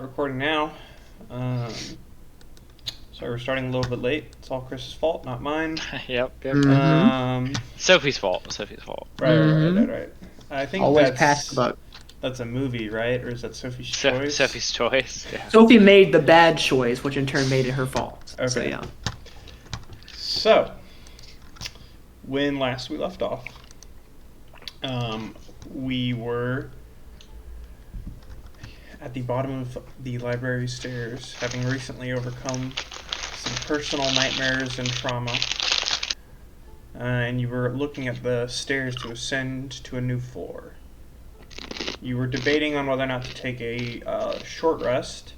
recording now. Um, Sorry, we're starting a little bit late. It's all Chris's fault, not mine. Yep. Sophie's fault. Right. I think Always pass the buck. that's a movie, right? Or is that Sophie's Choice? Sophie's Choice. Yeah. Sophie made the bad choice, which in turn made it her fault. Okay. So yeah. So, when last we left off, we were at the bottom of the library stairs, having recently overcome some personal nightmares and trauma. And you were looking at the stairs to ascend to a new floor. You were debating on whether or not to take a short rest.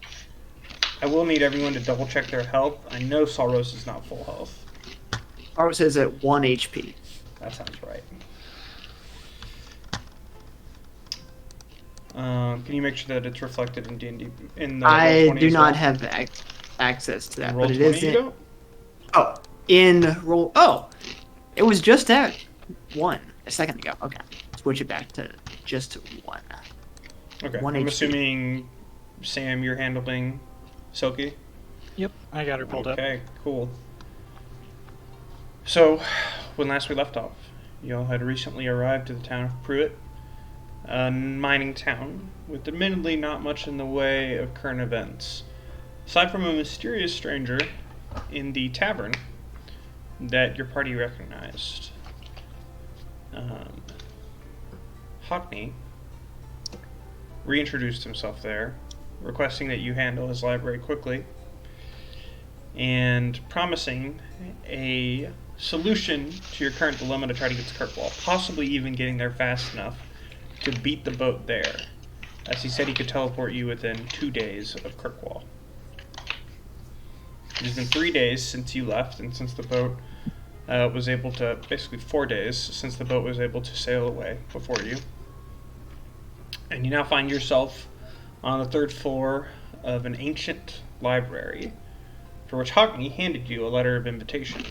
I will need everyone to double check their health. I know Saros is not full health. Ours is at 1 HP. That sounds right. Can you make sure that it's reflected in D&D? In the I Roll20 do as not well? have access to that, In Roll but it 20 is you in. don't? Oh, in roll. Oh, it was just at 1 a second ago. Okay, switch it back to just 1. Okay. 1 I'm HP. assuming, Sam, you're handling Silky? Yep, I got her pulled up. Okay, cool. So, when last we left off, you all had recently arrived to the town of Pruitt, a mining town with admittedly not much in the way of current events, aside from a mysterious stranger in the tavern that your party recognized. Hockney reintroduced himself there, requesting that you handle his library quickly, and promising a solution to your current dilemma to try to get to Kirkwall, possibly even getting there fast enough to beat the boat there, as he said he could teleport you within 2 days of Kirkwall. It has been 3 days since you left, and since the boat was able to, basically 4 days since the boat was able to sail away before you. And you now find yourself on the 3rd floor of an ancient library, for which Hockney handed you a letter of invitation.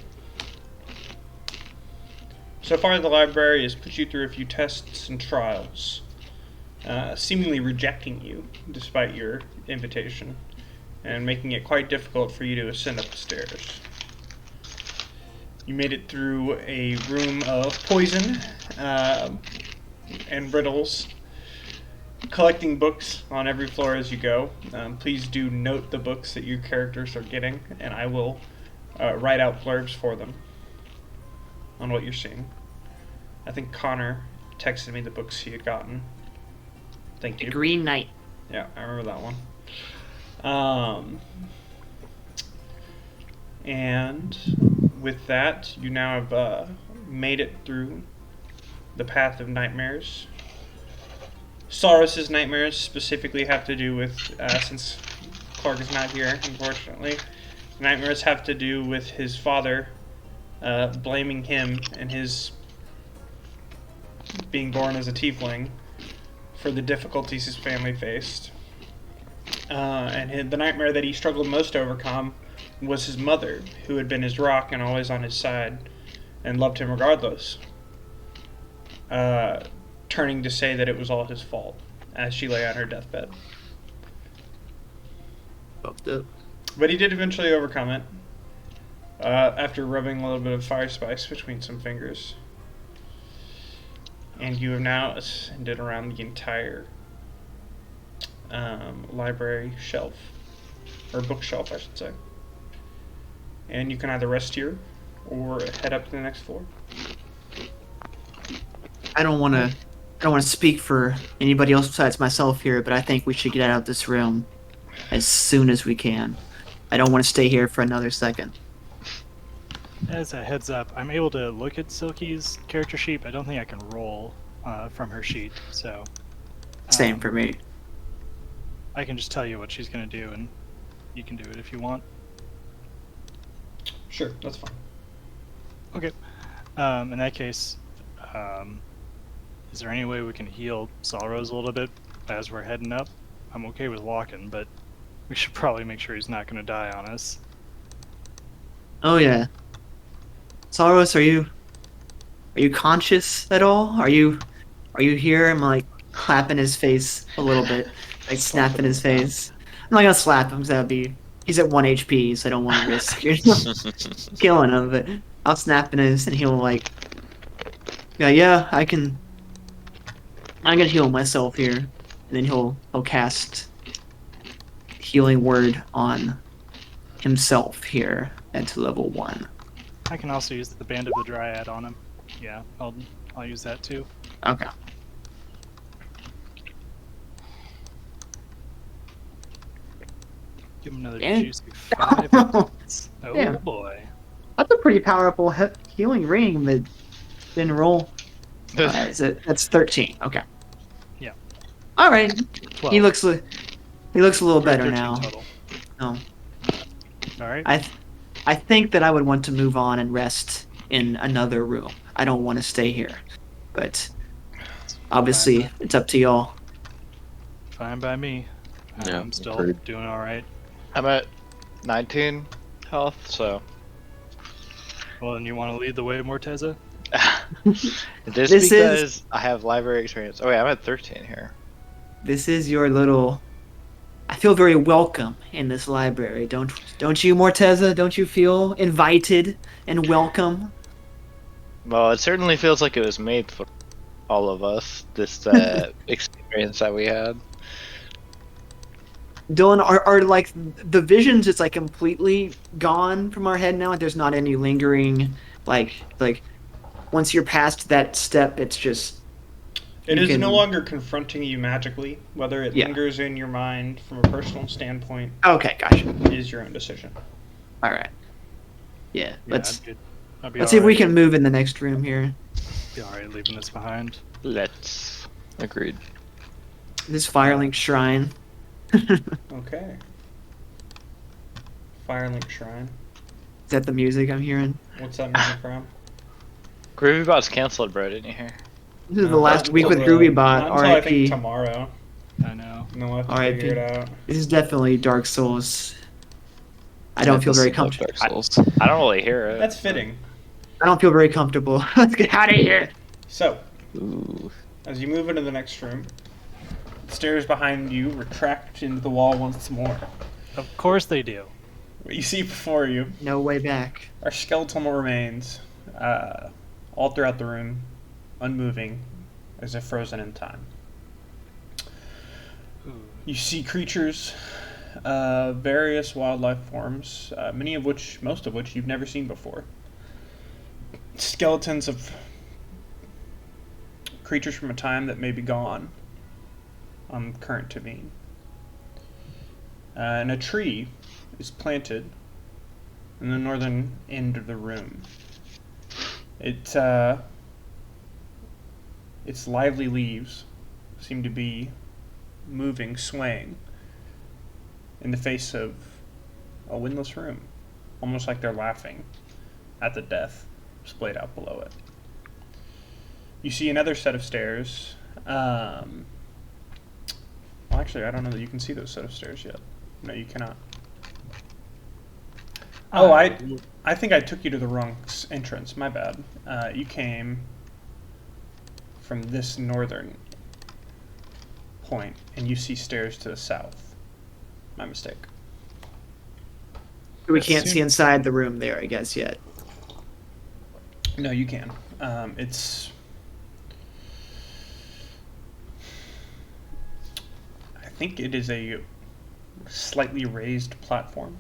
So far, the library has put you through a few tests and trials, seemingly rejecting you despite your invitation, and making it quite difficult for you to ascend up the stairs. You made it through a room of poison and riddles, collecting books on every floor as you go. Please do note the books that your characters are getting, and I will write out blurbs for them on what you're seeing. I think Connor texted me the books he had gotten. Thank you. The Green Knight. Yeah, I remember that one. And with that, you now have made it through the path of nightmares. Saurus's nightmares specifically have to do with, since Clark is not here, unfortunately, nightmares have to do with his father blaming him and his being born as a tiefling for the difficulties his family faced. And the nightmare that he struggled most to overcome was his mother, who had been his rock and always on his side, and loved him regardless, turning to say that it was all his fault as she lay on her deathbed. Fucked up. But he did eventually overcome it, after rubbing a little bit of fire spice between some fingers. And you have now ascended around the entire library shelf, or bookshelf, I should say. And you can either rest here or head up to the next floor. I don't want to speak for anybody else besides myself here, but I think we should get out of this room as soon as we can. I don't want to stay here for another second. As a heads up, I'm able to look at Silky's character sheet, but I don't think I can roll from her sheet, so... Same for me. I can just tell you what she's going to do, and you can do it if you want. Sure, that's fine. Okay. In that case, is there any way we can heal Salrose a little bit as we're heading up? I'm okay with walking, but we should probably make sure he's not going to die on us. Oh yeah. Saros, are you conscious at all? Are you here? I'm like clapping his face a little bit, like snapping his face. not gonna slap him, 'cause that'd be. He's at 1 HP, so I don't want to risk killing him. But I'll snap in his, and he'll like, yeah, I can. I'm gonna heal myself here, and then he'll cast healing word on himself here at level 1. I can also use the Band of the Dryad on him. Yeah, I'll use that too. Okay. Give him another And- juicy 5 hits. Oh Yeah. boy. That's a pretty powerful healing ring, but didn't roll. That's 13. Okay. Yeah. All right. 12. He looks a little We're at better 13 now. Total. Oh. All right. I think that I would want to move on and rest in another room. I don't want to stay here, but obviously it's up to y'all. Fine by me. Yeah, I'm still agreed. doing all right. I'm at 19 health, so. Well, then you want to lead the way, Morteza? Just This is- because I have library experience. Oh wait, I'm at 13 here. This is your little. I feel very welcome in this library. Don't you, Morteza? Don't you feel invited and welcome? Well, it certainly feels like it was made for all of us. This experience that we had. Dylan, are like the visions just like completely gone from our head now? Like there's not any lingering like once you're past that step, it's just It You is can- no longer confronting you magically. Whether it Yeah. lingers in your mind from a personal standpoint okay. Gotcha. is your own decision. All right. Yeah. Yeah, Let's I'd be let's see if we alright. can move in the next room here. Be alright leaving this behind. Let's. Agreed. This Firelink Shrine. Okay. Firelink Shrine. Is that the music I'm hearing? What's that music from? GroovyBot's canceled, bro. Didn't you hear? This is the last week with Until, GroovyBot. not until I think R.I.P. tomorrow. I know. And then we'll have to R.I.P. figure it out. This is definitely Dark Souls. I don't That feel does very seem like comfortable. Dark Souls. I don't really hear it. That's fitting. I don't feel very comfortable. Let's get out of here. So, Ooh. as you move into the next room, the stairs behind you retract into the wall once more. Of course they do. What you see before you No way back. are skeletal remains all throughout the room, unmoving, as if frozen in time. Ooh. You see creatures, various wildlife forms, most of which you've never seen before. Skeletons of creatures from a time that may be gone on current Tavine. And a tree is planted in the northern end of the room. Its lively leaves seem to be moving, swaying in the face of a windless room, almost like they're laughing at the death displayed out below it. You see another set of stairs. Well, actually, I don't know that you can see those set of stairs yet. No, you cannot. Oh, I think I took you to the wrong entrance. My bad. You came from this northern point, and you see stairs to the south. My mistake. We can't see inside the room there, I guess, yet. No, you can. It's. I think it is a slightly raised platform,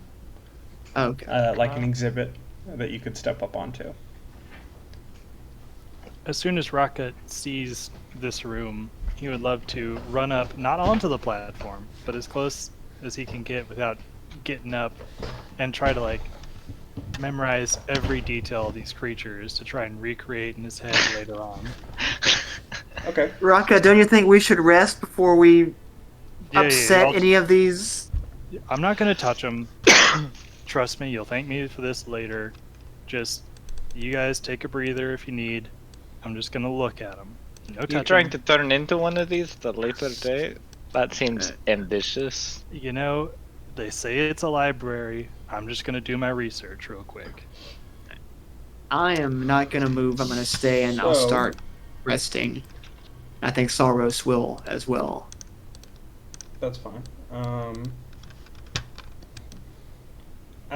Okay. like an exhibit that you could step up onto. As soon as Rocket sees this room, he would love to run up, not onto the platform, but as close as he can get without getting up, and try to like memorize every detail of these creatures to try and recreate in his head later on. Okay. Raka, don't you think we should rest before we Yeah, upset I'll- any of these? I'm not gonna touch them. Trust me, you'll thank me for this later. Just, you guys take a breather if you need. I'm just gonna look at them. No You touching. trying to turn into one of these at a later date? That seems ambitious. You know, they say it's a library. I'm just gonna do my research real quick. I am not gonna move. I'm gonna stay and I'll So- start resting. I think Saros will as well. That's fine.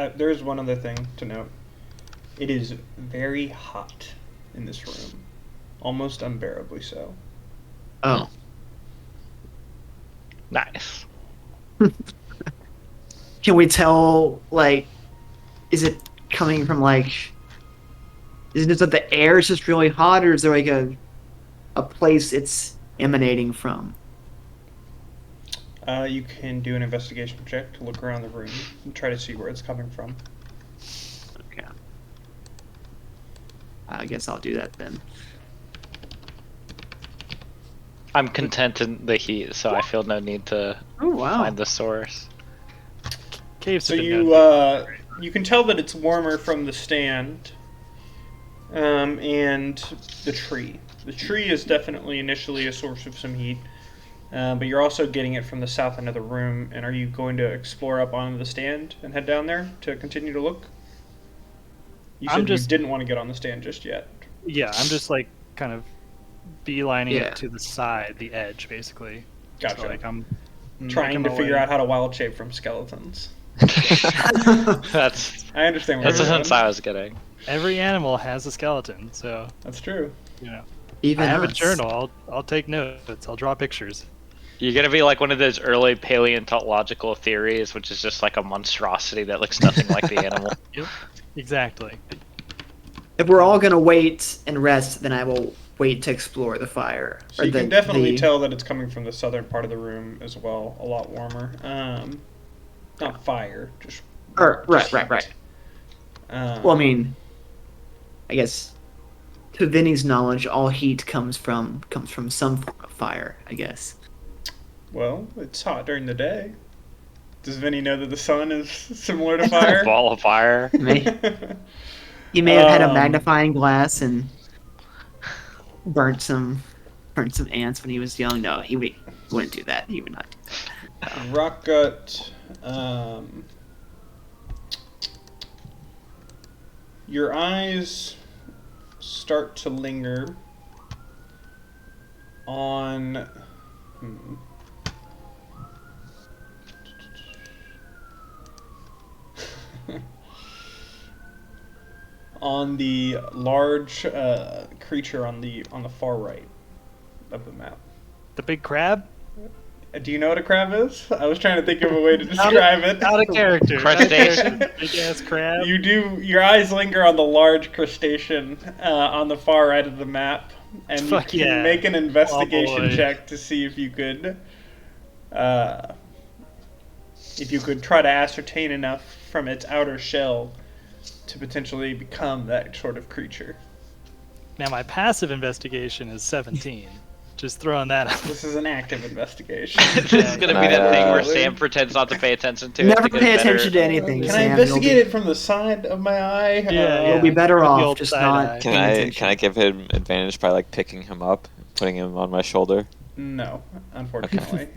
There's one other thing to note. It is very hot in this room, almost unbearably so. Oh. Nice. Can we tell, like, is it coming from, like, is it just that the air is just really hot, or is there, like, a place it's emanating from? You can do an investigation check to look around the room and try to see where it's coming from. Okay. I guess I'll do that then. I'm content in the heat, so I feel no need to Oh, wow. find the source. Caves So have been you known to you can tell that it's warmer from the stand, and the tree. The tree is definitely initially a source of some heat, but you're also getting it from the south end of the room. And are you going to explore up onto the stand and head down there to continue to look? You said you didn't want to get on the stand just yet. Yeah, I'm just like kind of beelining Yeah. it to the side, the edge, basically. Gotcha. So, like I'm Trying making to my figure way- out how to wild shape from skeletons. That's I understand that's where the you're sense going. I was getting. Every animal has a skeleton, so That's true. you know. Even I have a us. journal. I'll take notes. I'll draw pictures. You're gonna be like one of those early paleontological theories, which is just like a monstrosity that looks nothing like the animal. Yep. Exactly. If we're all gonna wait and rest, then I will wait to explore the fire. So Or you the, can definitely the- tell that it's coming from the southern part of the room as well, a lot warmer. Not fire, just Or, just right. heat. Well, I mean, I guess to Vinny's knowledge, all heat comes from some form of fire. I guess. Well, it's hot during the day. Does Vinny know that the sun is similar to fire? Ball of fire. He may have had a Um, magnifying glass and burnt some ants when he was young. No, he wouldn't do that. He would not. Rockgut, your eyes start to linger on. On the large creature on the far right of the map. The big crab? Do you know what a crab is? I was trying to think of a way to describe it. Out of character. Crustacean. Big ass crab. You do. Your eyes linger on the large crustacean on the far right of the map, and Fuck you can yeah. make an investigation boy. check to see if you could try to ascertain enough from its outer shell to potentially become that sort of creature. Now my passive investigation is 17. Just throwing that out. This is an active investigation. This is gonna be that thing where Absolutely. Sam pretends not to pay attention to it. Never to get pay better. attention to anything. Can Sam. I You'll investigate be- it from the side of my eye? Yeah, You'll be better The off old just side not eye. paying Can attention. I give him advantage by like picking him up, putting him on my shoulder? No, unfortunately.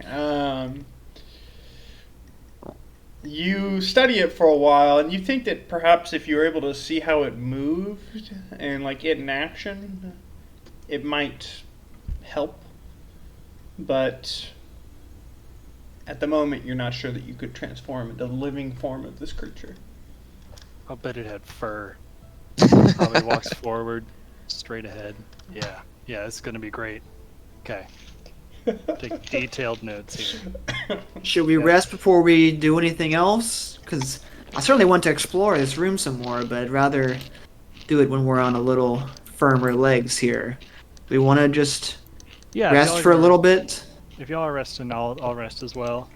You study it for a while, and you think that perhaps if you were able to see how it moved and like it in action, it might help. But at the moment, you're not sure that you could transform into the living form of this creature. I'll bet it had fur. Probably walks forward, straight ahead. Yeah, it's gonna be great. Okay. Take detailed notes here. Should we rest before we do anything else? Because I certainly want to explore this room some more, but I'd rather do it when we're on a little firmer legs here. We want to just Yeah. if rest y'all for a are- little bit. If y'all are resting, I'll rest as well.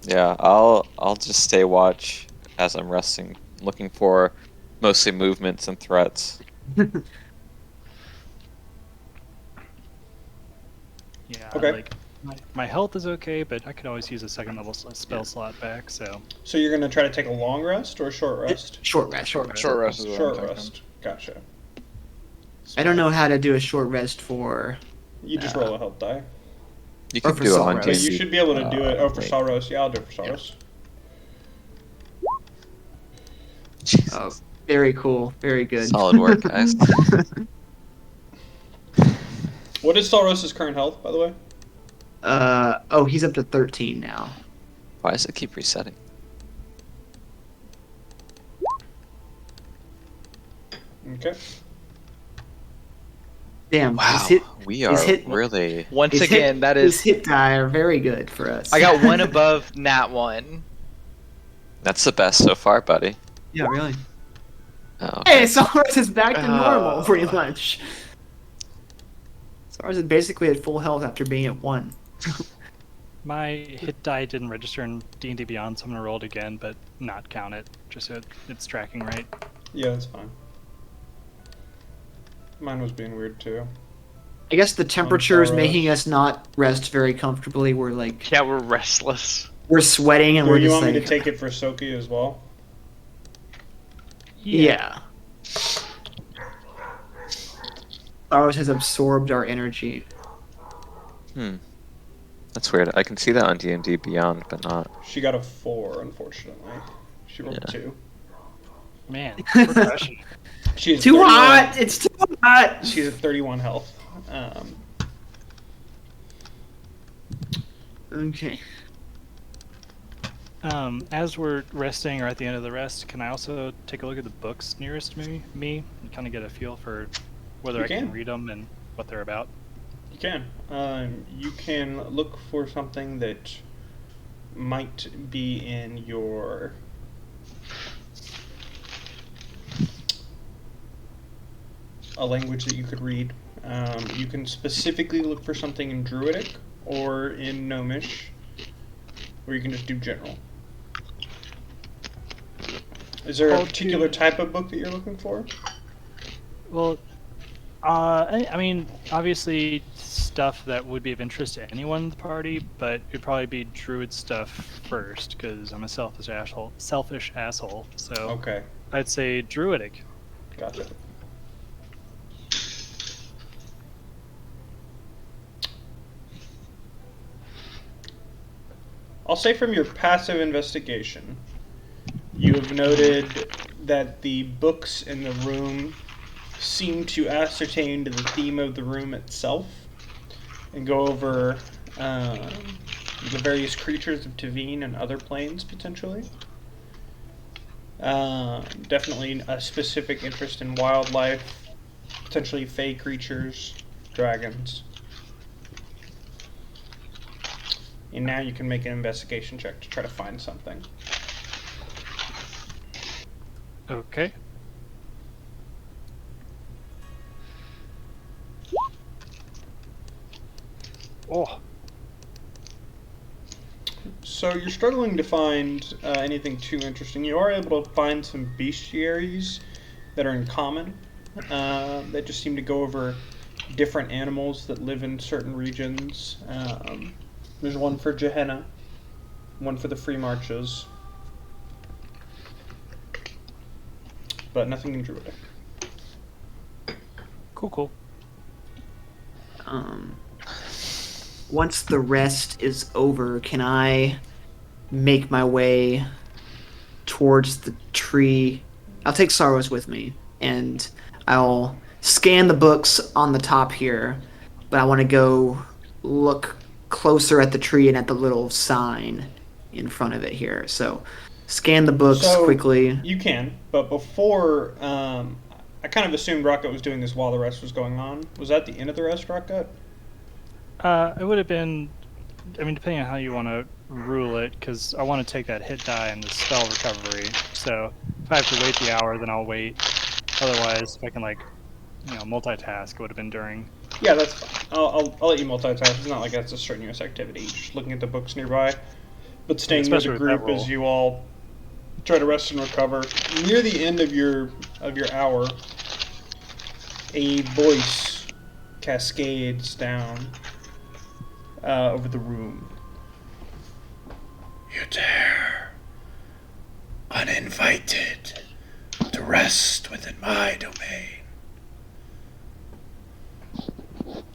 Yeah, I'll just stay watch as I'm resting, looking for mostly movements and threats. Yeah. Okay. Like my health is okay, but I could always use a second level spell slot back. So So you're going to try to take a long rest or a short rest? Short rest. Short rest. Short rest is what I'm Short thinking. rest. Gotcha. I don't know how to do a short rest for. You just roll a health die. You Or can for do it Sol on Rose. But DC. you should be able to do it. Oh, for wait. Saros. Yeah, I'll do it for Saros. Oh, very cool. Very good. Solid work, guys. What is Saros' current health, by the way? Oh, he's up to 13 now. Why does it keep resetting? Okay. Damn, Wow, we his are hit- really. Once his again, hit, that his is. hit die are very good for us. I got one above Nat 1. That's the best so far, buddy. Yeah, really. Oh, Hey, okay. Sars is back to normal, Oh. pretty much. Sars is basically at full health after being at 1. My hit die didn't register in D&D Beyond, so I'm gonna roll it again, but not count it, just so it's tracking right. Yeah, that's fine. Mine was being weird too. I guess the temperature is Sars. making us not rest very comfortably. We're like, Yeah, we're restless. we're sweating and Do we're you just want like, me to take it for Soki as well? yeah. Sars has absorbed our energy. That's weird. I can see that on D&D Beyond, but not. She got a 4, unfortunately. She rolled Yeah. 2. Man, professional. She's Too hot! It's too hot! She's at 31 health. Okay. As we're resting or at the end of the rest, can I also take a look at the books nearest me and kind of get a feel for whether You I can can. read them and what they're about? You can. You can look for something that might be in your a language that you could read. You can specifically look for something in Druidic or in Gnomish, or you can just do general. Is there a I'll particular do- type of book that you're looking for? Well, I mean, obviously stuff that would be of interest to anyone in the party, but it'd probably be druid stuff first, because I'm a selfish asshole. So Okay, I'd say druidic. gotcha. I'll say from your passive investigation, you have noted that the books in the room seem to ascertain to the theme of the room itself and go over the various creatures of Tavine and other planes, potentially. Definitely a specific interest in wildlife, potentially fey creatures, dragons. And now you can make an investigation check to try to find something. Okay. Oh, So you're struggling to find anything too interesting. You are able to find some bestiaries that are in common. That just seem to go over different animals that live in certain regions. There's one for Gehenna, one for the Free Marches, but nothing in Druidic. cool. Once the rest is over, can I make my way towards the tree? I'll take Sorrows with me, and I'll scan the books on the top here, but I want to go look closer at the tree and at the little sign in front of it here. So, scan the books So- quickly. You can, but before, I kind of assumed Rocket was doing this while the rest was going on. Was that the end of the rest, Rocket? It would have been, I mean, depending on how you want to rule it, because I want to take that hit die and the spell recovery. So if I have to wait the hour, then I'll wait. Otherwise, if I can multitask, it would have been during. Yeah, that's fine. I'll let you multitask. It's not like that's a strenuous activity. You're just looking at the books nearby. But staying near Especially the with that group as roll. you all try to rest and recover. Near the end of your hour, a voice cascades down over the room. You dare, uninvited, to rest within my domain.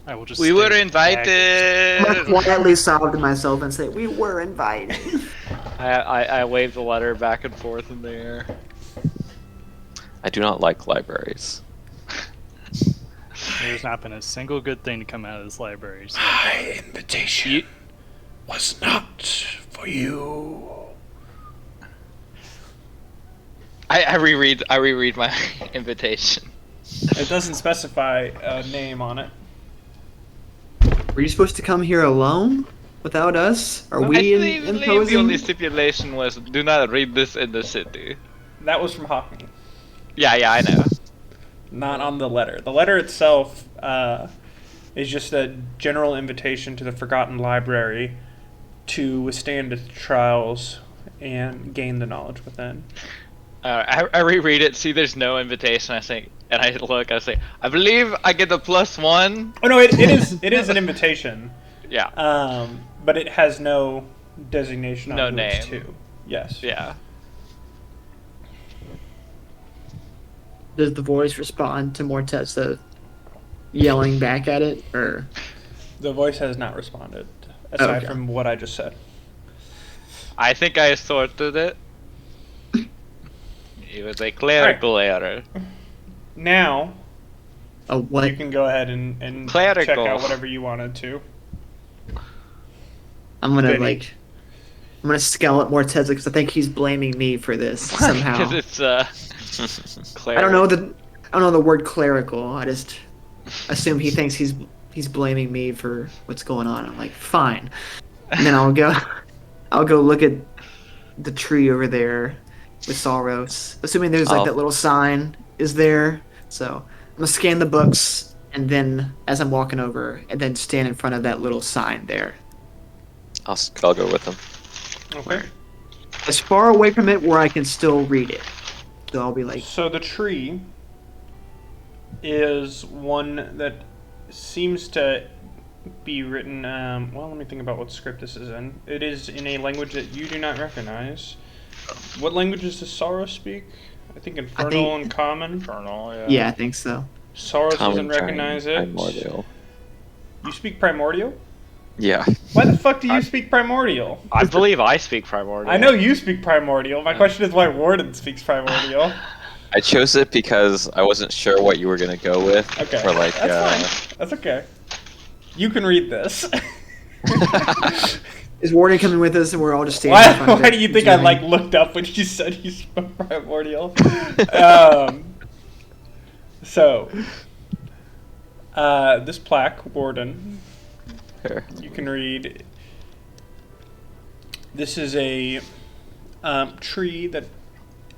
I will just. We stay were back. I'm gonna invited! quietly sob to myself and say, "We were invited." I wave the letter back and forth in the air. I do not like libraries. There's not been a single good thing to come out of this library. So. My invitation was not for you. I reread my invitation. It doesn't specify a name on it. Were you supposed to come here alone? Without us? Are No, we I believe the only imposing? stipulation was do not read this in the city. That was from Hawking, Yeah, I know. not on the letter. The letter itself is just a general invitation to the Forgotten Library to withstand its trials and gain the knowledge within. I reread it, see there's no invitation, I say, and I look, I say, I believe I get the +1. Oh no, it is an invitation, Yeah, but it has no designation on No who it's name. to. Yes. yeah. Does the voice respond to Morteza yelling back at it, or The voice has not responded, aside Okay. from what I just said. I think I sorted it. It was a clerical error. Now a what? you can go ahead and check Clerical. out whatever you wanted to. I'm gonna Vinny. I'm gonna scowl at Morteza because I think he's blaming me for this somehow. Because it's I don't know the word clerical. I just assume he thinks he's blaming me for what's going on. I'm like, fine. And then I'll go look at the tree over there with Soros. Assuming there's like Oh. that little sign is there. So I'm gonna scan the books and then as I'm walking over and then stand in front of that little sign there. I'll go with him. Okay. As far away from it where I can still read it. So I'll be like, So the tree is one that seems to be written. Well, let me think about what script this is in. It is in a language that you do not recognize. What languages does Sorrow speak? I think Infernal and Common. Infernal, yeah. yeah, I think so. Soros Common, doesn't recognize it. Primordial. You speak Primordial? Yeah. Why the fuck do you speak Primordial? I believe I speak Primordial. I know you speak Primordial. My question is why Warden speaks Primordial. I chose it because I wasn't sure what you were gonna go with. Okay, For like, that's fine. That's okay. You can read this. Is Warden coming with us and we're all just standing in front of Why it, do you think I observing? looked up when you said you spoke Primordial? So, this plaque, Warden, Here. you can read. This is a tree that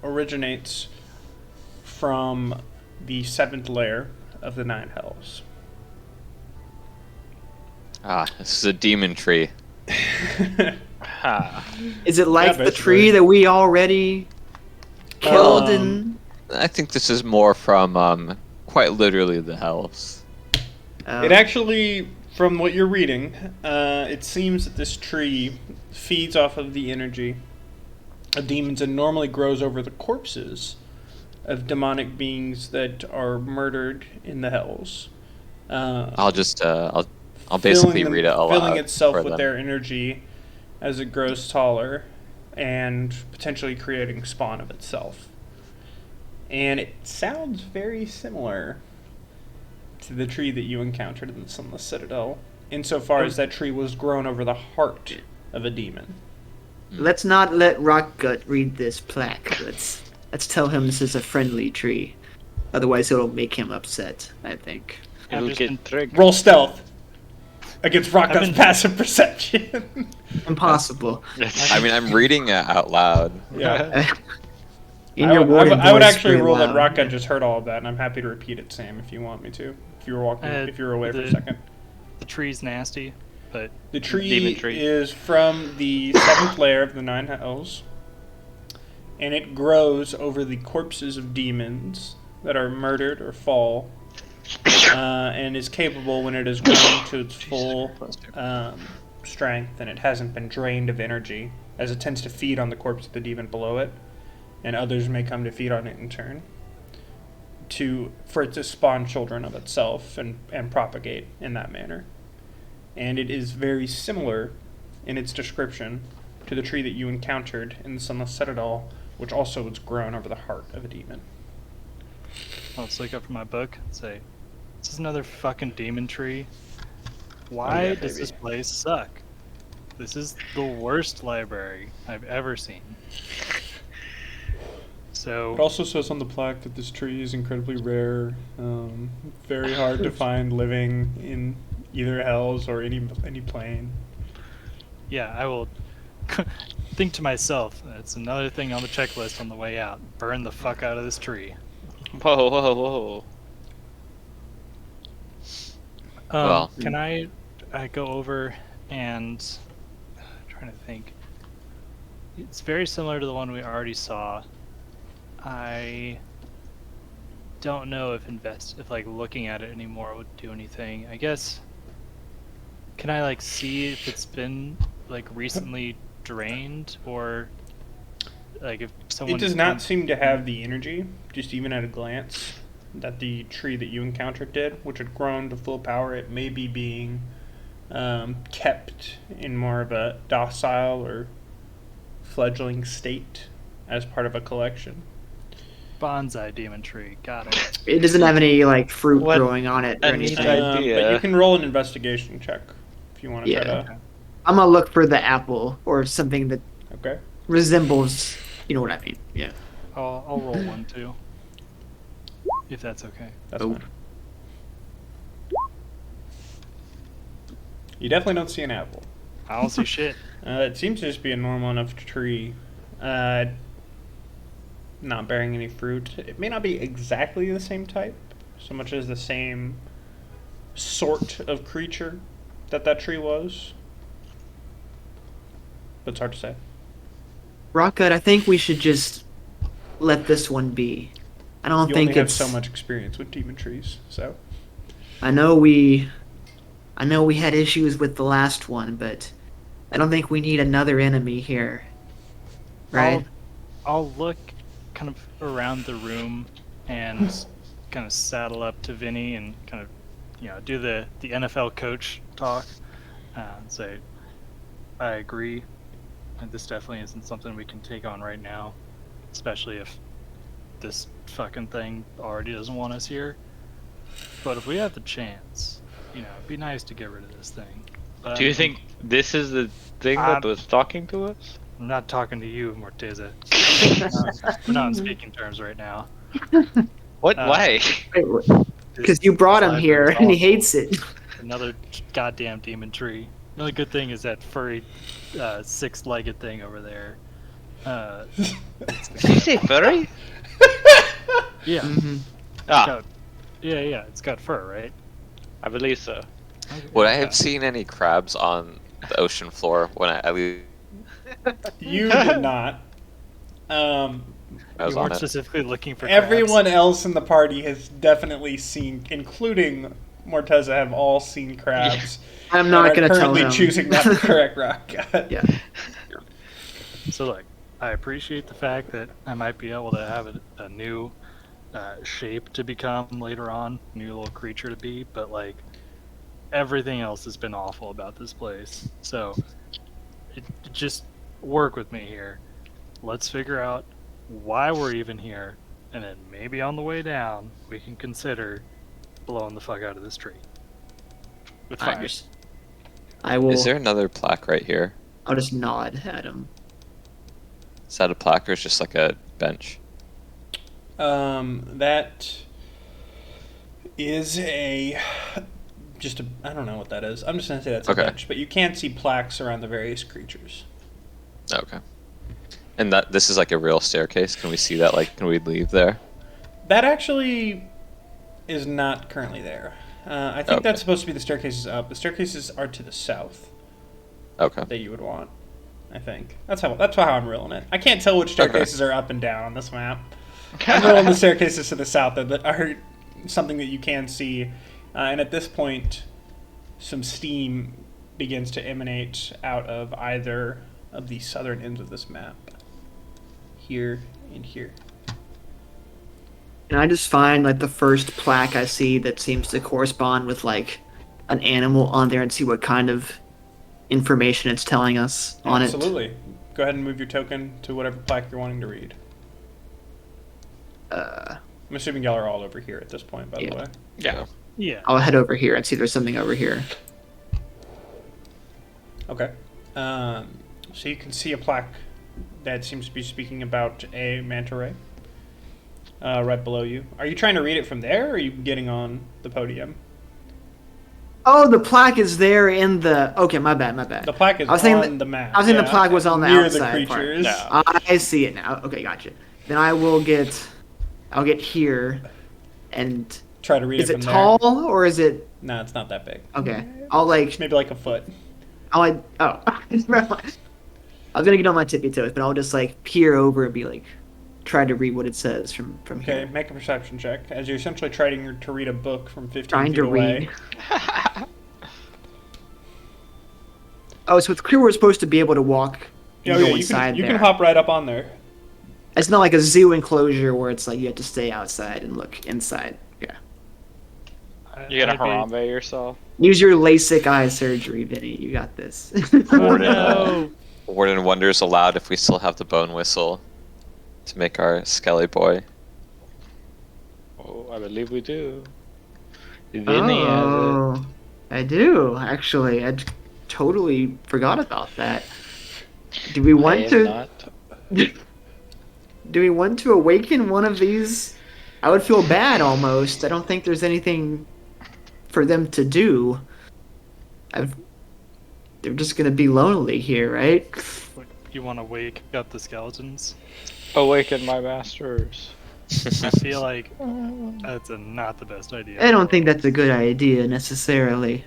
originates from the 7th layer of the 9 hells. Ah, this is a demon tree. Ha. Is it like the basically. tree that we already killed Um, and? I think this is more from quite literally the hells. It actually, from what you're reading, it seems that this tree feeds off of the energy of demons and normally grows over the corpses of demonic beings that are murdered in the hells. I'll just I'll basically read it aloud. Filling itself for with them. their energy as it grows taller and potentially creating spawn of itself. And it sounds very similar to the tree that you encountered in the Sunless Citadel, insofar as that tree was grown over the heart of a demon. Let's not let Rockgut read this plaque. Let's tell him this is a friendly tree. Otherwise, it'll make him upset. I think. I've It'll just get been- triggered. Roll stealth against Rockut's been- passive perception. Impossible. I mean, I'm reading it out loud. Yeah. In I your would, Warden I would voice, actually very rule that loud. Rockut just heard all of that, and I'm happy to repeat it, Sam, if you want me to. If you were walking, if you were away for a the- second. The tree's nasty, but The tree, Demon tree. is from the 7th layer of the 9 hells, and it grows over the corpses of demons that are murdered or fall, and is capable when it is grown to its full strength and it hasn't been drained of energy, as it tends to feed on the corpse of the demon below it, and others may come to feed on it in turn, for it to spawn children of itself and propagate in that manner. And it is very similar in its description to the tree that you encountered in the Sunless Citadel, which also was grown over the heart of a demon. I'll just look up from my book and say, "This is another fucking demon tree. Why Oh, yeah, does baby. this place suck? This is the worst library I've ever seen." So It also says on the plaque that this tree is incredibly rare, very hard to find living in either hells or any plane. yeah, I will think to myself, that's another thing on the checklist on the way out. Burn the fuck out of this tree. Whoa, whoa, whoa. Well- Can I go over and trying to think. It's very similar to the one we already saw. I don't know if like looking at it anymore would do anything. I guess can I like see if it's been like recently drained or like if someone It does not seem to have the energy, just even at a glance, that the tree that you encountered did, which had grown to full power. It may be being kept in more of a docile or fledgling state as part of a collection. bonsai demon tree. Got it. It doesn't have any like fruit What growing on it or a neat anything. idea. But you can roll an investigation check if you want to Yeah. try to. I'm gonna look for the apple or something that Okay. resembles. You know what I mean? Yeah. I'll roll one too. If that's okay. That's Oh. fine. You definitely don't see an apple. I don't see shit. It seems to just be a normal enough tree, not bearing any fruit. It may not be exactly the same type, so much as the same sort of creature that tree was. But it's hard to say. Rockgut, I think we should just let this one be. I don't You think only have it's. so much experience with demon trees, so. I know we had issues with the last one, but I don't think we need another enemy here. Right? I'll look kind of around the room and kind of saddle up to Vinny and kind of, do the NFL coach talk and say, I agree. And this definitely isn't something we can take on right now, especially if this fucking thing already doesn't want us here. But if we have the chance, it'd be nice to get rid of this thing. But Do you think this is the thing that was talking to us? I'm not talking to you, Morteza. We're not in speaking terms right now. What? Why? Because you brought him This here library's and he awful. hates it. Another goddamn demon tree. The only good thing is that furry, six-legged thing over there. Did you say furry? Yeah. Hmm. Ah, Yeah, it's got fur, right? I believe so. Would I Yeah. have seen any crabs on the ocean floor when I least You did not. I was You on weren't it? specifically looking for Everyone else in the party has definitely seen, including Morteza, have all seen crabs. I'm and not are gonna tell currently him. choosing not to correct rock. Yeah. crabs. So look, I appreciate the fact that I might be able to have a new shape to become later on, new little creature to be, but like everything else has been awful about this place. So just work with me here. Let's figure out why we're even here, and then maybe on the way down we can consider blowing the fuck out of this tree with I fire. just, I will. Is there another plaque right here? I'll just nod at him. Is that a plaque or is just like a bench? That is I don't know what that is. I'm just gonna say that's a Okay. bench, but you can see plaques around the various creatures. Okay. And this is like a real staircase. Can we see that? Like, can we leave there? That actually is not currently there. I think Okay. that's supposed to be the staircases up. The staircases are to the south Okay. that you would want. I think that's how I'm rolling it. I can't tell which staircases are up and down on this map. I'm rolling the staircases to the south that are something that you can see, and at this point, some steam begins to emanate out of either of the southern ends of this map. Here and here. Can I just find like the first plaque I see that seems to correspond with like an animal on there and see what kind of information it's telling us on it? Absolutely. Go ahead and move your token to whatever plaque you're wanting to read. I'm assuming y'all are all over here at this point, by the Yeah. way. Yeah. Yeah. I'll head over here and see if there's something over here. Okay. So you can see a plaque that seems to be speaking about a manta ray. right below you. Are you trying to read it from there, or are you getting on the podium? Oh, the plaque is there in the. Okay, my bad. The plaque is I was thinking on the map. I was thinking the yeah, plaque was on the near outside the part. creatures. No. I see it now. Okay, gotcha. Then I'll get here, and Try to read is it it from tall or is it? there. No, it's not that big. Okay, I'll like. Maybe like a foot. I'll like. Oh, I was gonna get on my tippy toes, but I'll just like peer over and be like, try to read what it says from Okay, here. make a perception check as you're essentially trying to read a book from 15 Trying feet to away. read. Oh, so it's clear we're supposed to be able to walk and Oh, go yeah, inside you there. can hop right up on there. It's not like a zoo enclosure where it's like you have to stay outside and look inside. Yeah. You gonna I'd be- Harambe yourself? Use your LASIK eye surgery, Vinny. You got this. Oh, Warden, no. Warden wonders aloud if we still have the bone whistle to make our Skelly boy. Oh, I believe we do. Vinny has Oh, I do actually. Totally forgot about that. Do we it. want I am to? not. Do we want to awaken one of these? I would feel bad almost. I don't think there's anything for them to do. They're just gonna be lonely here, right? What, you want to wake up the skeletons? Awaken my masters. I feel like that's not the best idea. I don't think that's a good idea necessarily,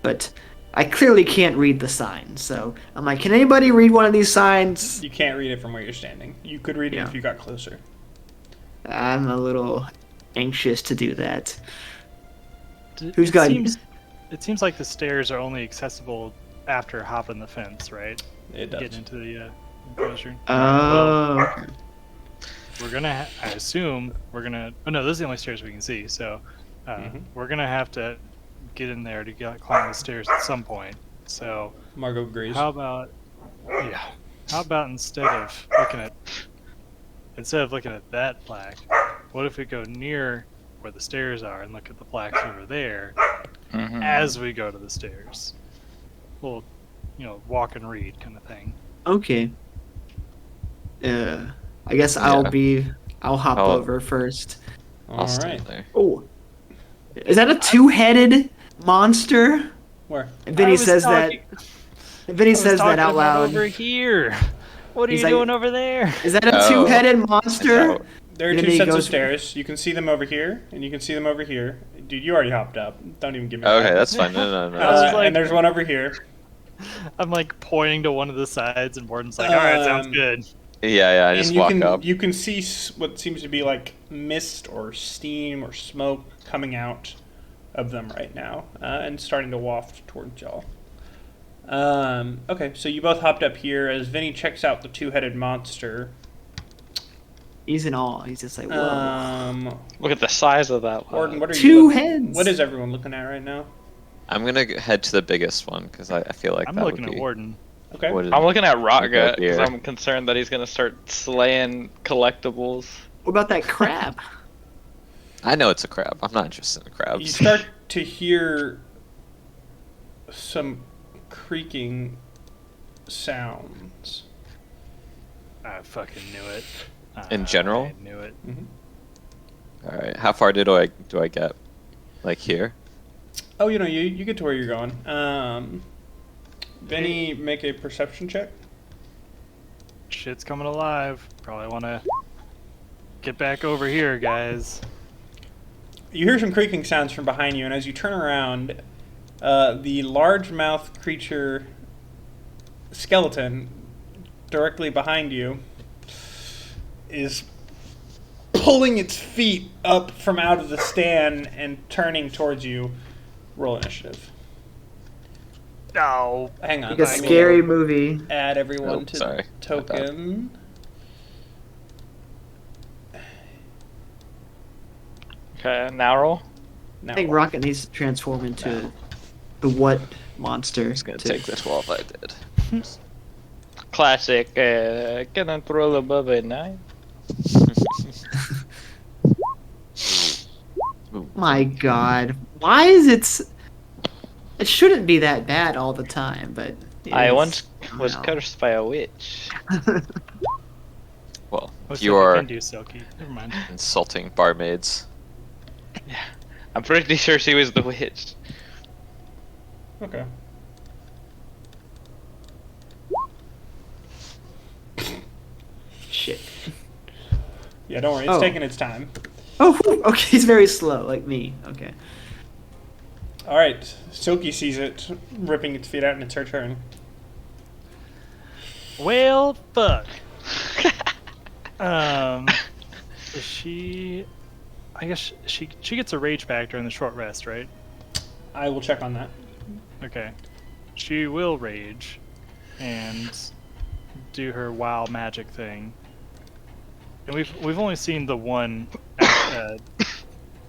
but I clearly can't read the signs. So I'm like, can anybody read one of these signs? You can't read it from where you're standing. You could read it Yeah. if you got closer. I'm a little anxious to do that. It got- It seems like the stairs are only accessible after hopping the fence, right? It does. Getting into the enclosure. Oh, We're gonna. I assume we're gonna. Oh no, this is the only stairs we can see. So we're gonna have to get in there to climb the stairs at some point. So Margot agrees. how about? Yeah. How about instead of looking at that plaque, what if we go near where the stairs are and look at the plaques over there Mhm. as we go to the stairs? We'll, walk and read kind of thing. okay. I guess I'll hop I'll- over first. I'll All stand right. there. Oh, is that a two-headed monster? Where? And Vinny says that. And Vinny says that out loud. Over here. What are He's you like- doing over there? Is that a Oh. two-headed monster? Oh, There are Then two he sets of goes- stairs. You can see them over here, and you can see them over here. Dude, you already hopped up. Don't even give me okay, that. that's fine. No. I was like- and there's one over here. I'm like pointing to one of the sides, and Borden's like, "All right, sounds good." Yeah, I And just you walk can up. you can see what seems to be like mist or steam or smoke coming out of them right now, and starting to waft towards y'all. Okay, so you both hopped up here as Vinny checks out the two-headed monster. He's in awe. He's just like, whoa. Look at the size of that Warden, one. what are Two you? heads. What is everyone looking at right now? I'm gonna head to the biggest one because I feel like I'm that looking would at be. Warden. Okay. What is, I'm looking at Rotgut because here. I'm concerned that he's gonna start slaying collectibles. What about that crab? I know it's a crab. I'm not interested in You crabs. start to hear some creaking sounds. I fucking knew it. In general? I knew it. All right, how far do I get? Like here? Oh, you get to where you're going. Benny, make a perception check. Shit's coming alive. Probably want to get back over here, guys. You hear some creaking sounds from behind you, and as you turn around, the largemouth creature skeleton directly behind you is pulling its feet up from out of the stand and turning towards you. Roll initiative. No. Hang on. Like a let me scary movie. Add everyone Oh, to sorry. the My bad. token. Okay, now roll. Now I think roll. Rocket needs to transform into the what monster? I'm just gonna to- take the 12 I did. Classic. Cannot roll above a 9. My God, why is it? It shouldn't be that bad all the time, but it I is once was somehow. cursed by a witch. Well, Oh, You Silky are- can do Silky. Never mind. Insulting barmaids. I'm pretty sure she was the witch. Okay. Shit. Yeah, don't worry. It's Oh. taking its time. Oh, whew, okay, he's very slow, like me. Okay. All right. Silky sees it ripping its feet out, and it's her turn. Well, fuck. Is she? I guess she gets a rage back during the short rest, right? I will check on that. Okay. She will rage, and do her wild magic thing. And we've only seen the one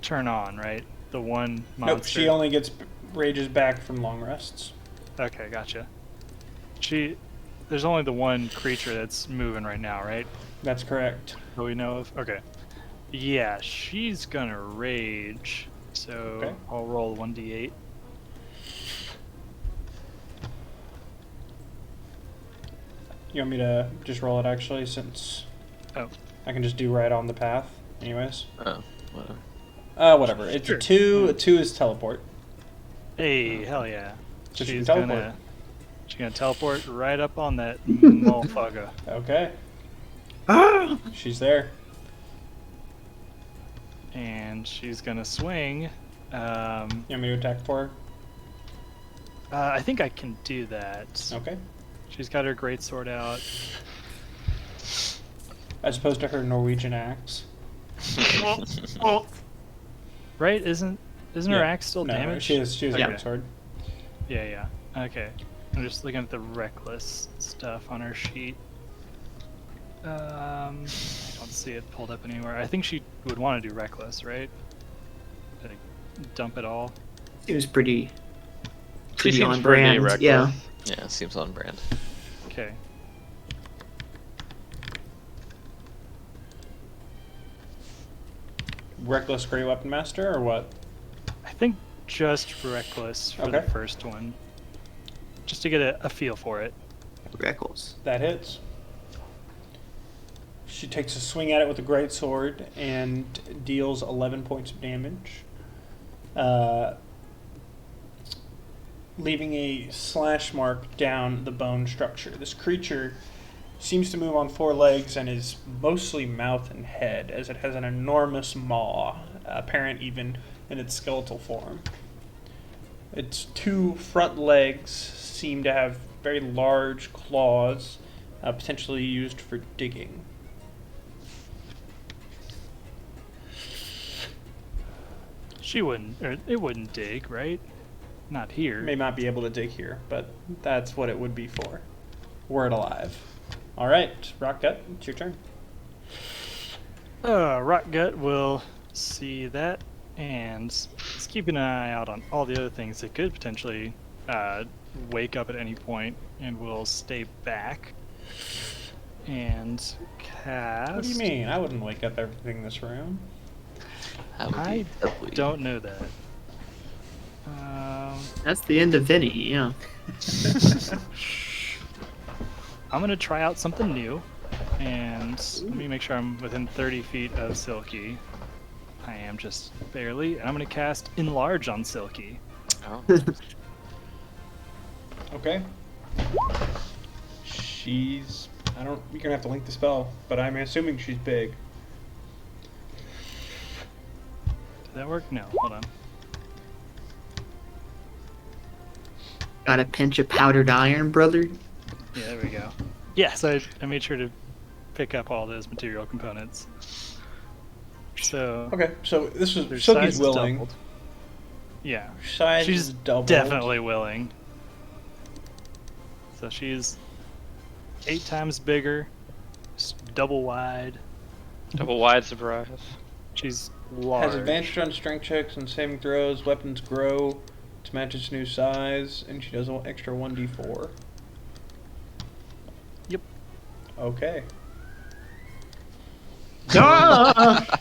turn on, right? The one monster. Nope. She only gets rages back from long rests. Okay, gotcha. There's only the one creature that's moving right now, right? That's correct. That we know of. Okay. Yeah, she's gonna rage. So Okay. I'll roll 1d8. You want me to just roll it actually, since Oh. I can just do right on the path, anyways. Oh, whatever. Whatever. It's Sure. a 2. A 2 is teleport. Hey, hell yeah. So she can She's teleport. she's gonna teleport right up on that motherfucker. Okay. Ah! She's there. And she's gonna swing. You want me to attack for her? I think I can do that. Okay. She's got her great sword out. As opposed to her Norwegian axe. Right? Isn't her Yeah. axe still No, damaged? she has Okay. a great sword. Yeah. Okay. I'm just looking at the reckless stuff on her sheet. I don't see it pulled up anywhere. I think she would want to do reckless, right? Like, dump it all. Seems pretty She seems on pretty brand. reckless. Yeah. Yeah, seems on brand. Okay. Reckless Great Weapon Master, or what? I think just reckless for the Okay. first one. Just to get a feel for it. Reckles. That hits. She takes a swing at it with a great sword and deals 11 points of damage, leaving a slash mark down the bone structure. This creature seems to move on 4 legs and is mostly mouth and head, as it has an enormous maw, apparent even in its skeletal form. Its 2 front legs seem to have very large claws, potentially used for digging. It wouldn't dig, right? Not here. May not be able to dig here, but that's what it would be for. Were it alive. Alright, Rockgut, it's your turn. Rockgut will see that and is keeping an eye out on all the other things that could potentially wake up at any point, and will stay back and cast. What do you mean? I wouldn't wake up everything in this room. That would I be ugly. don't know that. That's the end of Vinny, yeah. I'm gonna try out something new, and let me make sure I'm within 30 feet of Silky. I am just barely, and I'm gonna cast Enlarge on Silky. Oh. Okay. You're gonna have to link the spell, but I'm assuming she's big. Did that work? No, hold on. Got a pinch of powdered iron, brother. Yeah, there we go. Yes, I made sure to pick up all those material components. So Okay, so this was their Silky's size is willing. doubled. Yeah, Size she's is doubled. definitely willing. So she's 8 times bigger, double wide. Double wide surprise. She's large. Has advantage on strength checks and saving throws. Weapons grow to match its new size, and she does an extra 1d4. Yep. Okay. Ah!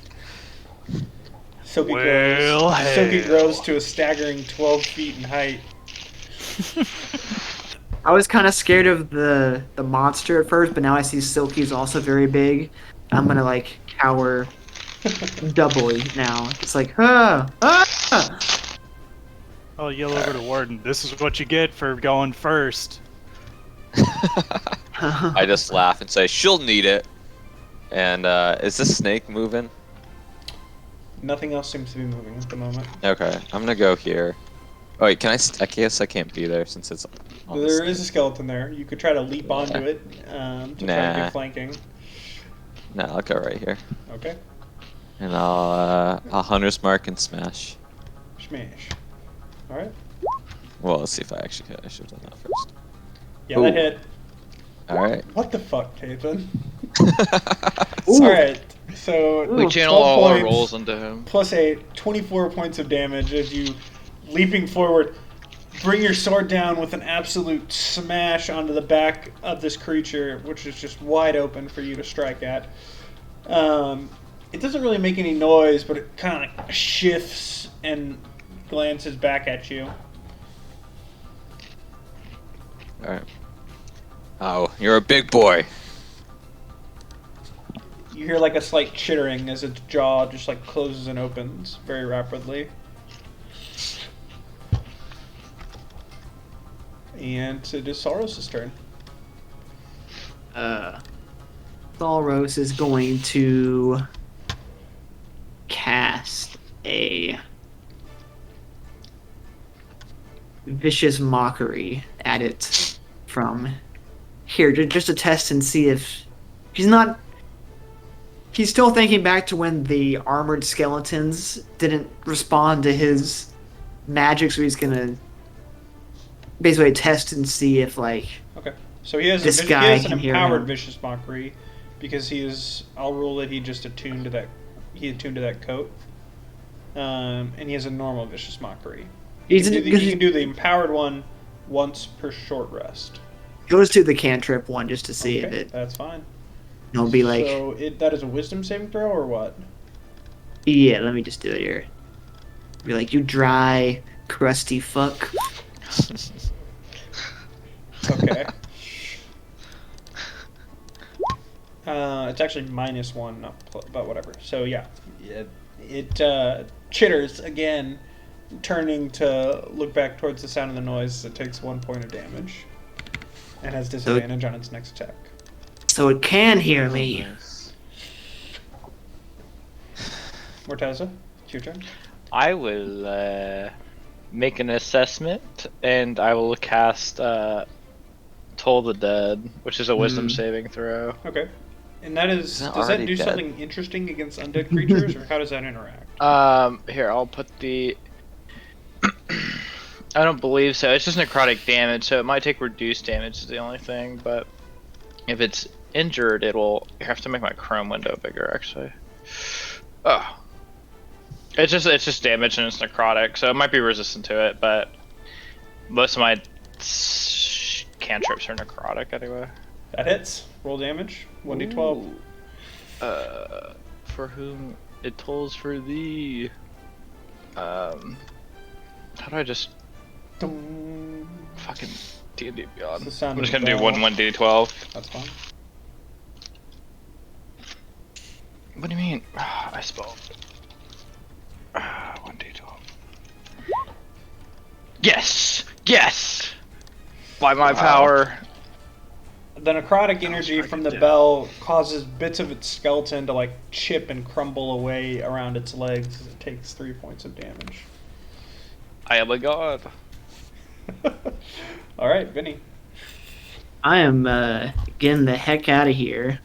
Silky Well, Silky hell. grows to a staggering 12 feet in height. I was kind of scared of the monster at first, but now I see Silky's also very big. I'm gonna like cower doubly now. It's like, ah. I'll yell over to Warden. This is what you get for going first. I just laugh and say, she'll need it. And is this snake moving? Nothing else seems to be moving at the moment. Okay, I'm gonna go here. Oh wait, can I guess I can't be there since it's on the There is a snake. skeleton there. You could try to leap onto it to try to Nah. do flanking. No, I'll go right here. Okay. And I'll hunter's mark and smash. Smash. Alright. Well, let's see if I actually hit. I should have done that first. Yeah, that Ooh. hit. Alright. What the fuck, Tathan? Ooh. Alright, so We Ooh, channel 12 all our points rolls into him. plus 24 points of damage as you, leaping forward, bring your sword down with an absolute smash onto the back of this creature, which is just wide open for you to strike at. It doesn't really make any noise, but it kind of like shifts and glances back at you. Alright. Oh, you're a big boy. You hear like a slight chittering as its jaw just like closes and opens very rapidly. And it is Saros' turn. Thalros is going to cast a vicious mockery at it from here, just to test and see if he's not. He's still thinking back to when the armored skeletons didn't respond to his magic, so he's gonna basically test and see if like Okay. So he has, This he guy has an can hear empowered him. vicious mockery because he is. I'll rule that he just attuned to that. He attuned to that coat. And he has a normal vicious mockery. he's He can do the empowered one once per short rest. goes to the cantrip one just to see if Okay, it. that's fine. He'll be like, So that is a wisdom saving throw or what? yeah, let me just do it here. Be like, you dry, crusty fuck. Okay. It's actually -1, but whatever. So yeah, it chitters again, turning to look back towards the sound of the noise. It takes 1 point of damage, and has disadvantage on its next attack. So it can hear me. Mortaza, it's your turn. I will make an assessment, and I will cast Toll the Dead, which is a Wisdom saving throw. Okay. And that is, Isn't it does that already do dead? something interesting against undead creatures, or how does that interact? Here, I'll put the. I don't believe so. It's just necrotic damage, so it might take reduced damage. Is the only thing, but if it's injured, it'll. You have to make my Chrome window bigger, actually. Oh. It's just damage and it's necrotic, so it might be resistant to it, but most of my cantrips are necrotic anyway. That hits. Roll damage. 1d12. Ooh. For whom it tolls for thee. How do I just Dong. fucking D&D Beyond? The sound I'm just of gonna the do bell. 1d12. That's fine. What do you mean? I spelled 1d12. Yes! Yes! By my power. The necrotic energy from the bell causes bits of its skeleton to like chip and crumble away around its legs as it takes 3 points of damage. I am a god. All right, Vinny. I am getting the heck out of here.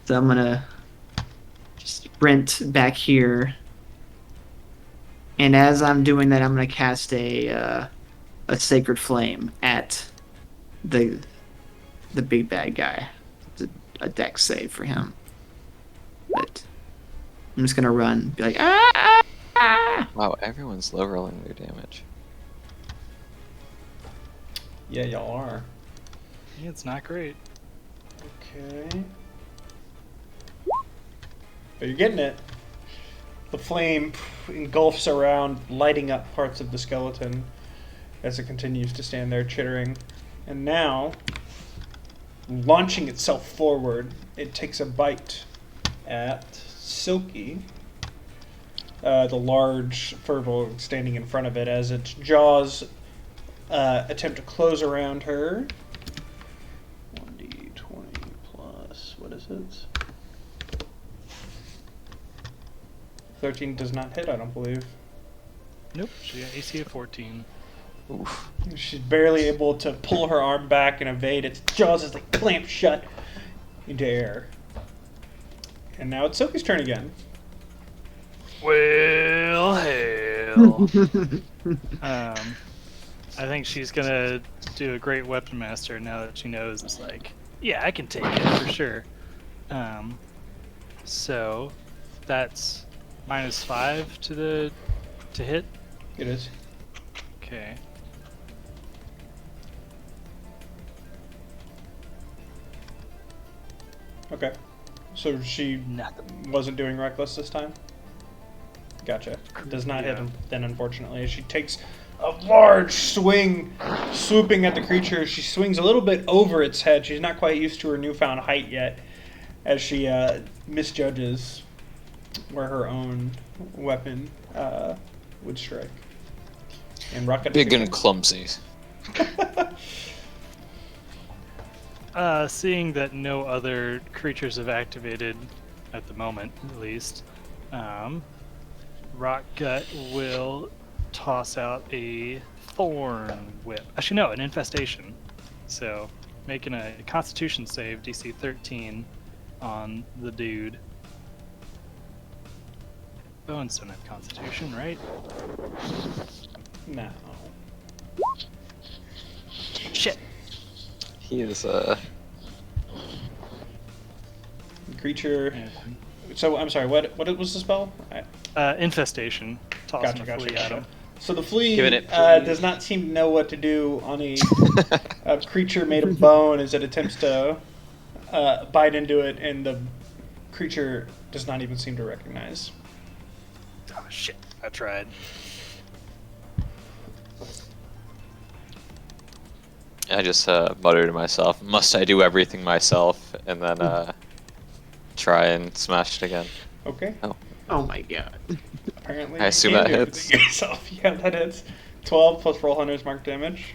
So I'm gonna sprint back here. And as I'm doing that, I'm gonna cast a sacred flame at the big bad guy. It's a dex save for him. But I'm just gonna run, be like, ah! Wow, everyone's low rolling their damage. Yeah, y'all are. Yeah, it's not great. Okay. But you're getting it. The flame engulfs around, lighting up parts of the skeleton as it continues to stand there chittering. And now, launching itself forward, it takes a bite at Silky. The large furball standing in front of it as its jaws attempt to close around her. 1d20 plus, what is it? 13 does not hit, I don't believe. Nope, she got AC of 14. Oof. She's barely able to pull her arm back and evade. Its jaws is like clamped shut into air. And now it's Silky's turn again. Well, hell. I think she's gonna do a great weapon master now that she knows it's like, yeah, I can take it for sure. So that's -5 to hit. It is. Okay. Okay. So she Nothing. wasn't doing reckless this time? Gotcha. Does not hit Yeah. then, unfortunately. As she takes a large swing, swooping at the creature. She swings a little bit over its head. She's not quite used to her newfound height yet, as she misjudges where her own weapon would strike. And rocket Big and clumsy. Seeing that no other creatures have activated at the moment, at least, Rockgut will toss out a thorn whip. Actually, no, an infestation. So, making a Constitution save, DC 13, on the dude. Bones don't have Constitution, right? No. Shit. He is The creature. Yeah. So I'm sorry. What was the spell? Infestation. Tossing Gotcha, a gotcha, flea at gotcha. him. So the flea Giving it does not seem to know what to do on a creature made of bone as it attempts to bite into it, and the creature does not even seem to recognize. Oh shit! I tried. I just mutter to myself, must I do everything myself? And then try and smash it again. Okay. Oh my god. Apparently, I you assume can that do hits. everything yourself. Yeah, that hits. 12 plus roll hunter's mark damage.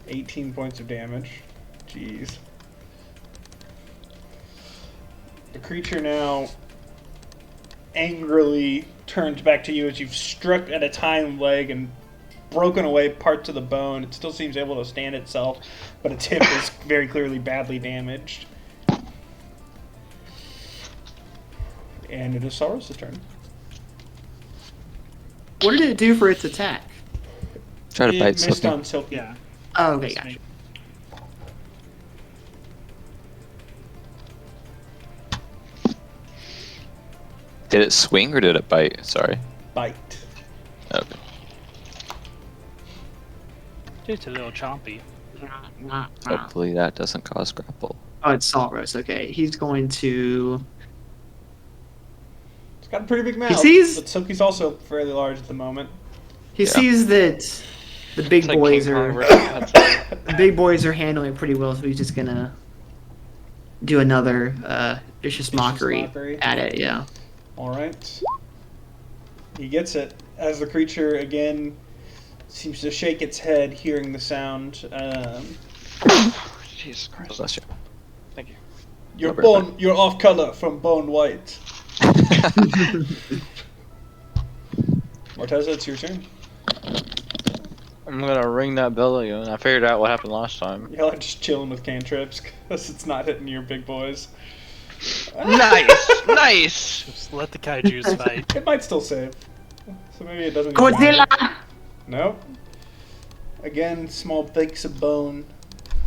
18 points of damage. Jeez. The creature now angrily turns back to you as you've struck at its hind leg and broken away parts of the bone. It still seems able to stand itself, but its hip is very clearly badly damaged. And it is Saurus' turn. What did it do for its attack? Try to It bite missed something. on Silky. Yeah. Oh, okay, That's gotcha. me. Did it swing or did it bite? Sorry. Bite. Okay. Just a little chompy. Hopefully that doesn't cause grapple. Oh, it's Saltros. Okay, he's going to. It's got a pretty big mouth, sees- but Silky's also fairly large at the moment. He Yeah. sees that the big It's like boys King Kong are versus Godzilla. the big boys are handling it pretty well, so he's just gonna do another vicious mockery mockery. at it. Yeah. Alright. He gets it as the creature again seems to shake its head, hearing the sound. Jesus Christ. Bless you. Thank you. You're Not very bone. You're off color from bone white. Morteza, it's your turn. I'm gonna ring that bell again. I figured out what happened last time. Y'all are just chilling with cantrips because it's not hitting your big boys. Nice! Nice! Just let the kaijus fight. It might still save. So maybe it doesn't even matter. Godzilla. Nope. Again, small flakes of bone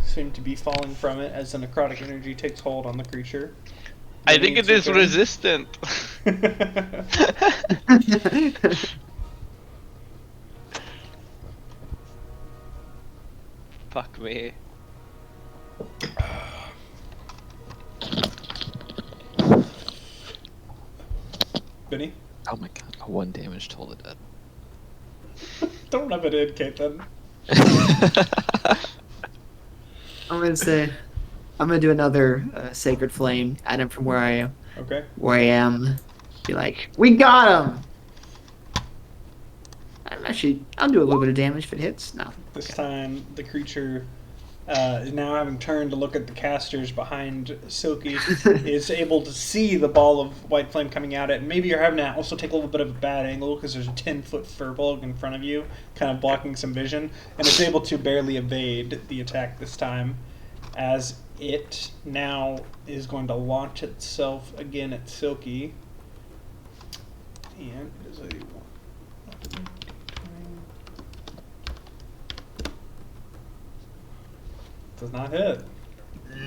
seem to be falling from it as the necrotic energy takes hold on the creature. I think it is resistant. Fuck me. Benny? Oh my god, a 1 damage toll the dead. Don't rub it in, Caitlin. I'm gonna say I'm gonna do another sacred flame at him from Okay. where I am. Be like, we got him. I'll do a little bit of damage if it hits. No. This Okay. time, the creature is now having turned to look at the casters behind Silky. Is able to see the ball of white flame coming at it, and maybe you're having to also take a little bit of a bad angle because there's a 10-foot furball in front of you, kind of blocking some vision, and it's able to barely evade the attack this time, as it now is going to launch itself again at Silky. And it is a does not hit.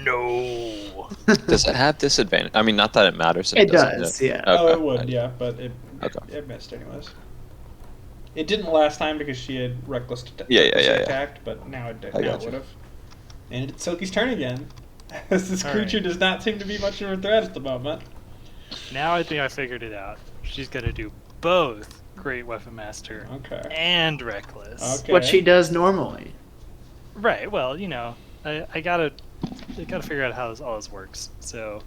No. Does it have disadvantage? I mean, not that it matters. If It doesn't does, hit. yeah. Oh, Okay. it would, yeah, but Okay. it missed anyways. It didn't last time because she had recklessly Yeah. attacked, but now it I now it gotcha. would have. And it's Silky's turn again. This All creature right. does not seem to be much of a threat at the moment. Now I think I figured it out. She's gonna do both Great Weapon Master Okay. and Reckless. Okay. What she does normally. Right. Well, I gotta figure out how all this works. So,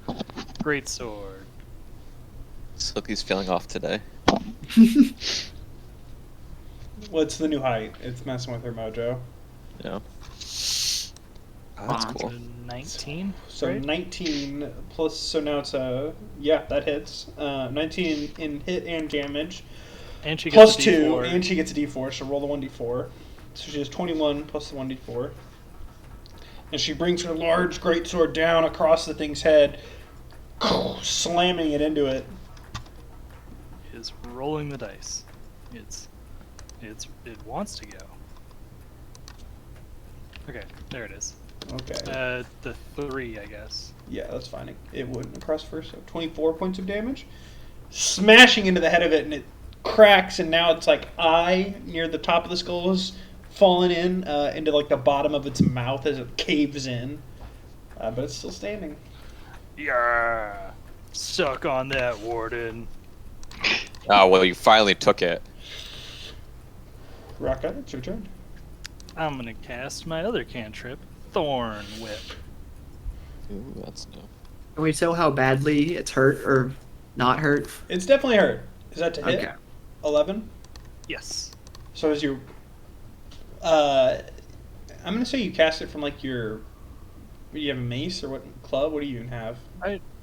Great Sword. Silky's feeling off today. What's the new height? It's messing with her mojo. Yeah. Oh, that's Wow. cool. 19. So right? 19 plus. So now it's a yeah that hits. 19 in hit and damage. And she Plus gets a 2, D4. and she gets a d4, so roll the 1d4. So she has 21 plus the 1d4. And she brings her large greatsword down across the thing's head, slamming it into it. is rolling the dice. It wants to go. Okay, there it is. Okay. The 3, I guess. Yeah, that's fine. It wouldn't across first, so 24 points of damage. Smashing into the head of it, and it cracks, and now it's like eye near the top of the skull is fallen in into like the bottom of its mouth as it caves in. But it's still standing. Yeah. Suck on that, Warden. Oh well, you finally took it. Raka, it's your turn. I'm gonna cast my other cantrip, Thorn Whip. Ooh, that's new. Can we tell how badly it's hurt or not hurt? It's definitely hurt. Is that to hit? Okay. 11? Yes. So as you, I'm gonna say you cast it from like your. Do you have a mace or what club? What do you even have?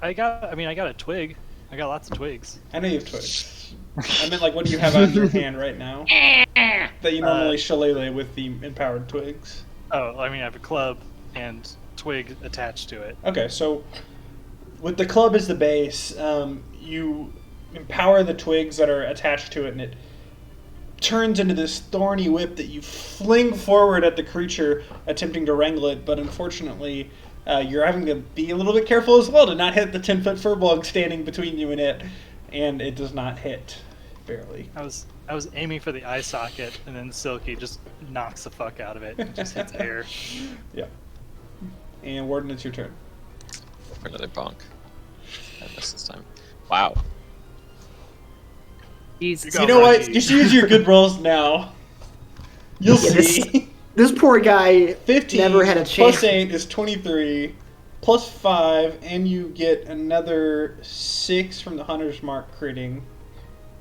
I got a twig. I got lots of twigs. I know you have twigs. I meant like what do you have on your hand right now that you normally shillelagh with the empowered twigs? Oh, I have a club and twig attached to it. Okay, so with the club as the base, you empower the twigs that are attached to it, and it turns into this thorny whip that you fling forward at the creature, attempting to wrangle it. But unfortunately, you're having to be a little bit careful as well to not hit the 10-foot furball standing between you and it does not hit, barely. I was aiming for the eye socket, and then Silky just knocks the fuck out of it and just hits air. Yeah. And Warden, it's your turn. For another bonk. I missed this time. Wow. Jesus. got You know what? lucky. Just use your good rolls now. You'll Yeah, this- see. This poor guy 15 never had a plus chance. 8 is 23, plus 5, and you get another 6 from the Hunter's Mark critting,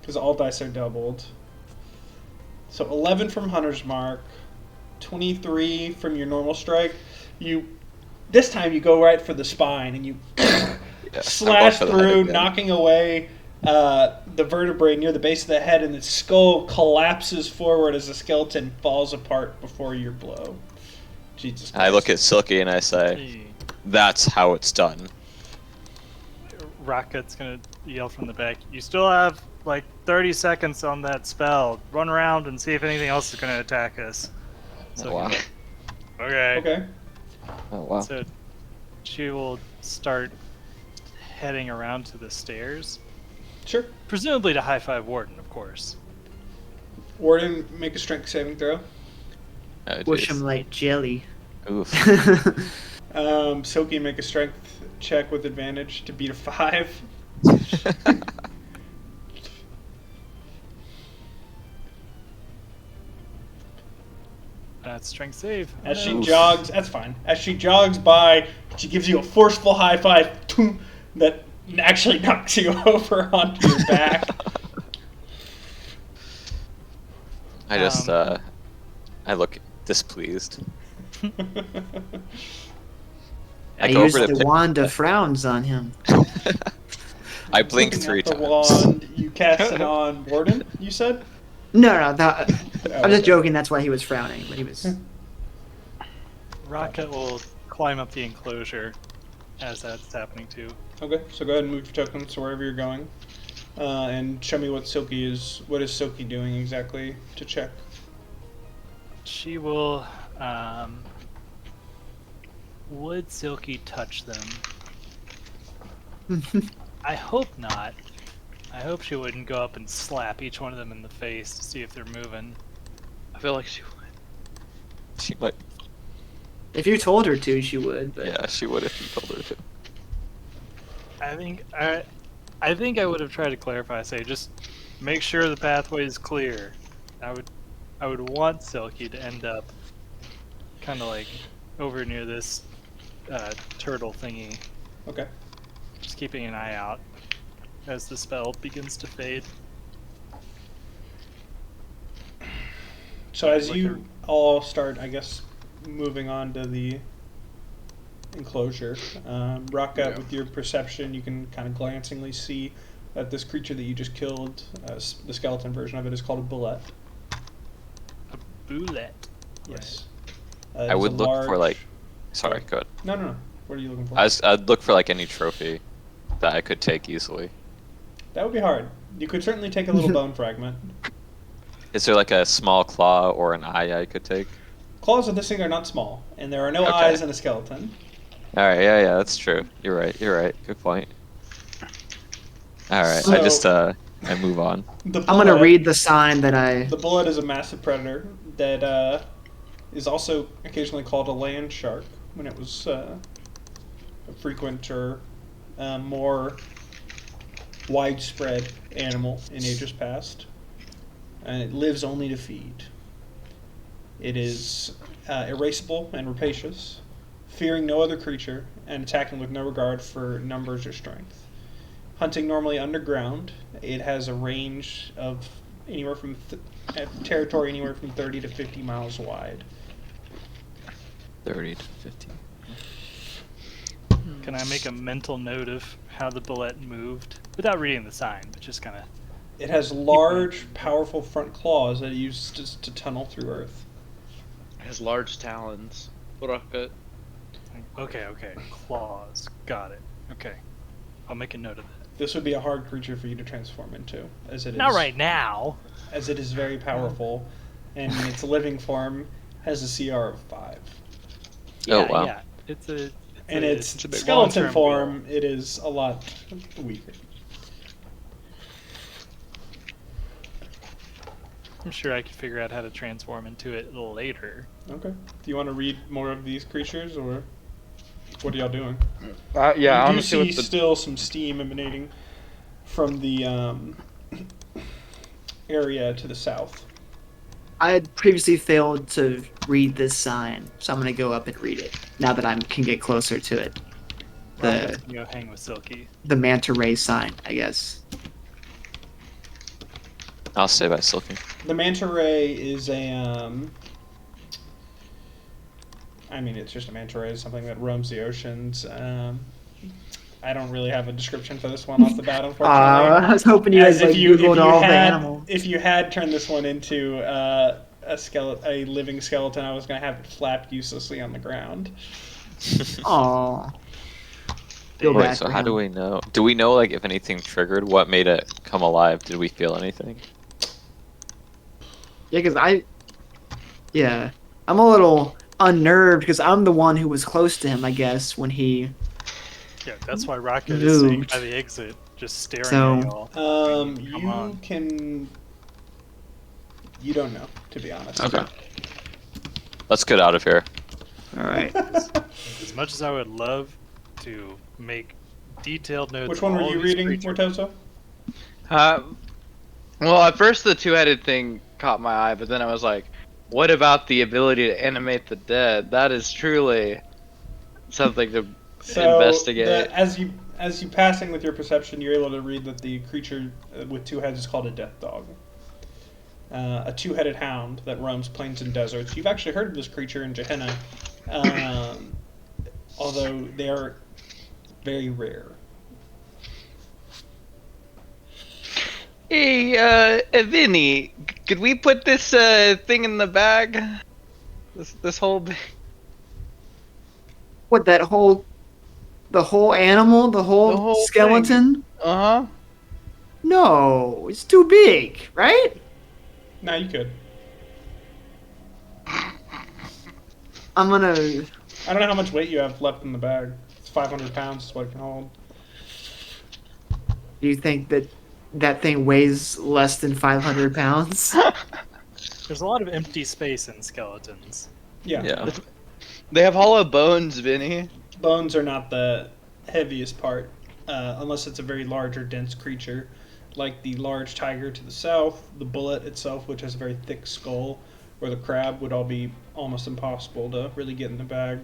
because all dice are doubled. So 11 from Hunter's Mark, 23 from your normal strike. This time you go right for the spine, and you Yeah, I'm slash going for the head through, again. knocking away the vertebrae near the base of the head, and the skull collapses forward as the skeleton falls apart before your blow. Jesus Christ. I look at Silky and I say, Hey, "That's how it's done." Rocket's gonna yell from the back. You still have like 30 seconds on that spell. Run around and see if anything else is gonna attack us. Oh, wow. Okay. Okay. Oh wow. So she will start heading around to the stairs, Sure. presumably to high five Warden, of course. Warden, make a strength saving throw. Oh, Push jeez. him like jelly. Oof. Silky, make a strength check with advantage to beat a 5. strength save. As she No. jogs, that's fine. As she jogs by, she gives you a forceful high five that actually knocks you over onto your back. I just Um, I look displeased. I I go used over to the pick. wand of frowns on him. I blink Looking 3 at the times. wand, you cast it on Warden, you said? No, that, Oh, I'm just okay. joking. That's why he was frowning, but he was. Rocket will climb up the enclosure as that's happening too. Okay, so go ahead and move your tokens to wherever you're going. And show me what What is Silky doing exactly to check? She will. Would Silky touch them? I hope not. I hope she wouldn't go up and slap each one of them in the face to see if they're moving. I feel like she would. She might. If you told her to, she would. But Yeah, she would if you told her to. I think I would have tried to clarify. Say, just make sure the pathway is clear. I would want Silky to end up kind of like over near this turtle thingy, Okay. just keeping an eye out as the spell begins to fade. So as Like you all start, I guess, moving on to the enclosure, Rock Out, with your perception, you can kind of glancingly see that this creature that you just killed, the skeleton version of it, is called a bullet. A bullet. Yes. I would look for like. Sorry, go ahead. No. What are you looking for? I'd look for like any trophy that I could take easily. That would be hard. You could certainly take a little bone fragment. Is there like a small claw or an eye I could take? Claws of this thing are not small, and there are no Okay. eyes in a skeleton. All right, yeah, that's true. You're right. Good point. All right, So- I just I move on. The I'm gonna bullet- read the sign that I. The bullet is a massive predator that is also occasionally called a land shark when it was a frequent or more widespread animal in ages past. And it lives only to feed. It is irascible and rapacious, fearing no other creature and attacking with no regard for numbers or strength. Hunting normally underground, it has a range of anywhere from territory anywhere from 30 to 50 miles wide. 30 to 50. Can I make a mental note of how the bullet moved without reading the sign, but just kind of? It has large, powerful front claws that it uses to tunnel through earth. It has large talons. Rocket. Okay, claws. Got it. Okay, I'll make a note of that. This would be a hard creature for you to transform into, as it is. Not right now. As it is very powerful, and in its living form has a CR of 5. Oh, Yeah, wow. yeah. It's a. In its it's a big skeleton long-term form, it is a lot weaker. I'm sure I could figure out how to transform into it later. Okay. Do you want to read more of these creatures, or what are y'all doing? Yeah, I you want do to see what see the. still some steam emanating from the area to the south. I had previously failed to read this sign, so I'm gonna go up and read it now that I can get closer to it. The Go hang with Silky. the manta ray sign, I guess. I'll stay by Silky. The manta ray is a I mean, it's just a manta ray, something that roams the oceans. I don't really have a description for this one off the bat, unfortunately. I was hoping you As guys like googled all the animals. if you had turned this one into a living skeleton, I was going to have it flapped uselessly on the ground. Aw. Feel Wait, bad so for how him. do we know? Do we know like if anything triggered? What made it come alive? Did we feel anything? Yeah, because I'm a little unnerved because I'm the one who was close to him, I guess, when he. Yeah, that's why Rocket is sitting Moved. by the exit, just staring So- at y'all. Come You on. can. You don't know, to be honest. Okay. Let's get out of here. All right. As much as I would love to make detailed notes. Which of one were all you these reading, creatures- Mortoso? Well, at first the two-headed thing caught my eye, but then I was like, What about the ability to animate the dead? That is truly something to investigate. As you passing with your perception, you're able to read that the creature with two heads is called a death dog. A two-headed hound that roams plains and deserts. You've actually heard of this creature in Gehenna, although they are very rare. Hey, Vinny, could we put this thing in the bag? This whole bag? What, the whole animal, the whole whole skeleton? Uh huh. No, it's too big, right? Now you could. I'm gonna. I don't know how much weight you have left in the bag. It's 500 pounds is what it can hold. Do you think that thing weighs less than 500 pounds? There's a lot of empty space in skeletons. Yeah. Yeah. They have hollow bones, Vinny. Bones are not the heaviest part, unless it's a very large or dense creature, like the large tiger to the south, the bullet itself, which has a very thick skull, or the crab would all be almost impossible to really get in the bag.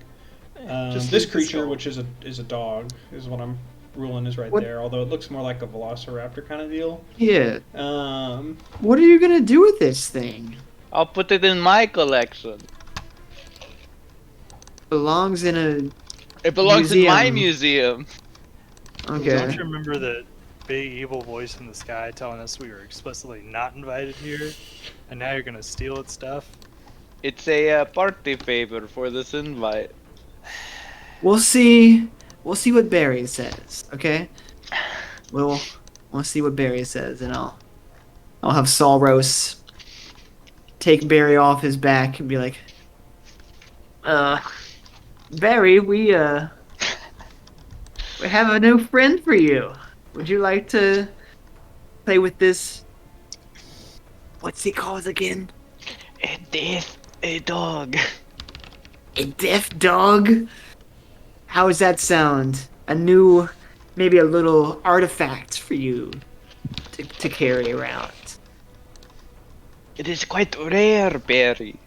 Just This leave the creature, skull. which is a dog, is what I'm ruling is right What- there. Although it looks more like a velociraptor kind of deal. Yeah. Um, What are you gonna do with this thing? I'll put it in my collection. Belongs in a. It belongs in my Museum. museum. Okay. Don't you remember the big evil voice in the sky telling us we were explicitly not invited here, and now you're gonna steal its stuff? It's a party favor for this invite. We'll see. We'll see what Barry says. Okay. We'll see what Barry says, and I'll have Solros take Barry off his back and be like, Barry, we have a new friend for you. Would you like to play with this? What's he called again? A dog. A deaf dog? How does that sound? A new, maybe a little artifact for you to carry around. It is quite rare, Barry.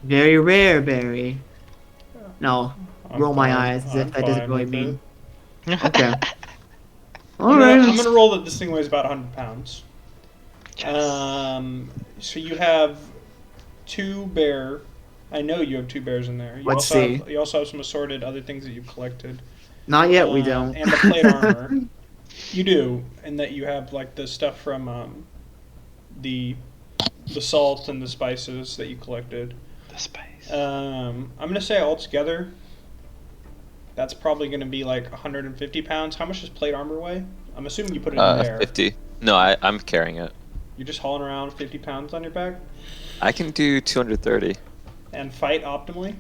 Very rare, Barry. No, I'm roll my fine- eyes as I'm if that doesn't fine really with mean. it. Okay. I'm Alright. gonna roll that this thing weighs about 100 pounds. So you have two bear. I know you have two bears in there. You Let's also see. Have, you also have some assorted other things that you've collected. Not yet, we don't. And the plate armor. You do, in that you have like the stuff from the salt and the spices that you collected. The spice. I'm gonna say altogether, that's probably gonna be like 150 pounds. How much does plate armor weigh? I'm assuming you put it in there. 50. No, I'm carrying it. You're just hauling around 50 pounds on your back I can do 230. and fight optimally.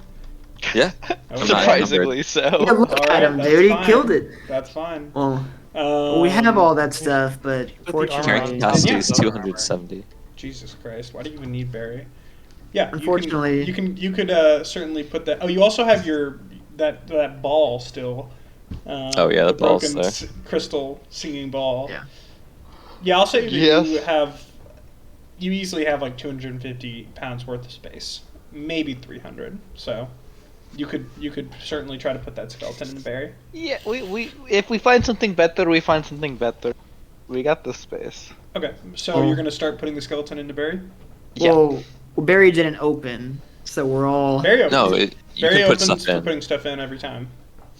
Yeah. Okay. Surprisingly so. Yeah, look All at right, him, that's dude. He fine. killed it. That's fine. Well, we have all that stuff, but the armor fortunately, Carrying on. capacity Yeah. is 270. Jesus Christ! Why do you even need Barry? Yeah. Unfortunately- you could certainly put that. Oh, you also have your that ball still. Oh, yeah, the ball's broken there. Crystal singing ball. Yeah. Yeah, I'll say that Yes. you easily have like 250 pounds worth of space, maybe 300. So you could certainly try to put that skeleton in the Barry. Yeah, we if we find something better, we find something better. We got the space. Okay, so Oh. you're gonna start putting the skeleton into Barry. Yeah. well, Barry didn't open, so we're all. Barry opens. No, you Barry can put opens stuff for in. putting stuff in every time.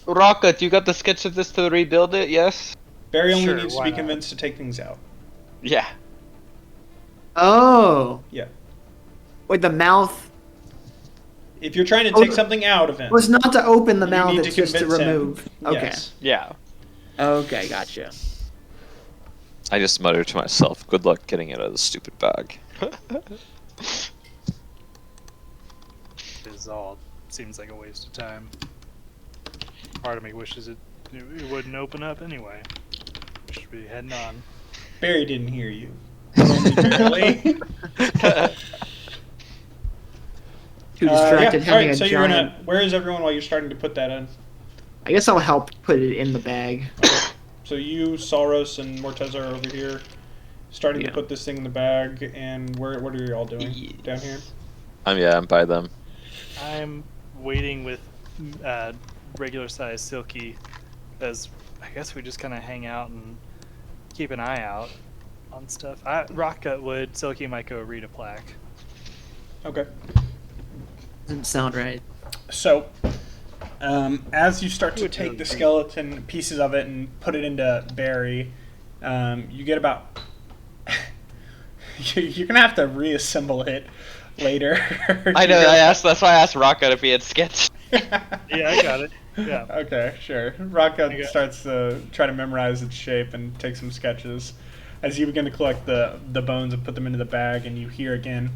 Rocket, you got the sketch of this to rebuild it? Yes. Barry only Sure, needs to why be not? convinced to take things out. Yeah. Oh. Yeah. Wait, the mouth If you're trying to Oh, take something out of him, was not to open the you mouth; need it's to just to convince him. remove. Okay. Yes. Yeah. Okay, gotcha. I just muttered to myself, good luck getting it out of the stupid bag. This all seems like a waste of time. Part of me wishes it wouldn't open up anyway. We should be heading on. Barry didn't hear you. Only barely. Too distracted yeah. All having right. a So you're giant. gonna. Where is everyone while you're starting to put that in? I guess I'll help put it in the bag. So you, Saros, and Morteza are over here. starting to Yeah. put this thing in the bag, and what are you all doing down here? I'm by them. I'm waiting with regular size Silky, as I guess we just kind of hang out and keep an eye out on stuff. Rockcut would, Silky might go read a plaque. Okay. Doesn't sound right. So, as you start to Good take the note. skeleton, pieces of it, and put it into Barry, you get about. You're gonna have to reassemble it later. I know. That's why I asked Rocco if he had sketch. Yeah, I got it. Yeah. Okay, sure. Rocco Okay. starts to try to memorize its shape and take some sketches. As you begin to collect the bones and put them into the bag, and you hear again,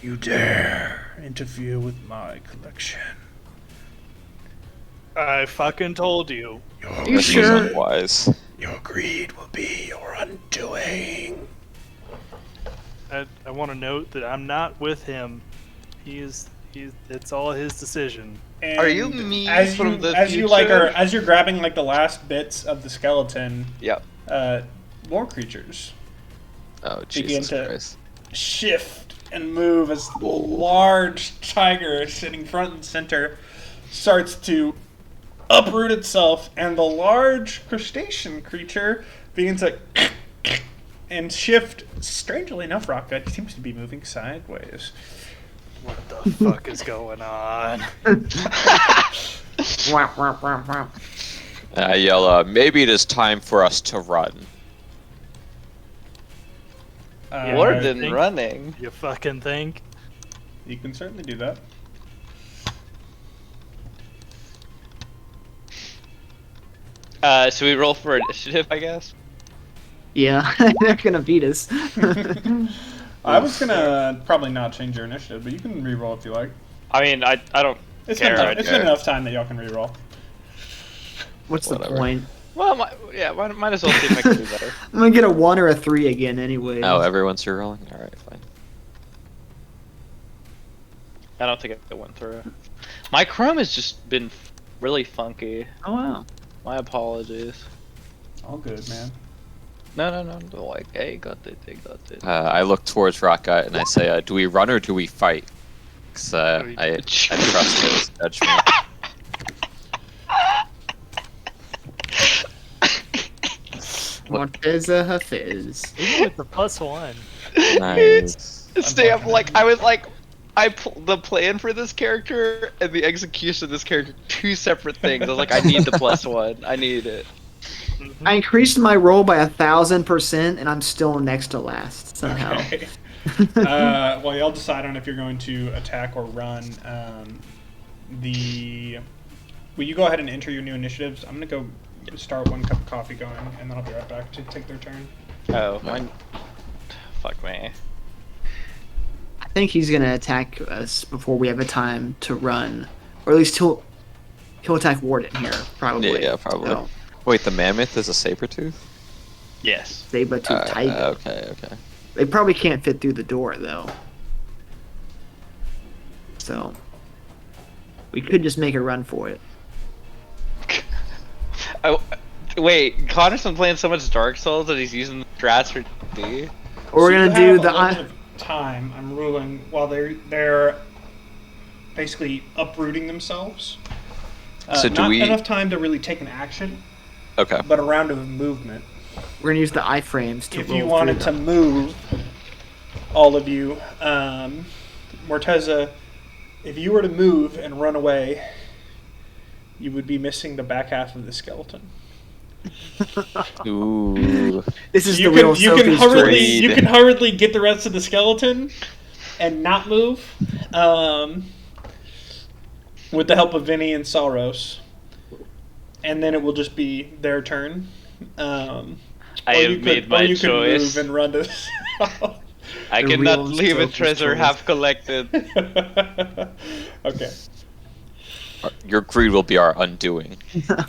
"You dare interfere with my collection. I fucking told you. Your You This sure? was unwise. Your greed will be your undoing." I want to note that I'm not with him. He's it's all his decision. And Are you me as from you, the as you like future? are as you're grabbing like the last bits of the skeleton, Yep. more creatures Oh Begin Jesus to- Christ! shift and move as the large tiger sitting front and center starts to uproot itself, and the large crustacean creature begins to and shift. Strangely enough, Rocket seems to be moving sideways. What the fuck is going on? Wah, wah, wah, wah. I yell, maybe it is time for us to run. More I than think- running. You fucking think? You can certainly do that. So we roll for initiative, I guess. Yeah, they're gonna beat us. I was gonna probably not change your initiative, but you can re-roll if you like. I mean, I don't It's care. been, I'd it's care. been enough time that y'all can re-roll. What's the Whatever. point? Well, might as well see if I can do better. I'm gonna get a 1 or a 3 again anyway. Oh, everyone's re-rolling? Alright, fine. I don't think it went through. My Chrome has just been really funky. Oh wow. My apologies. All good, man. No. Like, hey, got it. I look towards Rockgut and I say, do we run or do we fight? Because I trust his judgment. Monteza Hafiz. Even with the +1. Nice. Stamp, like, I was like, the plan for this character and the execution of this character, two separate things. I was like, I need the +1. I need it. I increased my roll by 1,000%, and I'm still next to last somehow. Okay. Well, y'all decide on if you're going to attack or run. Will you go ahead and enter your new initiatives? I'm gonna go start one cup of coffee going, and then I'll be right back to take their turn. Oh, mine. Fuck me. I think he's gonna attack us before we have a time to run, or at least he'll attack Warden here, probably. Yeah, probably. So, Wait, the mammoth is a saber tooth? Yes. saber-tooth tiger. Okay. They probably can't fit through the door though. So we could just make a run for it. Oh, wait, Connor's been playing so much Dark Souls that he's using the strats for D. Or we're So gonna you do have the a little bit of time. I'm ruling while they're basically uprooting themselves. So do not we- enough time to really take an action, Okay. but a round of movement. we're gonna use the iframes to If roll you wanted to through them. move, all of you, Morteza, if you were to move and run away, you would be missing the back half of the skeleton. Ooh. This is You the real can you can Sophie's hurriedly choice. you can hurriedly get the rest of the skeleton and not move, with the help of Vinny and Salros, and then it will just be their turn. I Or have you could- made or my you could choice. move and run to. I The cannot real leave a Sophie's treasure choice. half collected. Okay, Your greed will be our undoing.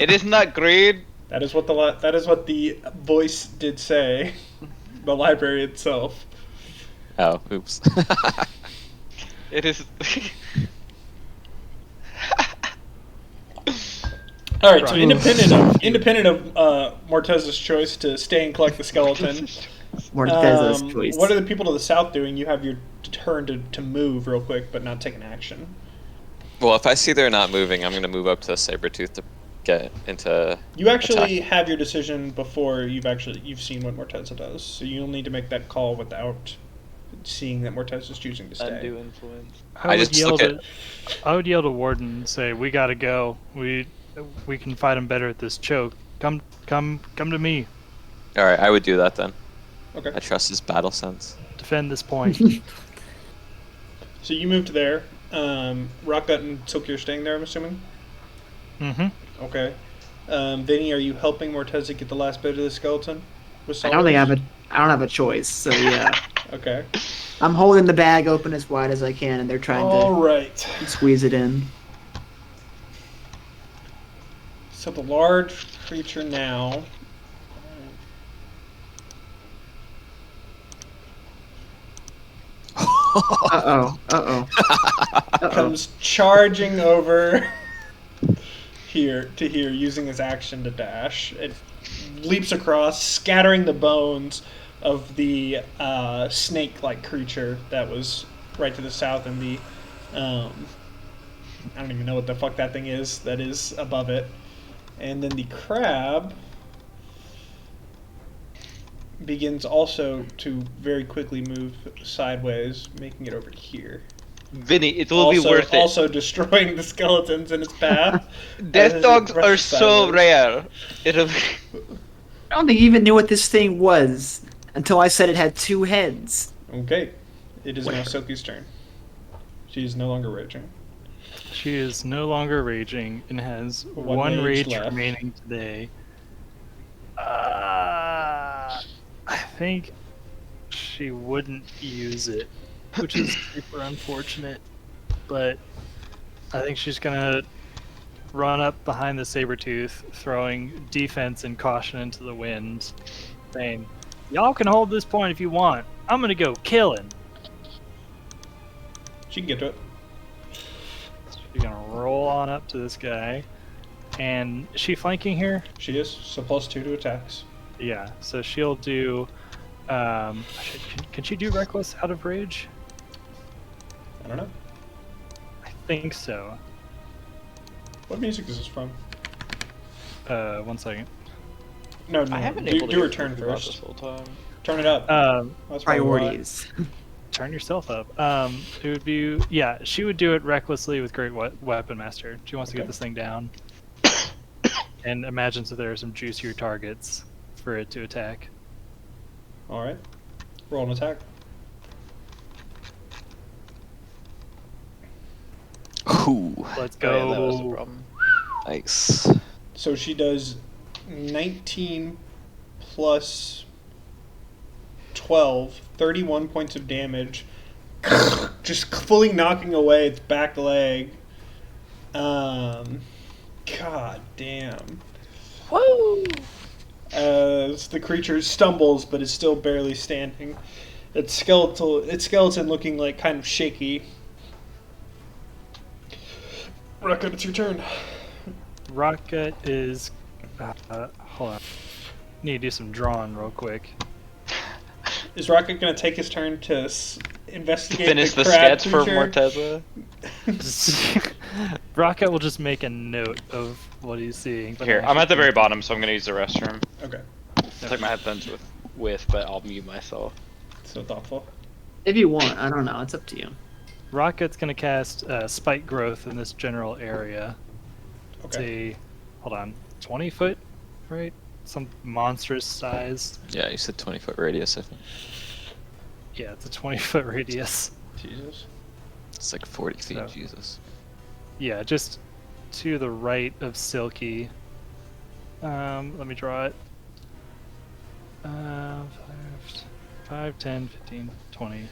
It is not greed. that is what the voice did say. The library itself. Oh, oops. It is. All right, so Right. independent of Morteza's choice to stay and collect the skeleton, Morteza's choice. What are the people to the south doing? You have your turn to move real quick, but not take an action. Well, if I see they're not moving, I'm gonna move up to Sabretooth to get into. You actually have your decision before you've seen what Morteza does, so you'll need to make that call without seeing that Morteza's choosing to stay. Undue influence. I just look at. I would yell to Warden and say, "We gotta go. We can fight him better at this choke. Come to me. All right, I would do that then. Okay. I trust his battle sense. Defend this point." So you moved there. Rockgut and Silky are staying there, I'm assuming? Mm-hmm. Okay. Vinny, are you helping Morteza get the last bit of the skeleton? With I don't Solomon? I don't have a choice. So yeah, Okay. I'm holding the bag open as wide as I can, and they're trying Alright. to squeeze it in. So the large creature now. Comes charging over here using his action to dash. It leaps across, scattering the bones of the snake-like creature that was right to the south and the I don't even know what the fuck that thing is that is above it. And then the crab begins also to very quickly move sideways, making it over here. Vinny, it will be worth it. Also destroying the skeletons in its path. Death dogs are so rare. It'll be... I don't think you even knew what this thing was until I said it had 2 heads. Okay. It is now Silky's turn. She is no longer raging. She is no longer raging and has One one rage rage left. remaining today. I think she wouldn't use it, which is super unfortunate. But I think she's gonna run up behind the Sabretooth, throwing defense and caution into the wind, saying, "Y'all can hold this point if you want. I'm gonna go killing." She can get to it. She's gonna roll on up to this guy. And is she flanking here? She is, so +2 to attacks. Yeah, so she'll do. Can she do reckless out of rage? I don't know. I think so. What music is this from? 1 second. No, I haven't do, able to do her get turn through about this first. whole time. Turn it up. That's probably why. Priorities. Turn yourself up. It would be she would do it recklessly with Great Weapon Master. She wants to Okay. get this thing down, and imagines that there are some juicier targets for it to attack. All right. Roll an attack. Ooh, Let's Oh, yeah, that was the go. problem. nice. So she does 19 plus 12, 31 points of damage, just fully knocking away its back leg. God damn. Woo! As the creature stumbles but is still barely standing. Its skeleton looking like kind of shaky. Rocket, it's your turn. Rocket is. Hold on. Need to do some drawing real quick. Is Rocket going to take his turn to investigate Finish the crab sketch for creature? Morteza. Rocket will just make a note of what he's seeing. but Here, not I'm at the actually- very bottom, so I'm gonna use the restroom. Okay, I'll take my headphones with, but I'll mute myself. so thoughtful. If you want, I don't know. It's up to you. Rocket's gonna cast Spike Growth in this general area. It's Okay. hold on, 20 foot, right? Some monstrous size. Yeah, you said 20-foot radius, I think. Yeah, it's a 20-foot radius. Jesus. It's like 40 feet, So- Jesus. Yeah, just to the right of Silky. Let me draw it. 5, 10, 15, 20,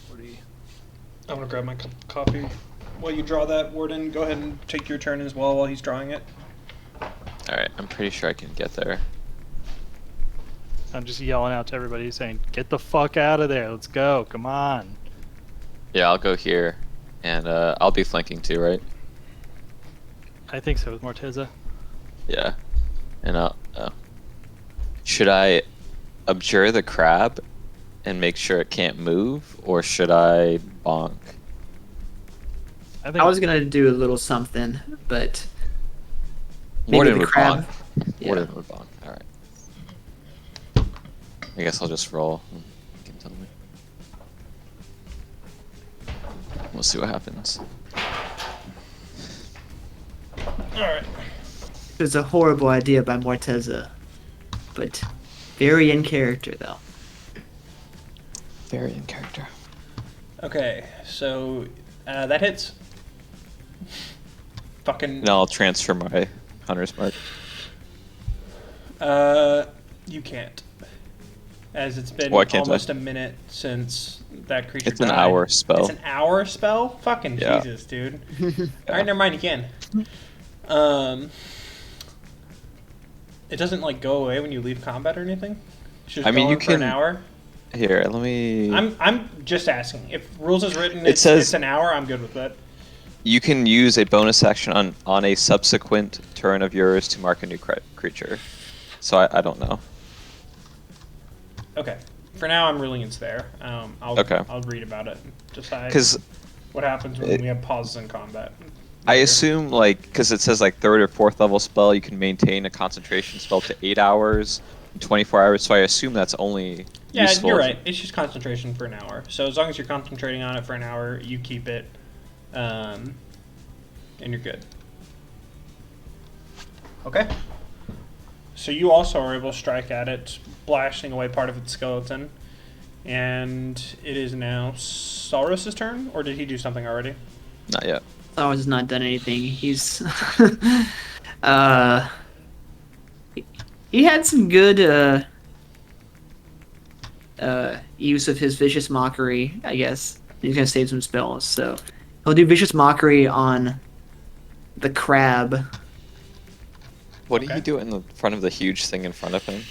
40. I'm going to grab my cup of coffee. While you draw that, Warden, go ahead and take your turn as well while he's drawing it. Alright, I'm pretty sure I can get there. I'm just yelling out to everybody saying, "Get the fuck out of there! Let's go! Come on!" Yeah, I'll go here. And I'll be flanking too, right? I think so with Morteza. Yeah. And I'll... should I abjure the crab and make sure it can't move, or should I bonk? I think I was gonna do a little something, but maybe Warden the would crab. bonk. Yeah. Warden would bonk. All right. I guess I'll just roll. You can tell me. We'll see what happens. Alright. It was a horrible idea by Morteza, but very in character though. Very in character. Okay, so that hits. Fucking. Now I'll transfer my hunter's mark. You can't. As it's been Why can't I? almost a minute since that creature It's an died. hour spell. It's an hour spell? Fucking Yeah. Jesus, dude. Alright, never mind, you can. It doesn't, like, go away when you leave combat or anything? It's just I mean, you going for an can- hour? Here, let me. I'm just asking. If rules is written, It it's, says- it's an hour, I'm good with that. You can use a bonus action on a subsequent turn of yours to mark a new creature. So I don't know. Okay. For now, I'm ruling it's there. Okay. I'll read about it and decide Because what happens when we have pauses in combat. I assume, like, because it says, like, 3rd or 4th level spell, you can maintain a concentration spell to 8 hours, 24 hours, so I assume that's only Yeah, useful. you're right. It's just concentration for an hour. So as long as you're concentrating on it for an hour, you keep it, and you're good. Okay. So you also are able to strike at it, blasting away part of its skeleton. And it is now Saurus' turn, or did he do something already? Not yet. Flowers has not done anything. He's he had some good use of his vicious mockery, I guess. He's gonna save some spells, so he'll do vicious mockery on the crab. What do Okay. you do in the front of the huge thing in front of him?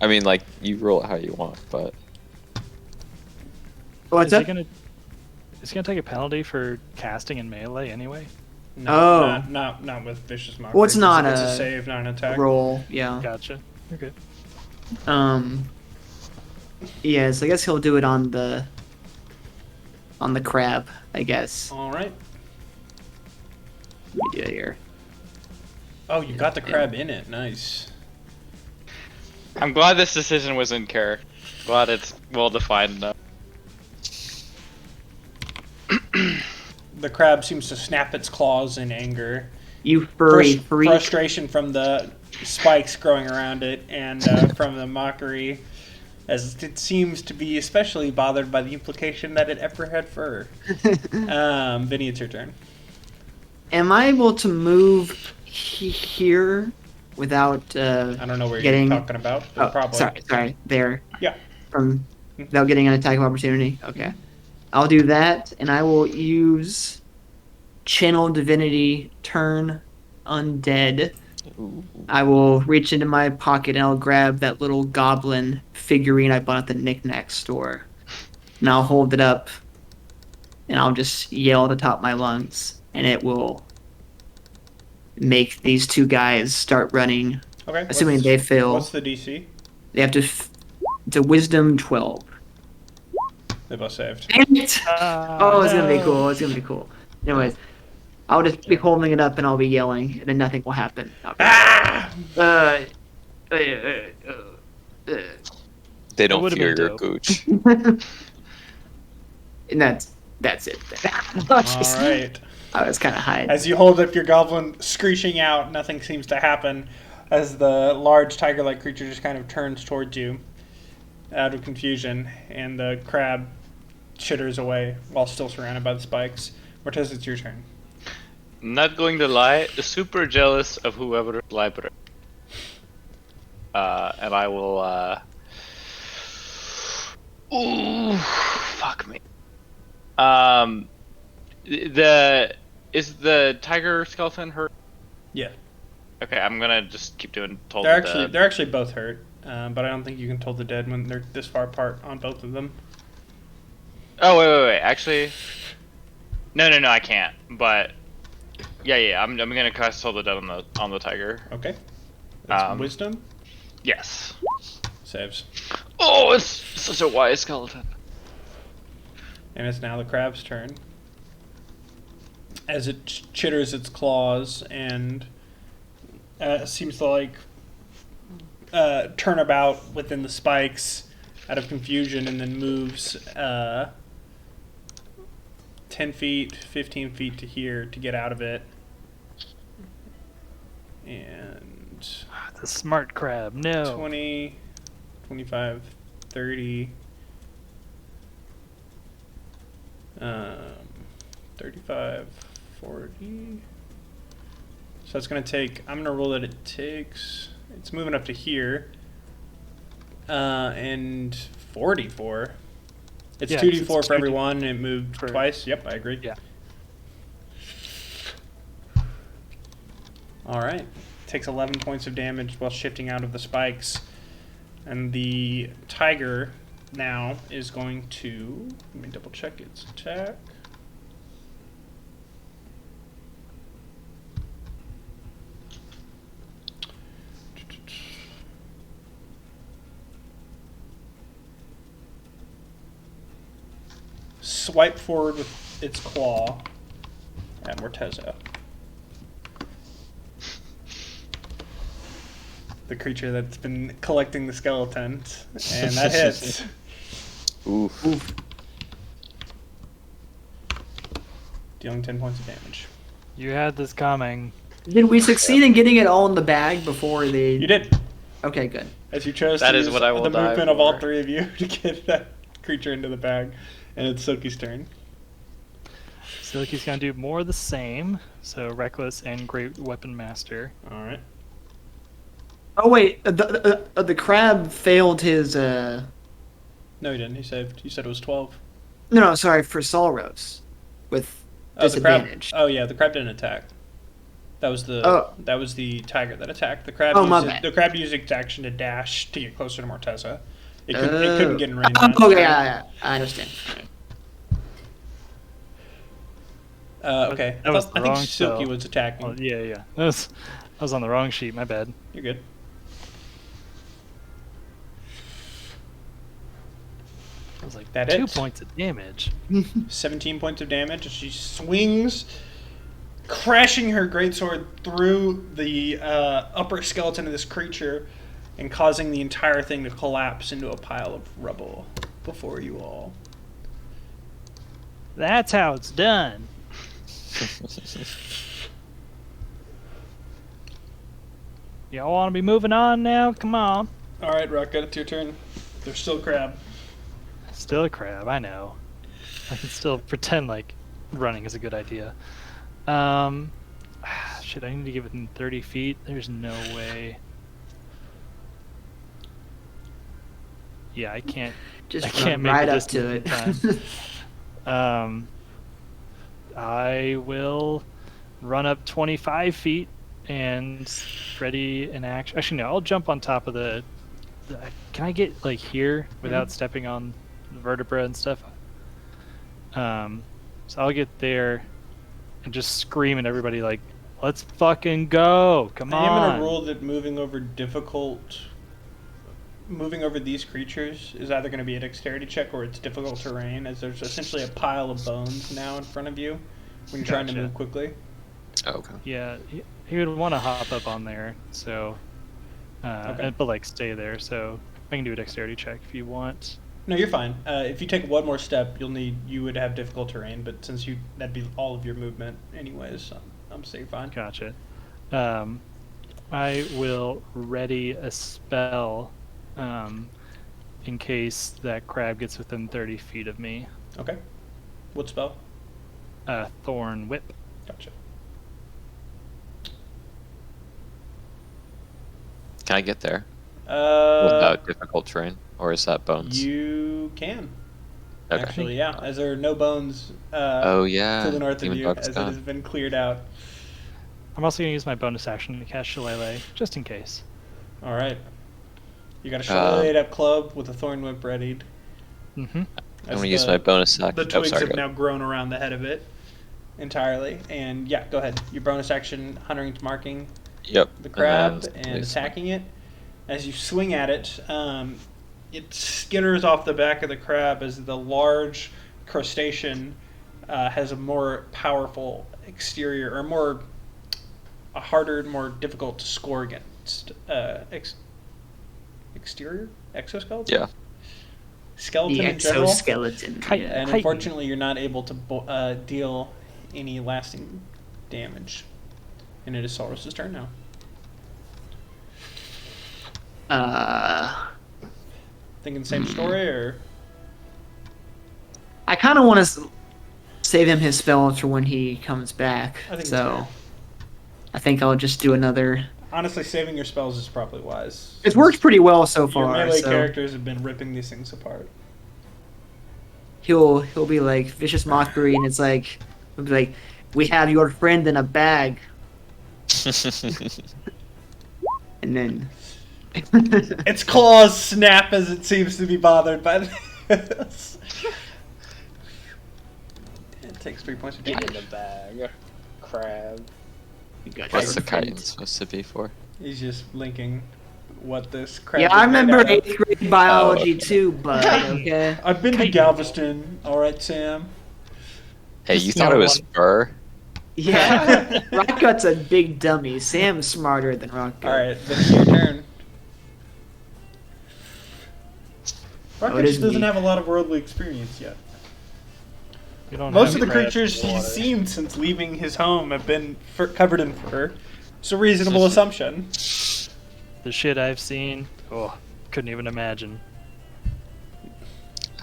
I mean, like, you roll it how you want, but What's is he up? gonna take a penalty for casting in melee anyway? No, Oh. not with vicious mockery. Well, it's not it's a a save, not an attack. Roll, yeah. Gotcha. Okay. Yeah, so I guess he'll do it on the crab, I guess. All right. Let me do it here. Oh, you got the crab in it. Nice. I'm glad this decision was in character. Glad it's well defined enough. The crab seems to snap its claws in anger. You furry freak. Frustration from the spikes growing around it and from the mockery, as it seems to be especially bothered by the implication that it ever had fur. Vinny, it's your turn. Am I able to move here without I don't know where getting? you're talking about, but Oh, probably. sorry, there. Yeah. Without getting an attack of opportunity. Okay, I'll do that, and I will use Channel Divinity Turn Undead. ooh, I will reach into my pocket and I'll grab that little goblin figurine I bought at the knickknack store, and I'll hold it up, and I'll just yell at the top of my lungs, and it will make these two guys start running. Okay. Assuming what's- they fail, What's the DC? they have to. It's a Wisdom 12. They both saved. Damn it! Oh, it's gonna be cool. It's gonna be cool. Anyways, I'll just be holding it up and I'll be yelling, and then nothing will happen. I'll be, Ah! they That don't would've fear been your dope. gooch. and that's it. All right. I was kind of high. As you hold up your goblin, screeching out, nothing seems to happen as the large tiger-like creature just kind of turns towards you out of confusion, and the crab chitters away while still surrounded by the spikes. Mortez, it's your turn. Not going to lie, super jealous of whoever library. And I will. Ooh, fuck me. Is the tiger skeleton hurt? Yeah. Okay, I'm gonna just keep doing toll They're the actually dead. they're actually both hurt, but I don't think you can toll the dead when they're this far apart on both of them. Oh wait. Actually, no, I can't. But yeah. I'm gonna cast toll the dead on the tiger. Okay. That's Um, wisdom. Yes. Saves. Oh, it's such a wise skeleton. And it's now the crab's turn. As it chitters its claws and seems to like turn about within the spikes out of confusion, and then moves 10 feet, 15 feet to here to get out of it. And The smart crab. No. 20, 25, 30, 35, 40. So it's going to take, I'm going to roll that it takes, it's moving up to here. And 44. It's Yeah, 2d4 it's for 2D everyone. It moved for- twice. Yep, I agree. Yeah. All right. Takes 11 points of damage while shifting out of the spikes. And the tiger now is going to, let me double check its attack. Swipe forward with its claw at Morteza. The creature that's been collecting the skeletons. And that hits. Oof. Dealing 10 points of damage. You had this coming. Did we succeed in getting it all in the bag before they? You did. Okay, good. As you chose That to is use what I will the die movement of all for. three of you to get that creature into the bag. And it's Silky's turn. Silky's gonna do more of the same. So Reckless and Great Weapon Master. Alright. Oh wait, the crab failed his. No, he didn't. He saved. You said it was 12. No, sorry, for Solros, with Oh, the crab. disadvantage. Oh, yeah, the crab didn't attack. That was the Oh. that was the tiger that attacked. The crab. Oh, my used bad. the crab used its action to dash to get closer to Morteza. It couldn't get in range. Oh, on its okay, turn. yeah, I understand. Okay. That was I the think wrong Silky spell. was attacking. Oh, yeah. I was on the wrong sheet. My bad. You're good. I was like That 2 hits. points of damage. 17 points of damage as she swings, crashing her greatsword through the upper skeleton of this creature and causing the entire thing to collapse into a pile of rubble before you all. That's how it's done. Y'all want to be moving on now? Come on. All right, Rucka, it's your turn. There's still a crab. Still a crab, I know. I can still pretend like running is a good idea. Shit, I need to get within 30 feet. There's no way. Yeah, I can't. Just I can't make run right the up to it. distance I will run up 25 feet and ready in action. Actually, no, I'll jump on top of the can I get like here without stepping on the vertebra and stuff? So I'll get there and just scream at everybody like, "Let's fucking go! Come I am on!" going to rule that moving over these creatures is either going to be a dexterity check or it's difficult terrain, as there's essentially a pile of bones now in front of you when you're trying to Gotcha. move quickly. Okay. Yeah, he would want to hop up on there, so Okay. but like stay there. So I can do a dexterity check if you want. No, you're fine. If you take one more step, you would have difficult terrain, but since that'd be all of your movement anyways, I'm saying fine. Gotcha. I will ready a spell in case that crab gets within 30 feet of me. Okay. What spell? Thorn Whip. Gotcha. Can I get there Uh, without difficult terrain, or is that bones? you can. Okay. Actually, yeah, as there are no bones Oh yeah. to the north of Demon you, Dog's as it gone. has been cleared out. I'm also going to use my bonus action to cast Shillelagh, just in case. All right. You got a shillelagh up club with a thorn whip readied. Mm-hmm. I'm As gonna use my bonus action. The Oh, twigs sorry. have Go. now grown around the head of it entirely. And yeah, go ahead. Your bonus action, hunting to marking Yep. the crab then and place attacking it. As you swing at it, it skitters off the back of the crab as the large crustacean has a more powerful exterior, or a harder, more difficult to score against exterior exoskeleton. Yeah. Skeleton The in general. exoskeleton. Kite- Yeah. And Titan. unfortunately, you're not able to deal any lasting damage. And it is Saurus' turn now. Thinking same story, or I kind of want to save him his spell for when he comes back. I think it's So fair. I think I'll just do another. honestly, saving your spells is probably wise. It's worked pretty well so Your far. melee So characters have been ripping these things apart. he'll be like vicious mockery, and it's like he'll be like, "We have your friend in a bag," and then. Its claws snap as it seems to be bothered by this. It takes 3 points of Get damage. in the bag. Crab. What's the chitin supposed to be for? He's just linking what this crab Yeah, I is made remember out of. 8th grade biology okay. too, but okay. I've been to Galveston. Alright, Sam. Hey, you Just thought the it was one. fur? Yeah, Rockgut's a big dummy. Sam's smarter than Rockgut. Alright, then it's your turn. Oh, Rocket it is just doesn't me. have a lot of worldly experience yet. We don't Most have of the crabs creatures in the he's water. seen since leaving his home have been covered in fur. It's a reasonable assumption. The shit I've seen, oh, couldn't even imagine.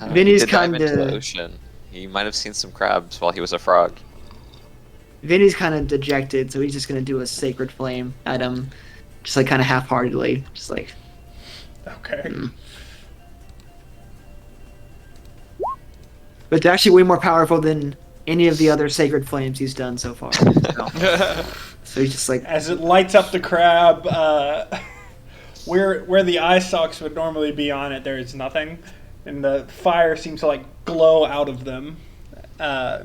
Vinny's he did dive into kinda- the ocean. He might have seen some crabs while he was a frog. Vinny's kind of dejected, so he's just gonna do a sacred flame at him, just like kind of half-heartedly, just like. Okay. But they're actually way more powerful than any of the other sacred flames he's done so far. So he's just like, As it lights up the crab, where the eye stalks would normally be on it, there is nothing, and the fire seems to like glow out of them,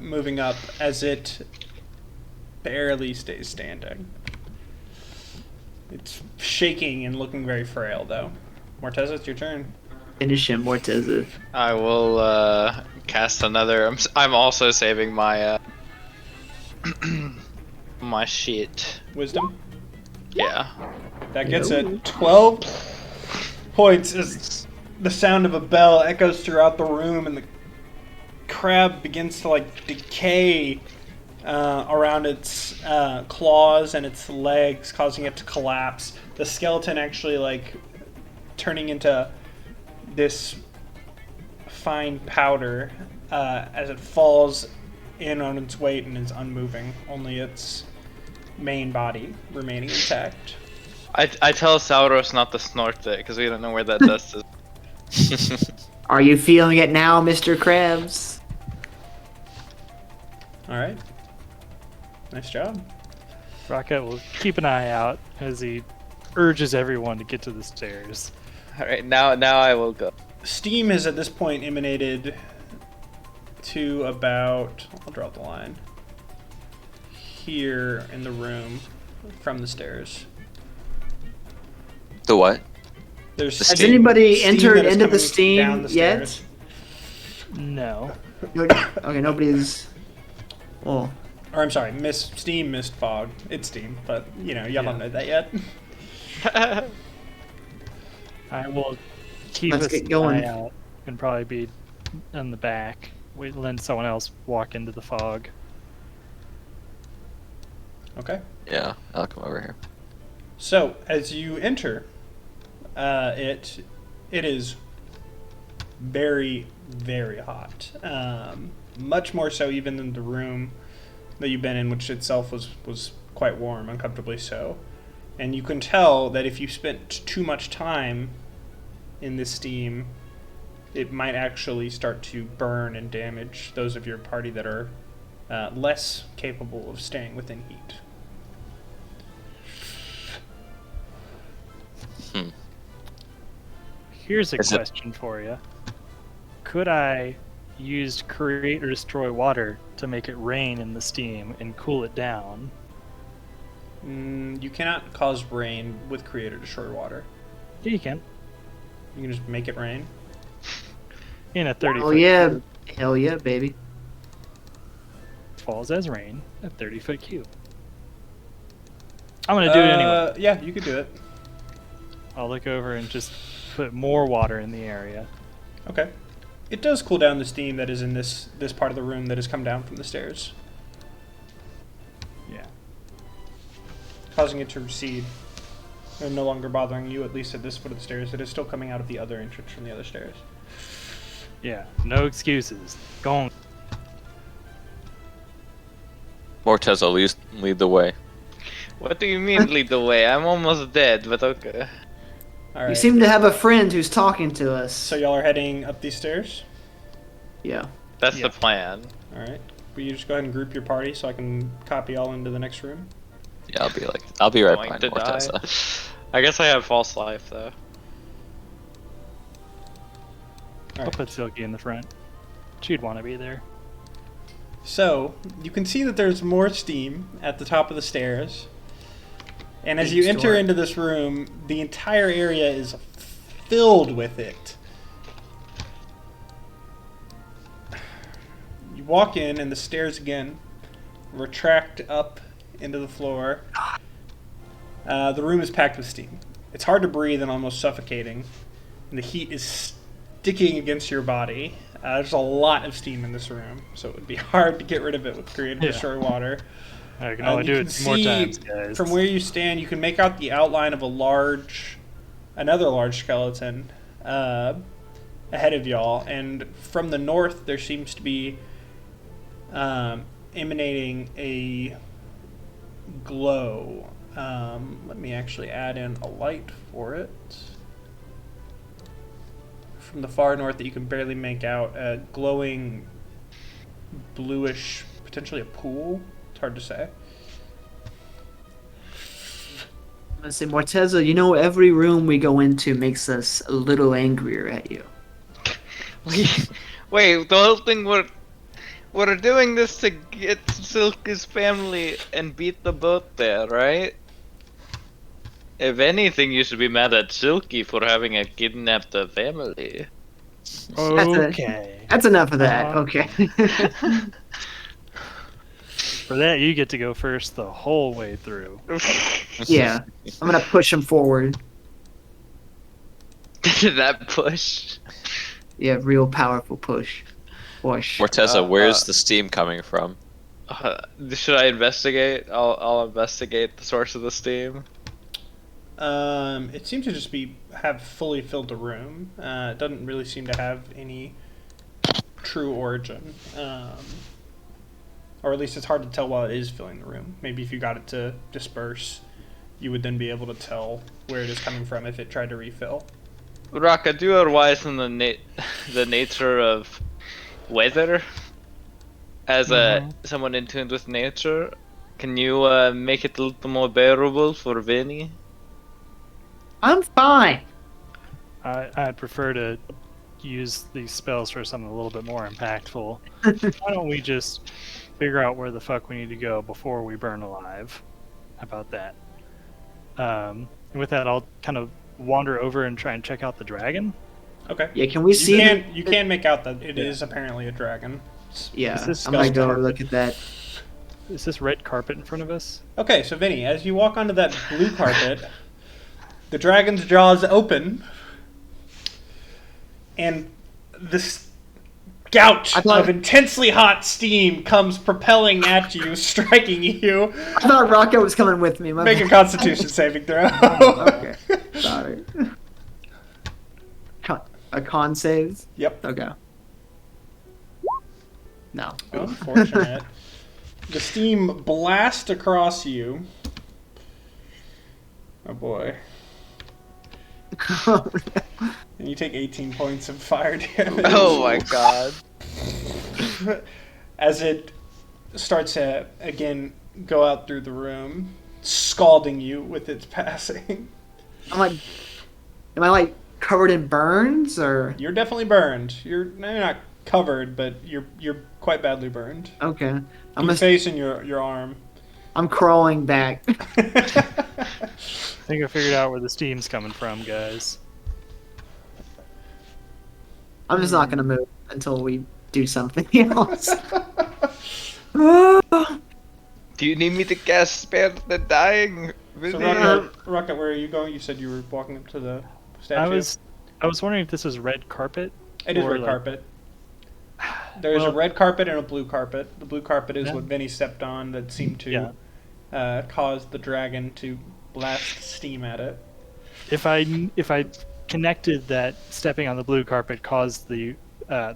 moving up as it barely stays standing. It's shaking and looking very frail, though. Morteza, it's your turn. finish him, Morteza. I will cast another. I'm also saving my my shit. Wisdom. Yeah. That gets No. it. 12 points as the sound of a bell echoes throughout the room, and the crab begins to like decay around its claws and its legs, causing it to collapse. The skeleton actually like turning into this fine powder as it falls in on its weight and is unmoving. Only its main body remaining intact. I tell Sauros not to snort it because we don't know where that dust is. Are you feeling it now, Mr. Krabs? All right. Nice job. Rocket will keep an eye out as he urges everyone to get to the stairs. All right, now I will go. Steam has at this point emanated to about, I'll draw the line, here in the room from the stairs. The what? There's Has Has steam- anybody steam entered that is into the coming steam down the yet? stairs. No. No, okay, nobody's. Well, Or I'm sorry, mist fog. It's steam, but you know, y'all don't know that yet. I will keep Let's a get going. eye out and probably be in the back. Wait, let someone else walk into the fog. Okay. Yeah, I'll come over here. So as you enter, it is very, very hot. Much more so even than the room that you've been in, which itself was quite warm, uncomfortably so. And you can tell that if you spent too much time in this steam, it might actually start to burn and damage those of your party that are less capable of staying within heat. Here's a Is it- question for you. Could I use create or destroy water to make it rain in the steam and cool it down? You cannot cause rain with create or destroy water. Yeah, you can. You can just make it rain. In a 30 Oh foot yeah, cube. hell yeah, baby. Falls as rain, a 30-foot cube. I'm gonna do it anyway. Yeah, you could do it. I'll look over and just put more water in the area. Okay. It does cool down the steam that is in this part of the room that has come down from the stairs, Yeah. causing it to recede. And no longer bothering you, at least at this foot of the stairs. It is still coming out of the other entrance from the other stairs. Yeah. No excuses. Go on. Morteza, lead the way. What do you mean lead the way? I'm almost dead, but okay. All You right. seem to have a friend who's talking to us. So y'all are heading up these stairs. Yeah. That's Yeah. the plan. All right. Will you just go ahead and group your party so I can copy y'all into the next room? Yeah, I'll be right Going behind to die. Morteza. I guess I have false life though. All I'll right. put Silky in the front. She'd want to be there. So you can see that there's more steam at the top of the stairs. And as Big you enter store. into this room, the entire area is filled with it. You walk in, and the stairs again retract up into the floor. The room is packed with steam. It's hard to breathe and almost suffocating. And the heat is sticking against your body. There's a lot of steam in this room, so it would be hard to get rid of it with creative Yeah. destroy water. I can only do you it can 2 more see times, guys. From where you stand, you can make out the outline of another large skeleton ahead of y'all. And from the north, there seems to be emanating a glow. Let me actually add in a light for it. From the far north that you can barely make out, a glowing bluish, potentially a pool. It's hard to say. I'm gonna say, Morteza, you know every room we go into makes us a little angrier at you. Wait, the whole thing we're doing this to get Silky's family and beat the boat there, right? If anything, you should be mad at Silky for having a kidnapped the family. Okay. That's enough of that. Uh-huh. Okay. For that, you get to go first the whole way through. Yeah. I'm gonna push him forward. That push. Yeah, real powerful push. Push. Morteza, where's the steam coming from? Should I investigate? I'll investigate the source of the steam. It seems to just have fully filled the room. It doesn't really seem to have any true origin. Or at least it's hard to tell while it is filling the room. Maybe if you got it to disperse, you would then be able to tell where it is coming from if it tried to refill. Raka, you are wise in the nature of weather. As someone in tune with nature, can you make it a little more bearable for Vinny? I'm fine. I'd prefer to use these spells for something a little bit more impactful. Why don't we just figure out where the fuck we need to go before we burn alive? How about that? And with that, I'll kind of wander over and try and check out the dragon. Okay. Yeah, can we see? You can make out that it is apparently a dragon. Yeah, Is this I'm gonna go skeleton? look at that. Is this red carpet in front of us? Okay, so Vinny, as you walk onto that blue carpet, the dragon's jaws open, and this gout of intensely hot steam comes propelling at you, striking you. I thought Rocco was coming with me. My Make a bad. Constitution saving throw. Okay, sorry. A con saves? Yep. Okay. No. Unfortunate. The steam blasts across you. Oh boy. And you take 18 points of fire damage. Oh my god. As it starts to, again, go out through the room, scalding you with its passing. Am I like covered in burns or? You're definitely burned. You're not covered, but you're quite badly burned. Okay. I'm Your gonna. face and your arm. I'm crawling back. I think I figured out where the steam's coming from, guys. I'm just not gonna move until we do something else. Do you need me to cast spare the dying? So Yeah. Rocket, where are you going? You said you were walking up to the statue. I was wondering if this was red carpet. It is or, red like- carpet. There's a Well- red carpet and a blue carpet. The blue carpet is Yeah. what Vinny stepped on that seemed to cause the dragon to blast steam at it. If I connected that stepping on the blue carpet caused the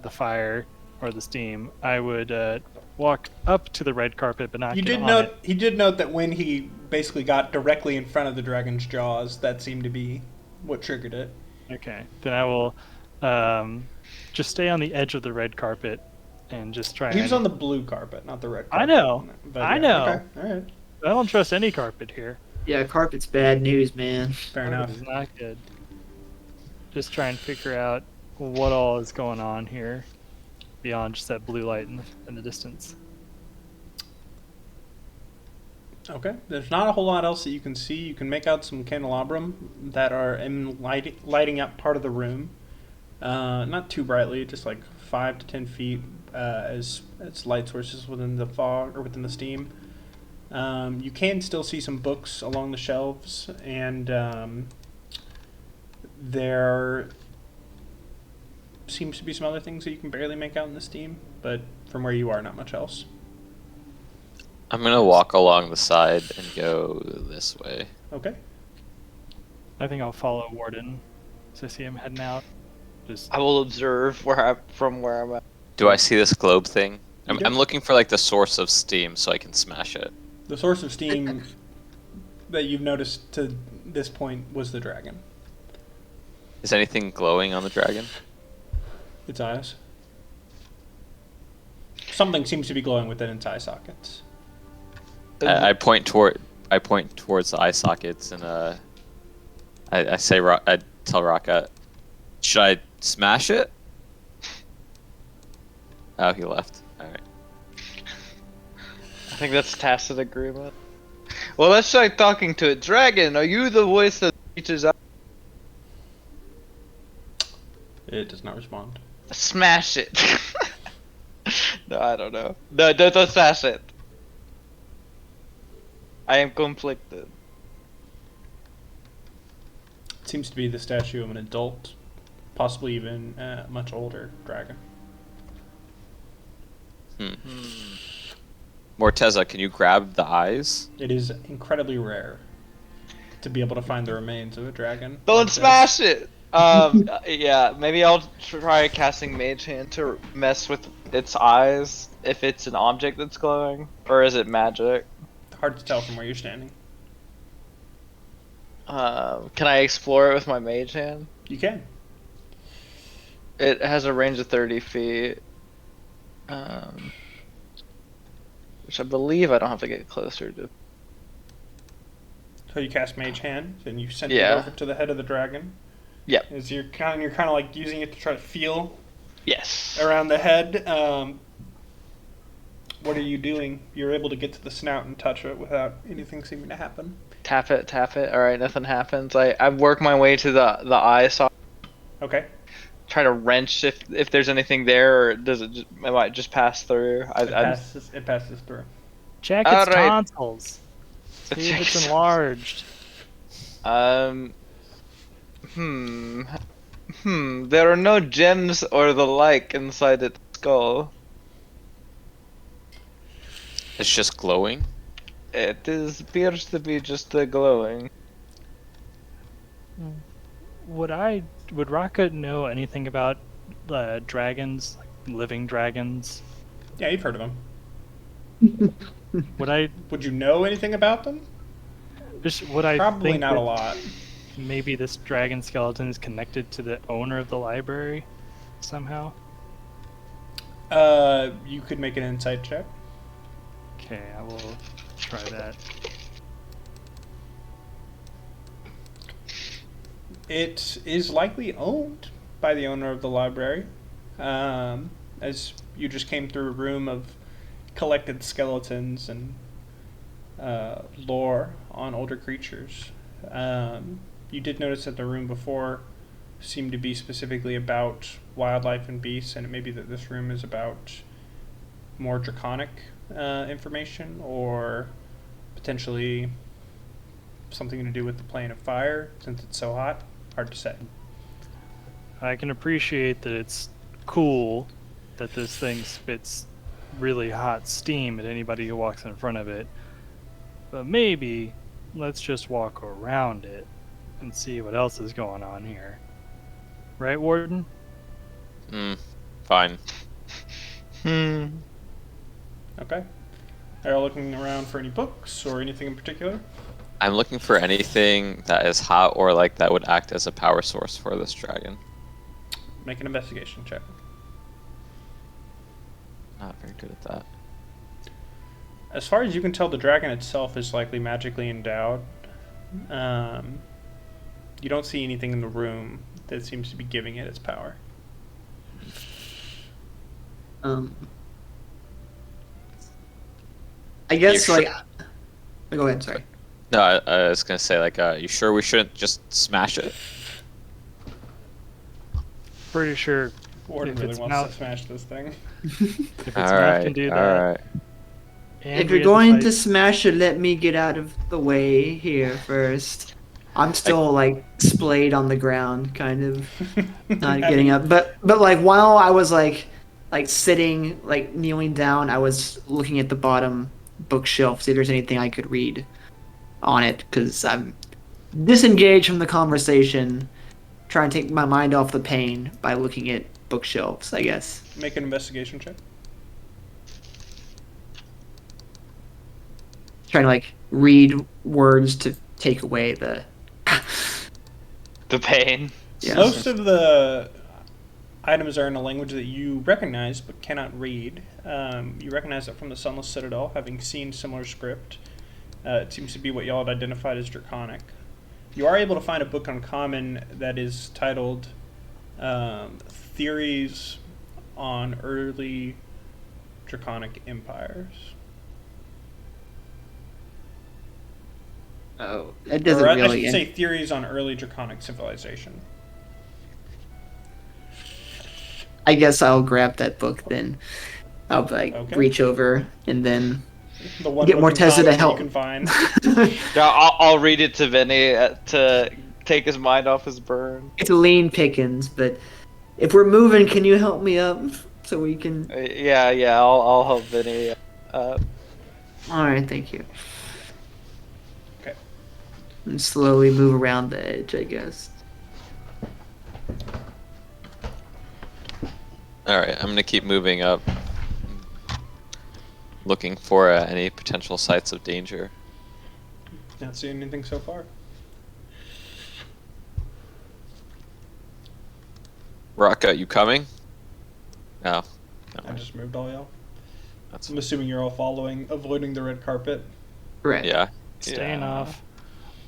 fire or the steam, I would walk up to the red carpet, but not You get did on note. it. He did note that when he basically got directly in front of the dragon's jaws, that seemed to be what triggered it. Okay, then I will just stay on the edge of the red carpet and just try. He was and... on the blue carpet, not the red I carpet. know. But I know. Okay. All right. I don't trust any carpet here. Yeah, carpet's bad news, man. Fair Carpet enough. is not good. Just try and figure out what all is going on here beyond just that blue light in the distance. Okay. There's not a whole lot else that you can see. You can make out some candelabrum that are lighting up part of the room. Not too brightly, just like 5 to 10 feet as light sources within the fog or within the steam. You can still see some books along the shelves, and there seems to be some other things that you can barely make out in the steam, but from where you are, not much else. I'm gonna walk along the side and go this way. Okay. I think I'll follow Warden as I see him heading out. Just I will observe from where I'm at. Do I see this globe thing? You do. I'm looking for like the source of steam so I can smash it. The source of steam that you've noticed to this point was the dragon. Is anything glowing on the dragon? Its eyes. Something seems to be glowing within its eye sockets. I point towards the eye sockets and I say I tell Rocket, should I smash it? Oh, he left. All right. I think that's tacit agreement. Well, let's try talking to a dragon. Are you the voice that reaches out? It does not respond. Smash it. No, I don't know. No, don't smash it. I am conflicted. It seems to be the statue of an adult, possibly even a much older dragon. Morteza, can you grab the eyes? It is incredibly rare to be able to find the remains of a dragon. Don't like this. smash it. Yeah, maybe I'll try casting Mage Hand to mess with its eyes if it's an object that's glowing, or is it magic? Hard to tell from where you're standing. Can I explore it with my Mage Hand? You can. It has a range of 30 feet. Which I believe I don't have to get closer to. So you cast Mage Hand, and you send Yeah. it over to the head of the dragon. Yep. As you're kind of like using it to try to feel Yes. around the head. What are you doing? You're able to get to the snout and touch it without anything seeming to happen. Tap it, tap it. Alright, nothing happens. I work my way to the eye socket. Okay. Try to wrench if there's anything there, or does it just, it might just pass through? It passes through. check its Alright. tonsils. See if it's enlarged. There are no gems or the like inside its skull. It's just glowing. Appears to be just glowing. Would Rocket know anything about dragons, like living dragons? Yeah, you've heard of them. Would you know anything about them? Would I Probably think not a that lot. maybe this dragon skeleton is connected to the owner of the library somehow? You could make an insight check. Okay, I will try that. It is likely owned by the owner of the library, as you just came through a room of collected skeletons and lore on older creatures. You did notice that the room before seemed to be specifically about wildlife and beasts, and it may be that this room is about more draconic information, or potentially something to do with the plane of fire, since it's so hot. Hard to say. I can appreciate that it's cool that this thing spits really hot steam at anybody who walks in front of it, but maybe let's just walk around it and see what else is going on here. Right, Warden? Fine. Okay. Are you looking around for any books or anything in particular? I'm looking for anything that is hot or like that would act as a power source for this dragon. Make an investigation check. Not very good at that. As far as you can tell, the dragon itself is likely magically endowed. You don't see anything in the room that seems to be giving it its power. I guess You like. Go ahead. Sorry. No, I was gonna say like, you sure we shouldn't just smash it? Pretty sure Warden If really it's wants mouth- to smash this thing. if its All mouth right, can do all that. right. and If we you're had going fight- to smash it, let me get out of the way here first. I'm still like splayed on the ground, kind of not getting up. But like while I was like sitting, like kneeling down, I was looking at the bottom bookshelf, see if there's anything I could read on it, because I'm disengaged from the conversation, trying to take my mind off the pain by looking at bookshelves, I guess. Make an investigation check. Trying to like read words to take away the The pain. yeah. Most of the items are in a language that you recognize but cannot read. You recognize it from the Sunless Citadel, having seen similar script. It seems to be what y'all had identified as Draconic. You are able to find a book on Common that is titled Theories on Early Draconic Empires. Oh, that doesn't Or I really. should say Theories on Early Draconic Civilization. I guess I'll grab that book then. I'll like Okay. reach over and then The one Get book in Morteza to Common that help. you can find. Yeah, I'll read it to Vinny to take his mind off his burn. it's lean pickings, but if we're moving, can you help me up so we can? Yeah, I'll help Vinny. All right, thank you. Okay. And slowly move around the edge, I guess. All right, I'm gonna keep moving up, looking for any potential sites of danger. Not seeing anything so far. Rocka, you coming? No. I just moved all y'all. That's I'm assuming you're all avoiding the red carpet. Correct. yeah. Staying Yeah.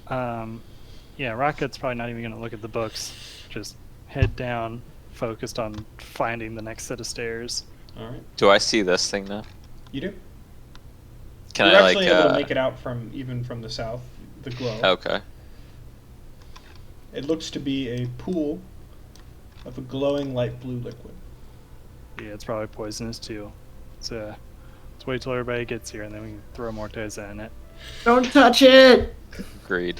off. Yeah, Rocket's probably not even going to look at the books. Just head down, focused on finding the next set of stairs. All right. Do I see this thing now? You do. Can You're I like? actually able to make it out even from the south. The glow. Okay. It looks to be a pool of a glowing light blue liquid. Yeah, it's probably poisonous too. So let's wait till everybody gets here and then we can throw Morteza in it. Don't touch it. Agreed.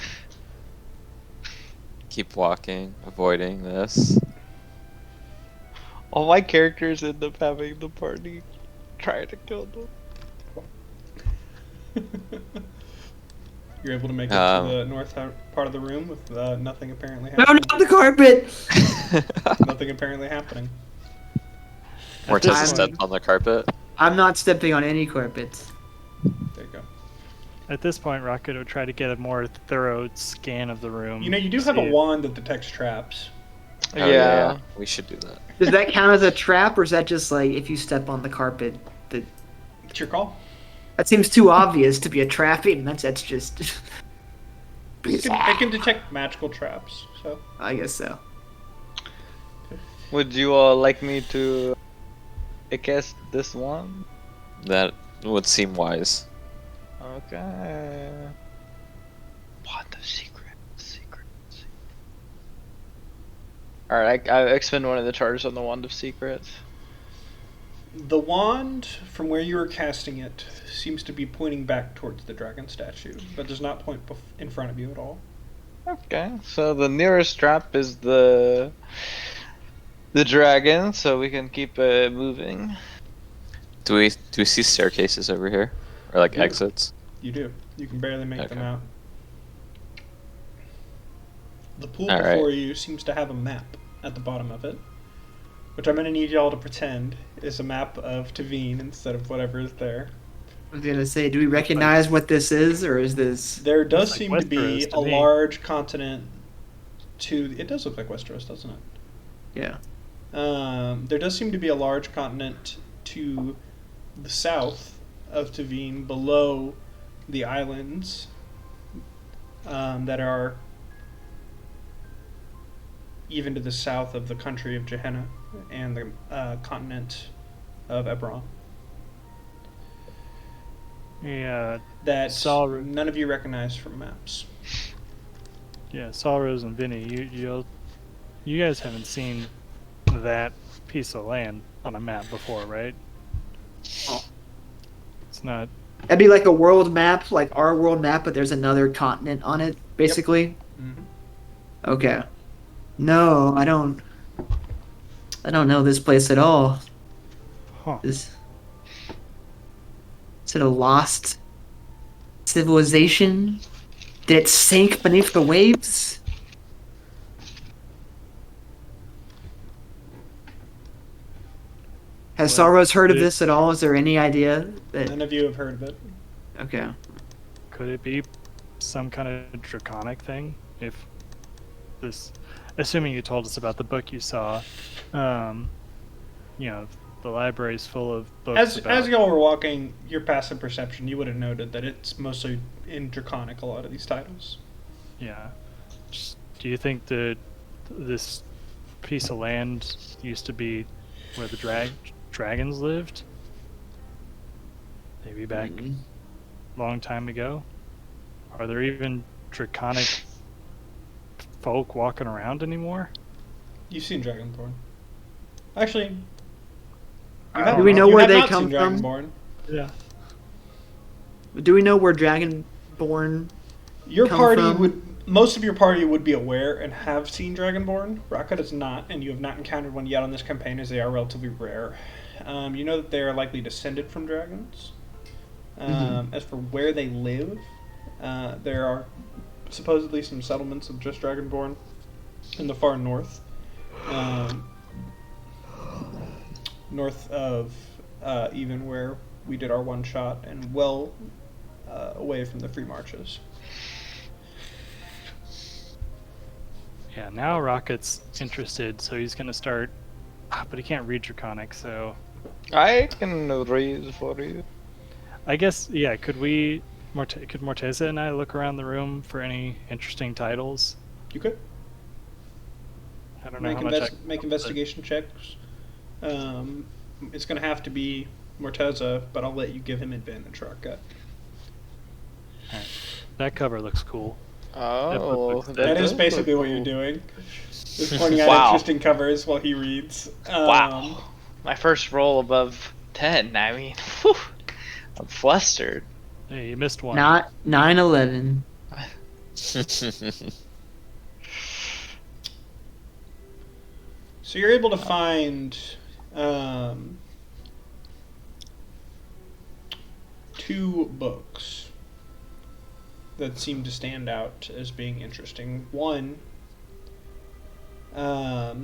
Keep walking, avoiding this. All my characters end up having the party try to kill them. You're able to make it to the north part of the room with nothing apparently No, happening. not the carpet. Nothing apparently happening. Morteza time- stepped on the carpet. I'm not stepping on any carpets. There you go. At this point, Rocket would try to get a more thorough scan of the room. You know, you do have a see it. wand that detects traps. Oh, Yeah. We should do that. Does that count as a trap, or is that just like if you step on the carpet? It's your call. That seems too obvious to be a trapping. That's just. It can detect magical traps. So I guess so. Would you all like me to cast this one? That would seem wise. Okay. Wand of secret. Alright, I expend one of the charges on the Wand of Secrets. The wand, from where you were casting it, seems to be pointing back towards the dragon statue, but does not point in front of you at all. Okay, so the nearest trap is the dragon, so we can keep it moving. Do we see staircases over here, or like Yeah. exits? You do. You can barely make them Okay. out. The pool All right. before you seems to have a map at the bottom of it, which I'm going to need y'all to pretend is a map of Tavine instead of whatever is there. I was gonna say, do we recognize what this is, or is this? There does like seem to be Westeros to a me. large continent to... It does look like Westeros, doesn't it? Yeah. There does seem to be a large continent to the south of Tavine, below the islands that are even to the south of the country of Gehenna and the continent of Eberron. Yeah, That Solru- none of you recognize from maps. yeah. Salrose and Vinny, you guys haven't seen that piece of land on a map before, right? Oh. It's not. That'd be like a world map, like our world map, but there's another continent on it, basically. Mm-hmm. Okay. No, I don't know this place at all. Huh. Is it a lost civilization? Did it sink beneath the waves? Has Well, Saros heard of it- this at all? Is there any idea that? None of you have heard of it. Okay. Could it be some kind of draconic thing? If this, assuming you told us about the book you saw, you know, the library's full of books As y'all were walking, your passive perception, you would have noted that it's mostly in Draconic, a lot of these titles. Yeah. Do you think that this piece of land used to be where the dragons lived? Maybe back Mm. long time ago? Are there even draconic folk walking around anymore? You've seen Dragonborn. Actually, Do we know you where have they not come seen from? Dragonborn. Yeah. Do we know where Dragonborn? Your Come party from? would, most of your party would be aware and have seen Dragonborn. Raka does not, and you have not encountered one yet on this campaign, as they are relatively rare. You know that they are likely descended from dragons. As for where they live, there are supposedly some settlements of just Dragonborn in the far north. North of even where we did our one shot, and well away from the free marches. Yeah, now Rocket's interested, so he's gonna start. But he can't read Draconic, so I can read for you. I guess yeah. Could Morteza and I look around the room for any interesting titles? You could I don't know how much. make investigation checks. It's going to have to be Morteza, but I'll let you give him advantage, Raka. That cover looks cool. Oh, That is does basically look what you're cool. doing. Just pointing out Wow. interesting covers while he reads. Wow. My first roll above 10. I mean, whew, I'm flustered. Hey, you missed one. Not 9/11. So you're able to find two books that seem to stand out as being interesting. One that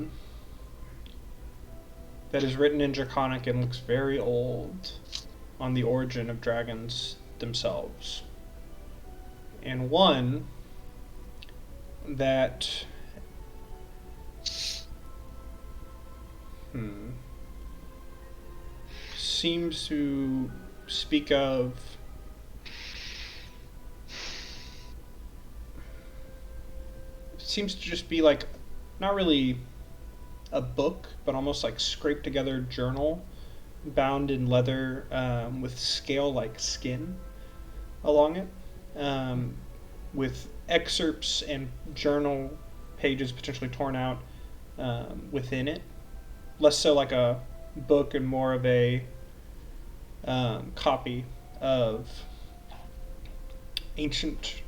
is written in Draconic and looks very old, on the origin of dragons themselves. And one that seems to speak of seems to just be like not really a book, but almost like scraped together journal bound in leather with scale like skin along it, with excerpts and journal pages potentially torn out within it. Less so like a book and more of a copy of ancient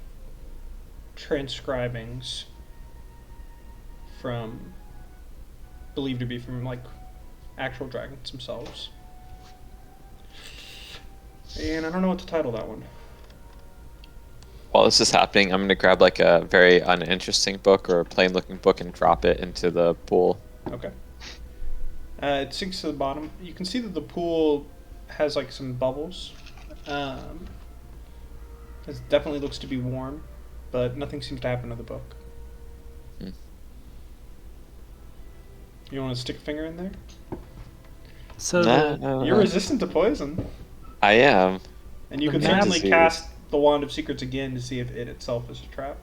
transcribings from believed to be from like actual dragons themselves. And I don't know what to title that one. While this is happening, I'm gonna grab like a very uninteresting book or a plain looking book and drop it into the pool. Okay. It sinks to the bottom. You can see that the pool has like some bubbles. It definitely looks to be warm, but nothing seems to happen to the book. Hmm. You want to stick a finger in there? So You're resistant to poison, I am. and you The can map- certainly Disease. cast the Wand of Secrets again to see if it itself is a trap.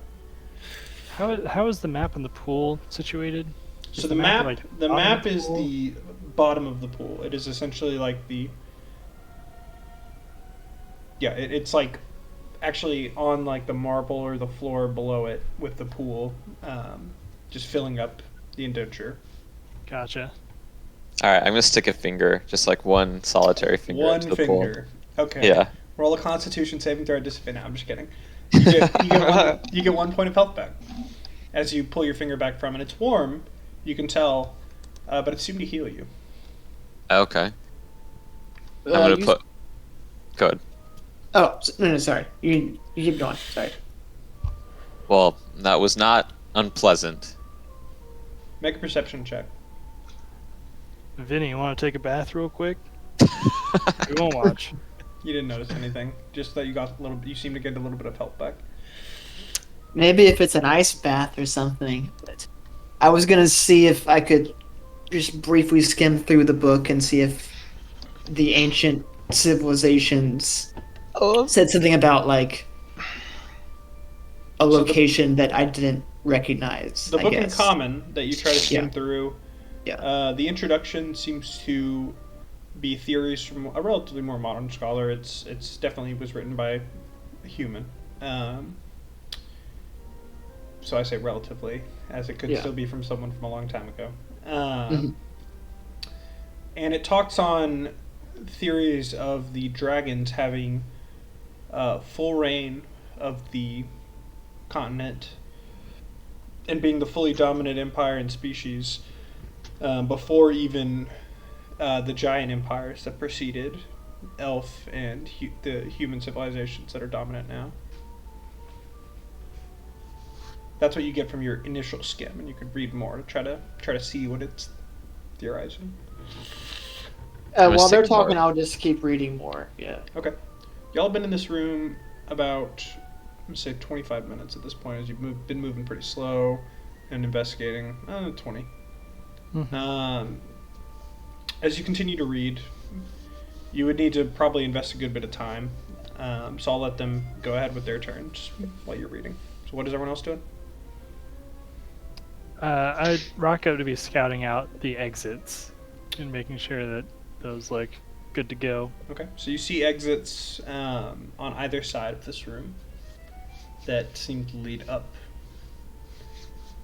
how is the map in the pool situated? So Is the map, like, the bottom of map the is pool? the bottom of the pool. It is essentially like the, yeah, it's like actually on like the marble or the floor below it with the pool, just filling up the indenture. Gotcha. All right, I'm gonna stick a finger, just like one solitary finger One into the finger. Okay. pool. Yeah. Roll a Constitution saving throw at disadvantage. No, I'm just kidding. You get 1 point of health back as you pull your finger back from it. It's warm, you can tell, but it's soon to heal you. Okay. I'm gonna put. Good. Oh, no, sorry. You keep going. Sorry. Well, that was not unpleasant. Make a perception check. Vinny, you want to take a bath real quick? We won't watch. You didn't notice anything. Just that you got a little. You seem to get a little bit of health back. Maybe if it's an ice bath or something. But I was gonna see if I could just briefly skim through the book and see if the ancient civilizations said something about like a So the- location that I didn't recognize. The I book in guess. common that you try to skim Yeah. through. Yeah. The introduction seems to be theories from a relatively more modern scholar. It's definitely was written by a human. So I say relatively, as it could Yeah. still be from someone from a long time ago. Mhm. And it talks on theories of the dragons having full reign of the continent and being the fully dominant empire and species before even the giant empires that preceded elf and the human civilizations that are dominant now. That's what you get from your initial skim, and you could read more to try to see what it's theorizing. I'm gonna While they're stick more. talking, I'll just keep reading more. Yeah. Okay. Y'all have been in this room about, let's say, 25 minutes at this point, as you've been moving pretty slow and investigating. 20. As you continue to read, you would need to probably invest a good bit of time. So I'll let them go ahead with their turns while you're reading. So what is everyone else doing? I'd rock up to be scouting out the exits and making sure that those like good to go. Okay. So you see exits on either side of this room that seem to lead up.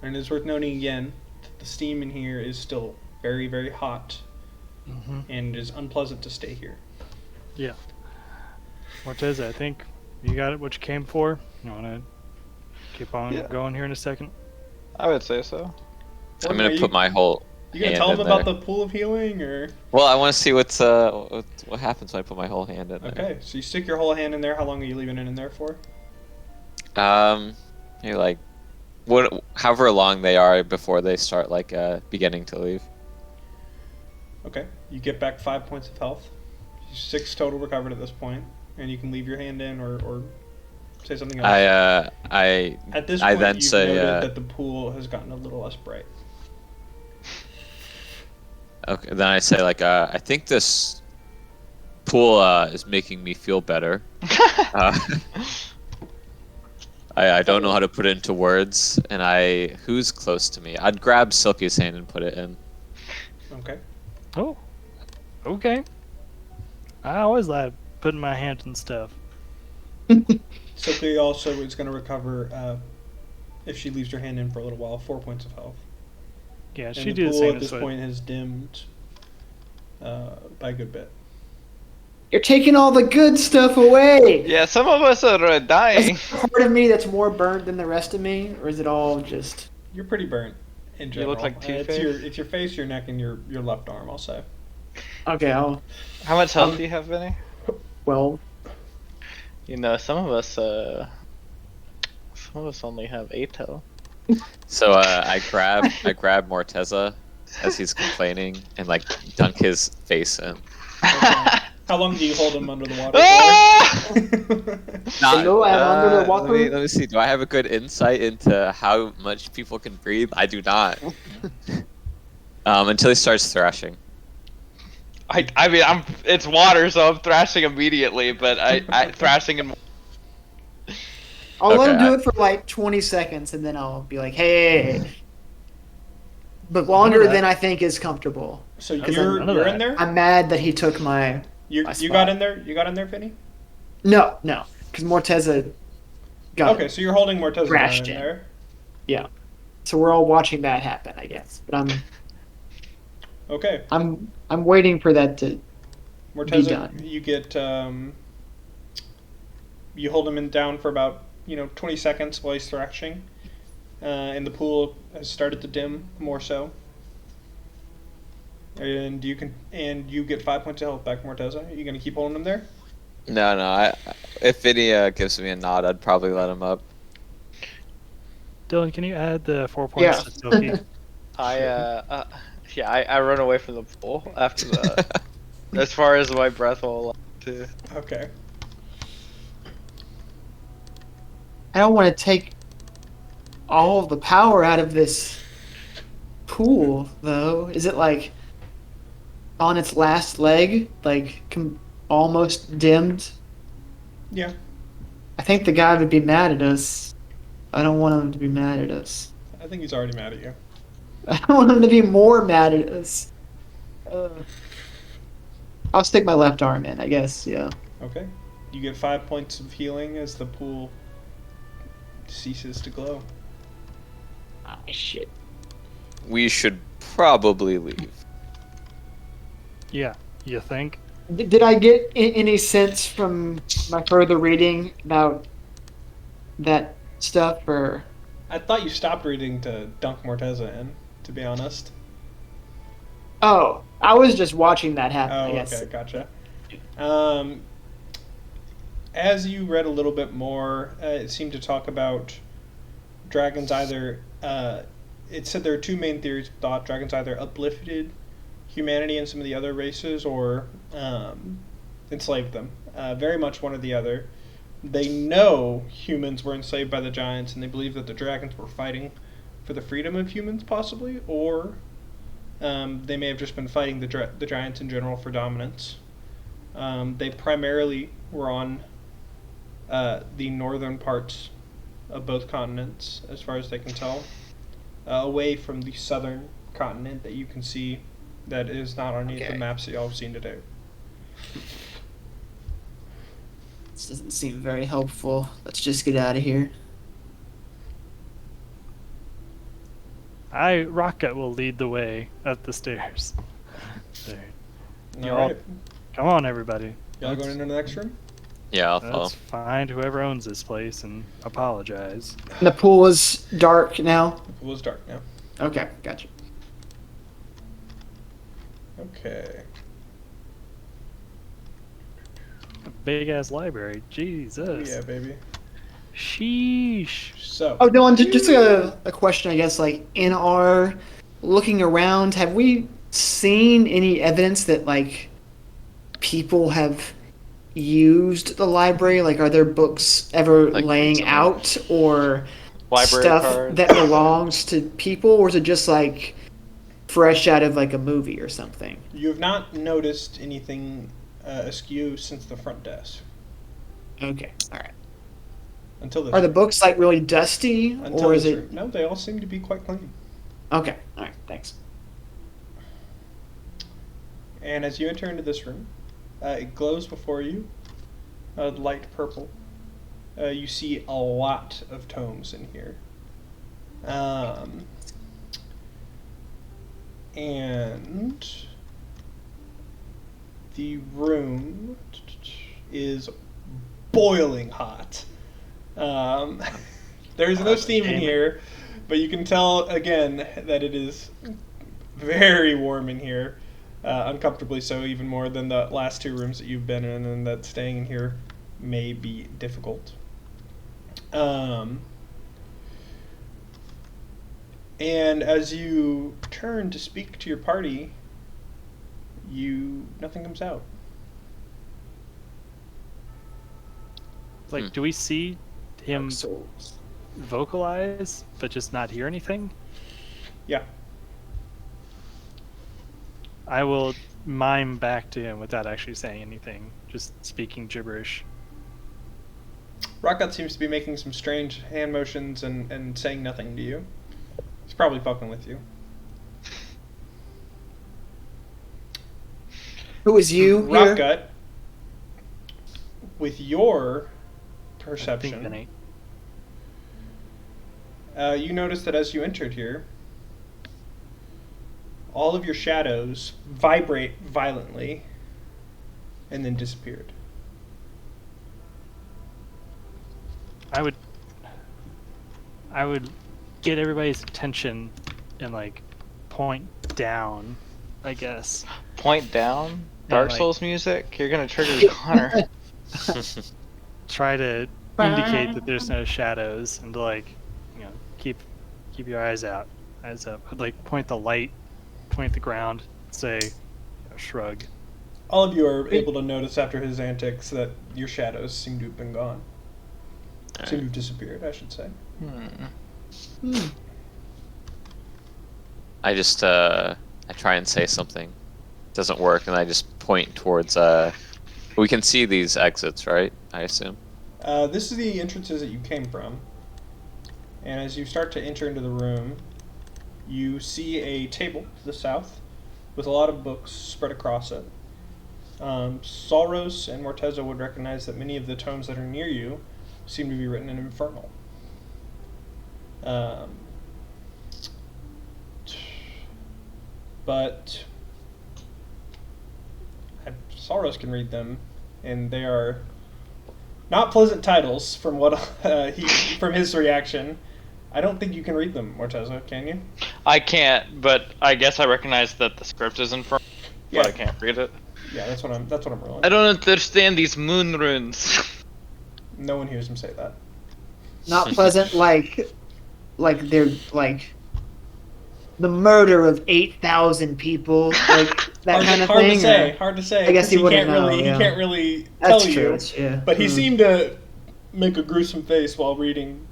And it's worth noting again that the steam in here is still very, very hot and it is unpleasant to stay here. Yeah. Cortez, I think you got it. What you came for? You want to keep on Yeah. going here in a second? I would say so. I'm Are gonna you- put my whole. You gonna hand tell them in about there. the pool of healing, or Well, I want to see what happens when I put my whole hand in there. okay? So you stick your whole hand in there. How long are you leaving it in there for? Maybe like, however long they are before they start like beginning to leave. Okay. You get back 5 points of health. 6 total recovered at this point, and you can leave your hand in or say something else. I At this I point, then you've say, noted that the pool has gotten a little less bright. okay. Then I say like, I think this pool is making me feel better. I don't know how to put it into words, and who's close to me? I'd grab Silky's hand and put it in. Okay. Oh, okay. I always like putting my hand in stuff. Silky also is going to recover, if she leaves her hand in for a little while, 4 points of health. Yeah, And she the do the pool same at this as point has dimmed by a good bit. You're taking all the good stuff away. Yeah, some of us are Is dying. there a part of me that's more burnt than the rest of me, or is it all just? You're pretty burnt in You general. look like It's Two-Face. your face, your neck, and your left arm. I'll say. Okay, I'll. How much health do you have, Vinny? Well, You know, some of us only have 8 health. So I grab Morteza as he's complaining and like dunk his face in. How long do you hold him under the water Ah! for? Hello, I'm under the water. Let me see. Do I have a good insight into how much people can breathe? I do not. Until he starts thrashing. I mean, it's water, so I'm thrashing immediately. But I thrashing and I'll let him Okay, do it for like 20 seconds, and then I'll be like, "Hey." But longer that. than I think is comfortable. So Because you're none of in that. there. I'm mad that he took my. You my you spot. got in there. You got in there, Vinny. No, because Morteza got Okay, it. so you're holding Morteza down Thrashed in in. there. Yeah. So we're all watching that happen, I guess. But Okay, I'm waiting for that to. Morteza, done. you get you hold him down for about 20 seconds while he's thrashing, and the pool has started to dim more so. And you get 5 points of health back, Morteza. Are you gonna keep holding him there? No. If Vinny gives me a nod, I'd probably let him up. Dylan, can you add the 4 points Yeah. to Silky? I run away from the pool after that. As far as my breath will allow to. Okay. I don't want to take all of the power out of this pool, though. Is it like on its last leg, like almost dimmed? Yeah. I think the guy would be mad at us. I don't want him to be mad at us. I think he's already mad at you. I don't want him to be more mad at us. I'll stick my left arm in, I guess. Yeah. Okay. You get 5 points of healing as the pool ceases to glow. Ah, shit. We should probably leave. Yeah, you think? Did I get any sense from my further reading about that stuff, or? I thought you stopped reading to dunk Morteza in, to be honest. Oh, I was just watching that happen. Oh, I guess. okay, gotcha. As you read a little bit more, it seemed to talk about dragons either. It said there are two main theories of thought. Dragons either uplifted humanity and some of the other races, or enslaved them. Very much one or the other. They know humans were enslaved by the giants, and they believe that the dragons were fighting for the freedom of humans, possibly, or they may have just been fighting the giants in general for dominance. They primarily were on the northern parts of both continents, as far as they can tell, away from the southern continent that you can see that is not on any of the maps that y'all have seen today. This doesn't seem very helpful. Let's just get out of here. Rocket will lead the way up the stairs. There. All Y'all- right. Come on, everybody. Y'all going into the next room? Yeah, I'll follow. Let's find whoever owns this place and apologize. And the pool is dark now. The pool is dark now. Okay, gotcha. Okay. A big ass library. Jesus. Yeah, baby. Sheesh. So. Oh, Dylan, just a question, I guess. Like, in our looking around, have we seen any evidence that, like, people have used the library? Like, are there books ever Like laying some- out, or Library stuff cards. that belongs to people, or is it just, like, fresh out of, like, a movie or something? You have not noticed anything askew since the front desk. Okay, all right. Until this Are the room. books, like, really dusty, Until or is this it... room. No, they all seem to be quite clean. Okay, all right, thanks. And as you enter into this room, it glows before you, a light purple. You see a lot of tomes in here. And the room is boiling hot. There's no steam in here, but you can tell again that it is very warm in here, uncomfortably so, even more than the last two rooms that you've been in, and that staying in here may be difficult. And as you turn to speak to your party, nothing comes out. Like, do we see him vocalize, but just not hear anything? Yeah. I will mime back to him without actually saying anything, just speaking gibberish. Rockgut seems to be making some strange hand motions and saying nothing to you. He's probably fucking with you. Who is you here? Rockgut, with your perception, Vinny. you notice that as you entered here, all of your shadows vibrate violently and then disappeared. I would get everybody's attention and like point down, I guess. Point down. Yeah, Dark like- Souls music. You're gonna trigger Connor. Try to indicate that there's no shadows and to like, you know, keep your eyes up. I'd like point the light, point the ground, say, shrug. All of you are able to notice after his antics that your shadows seem to have been gone. Seem to have disappeared, I should say. I just I try and say something. Doesn't work, and I just point towards we can see these exits, right? I assume. This is the entrances that you came from. And as you start to enter into the room, you see a table to the south with a lot of books spread across it. Solros and Morteza would recognize that many of the tomes that are near you seem to be written in Infernal. But Solros can read them, and they are not pleasant titles from what from his reaction. I don't think you can read them, Morteza, can you? I can't, but I guess I recognize that the script is infernal, Yeah. but I can't read it. Yeah, that's what I'm rolling. I don't understand these moon runes. No one hears him say that. Not pleasant, like they're like the murder of 8,000 people, like that kind of hard thing. to say. or- Hard to say. I guess 'cause he wouldn't can't really. know, yeah. He can't really That's tell true. you. That's, yeah. But he Hmm. seemed to make a gruesome face while reading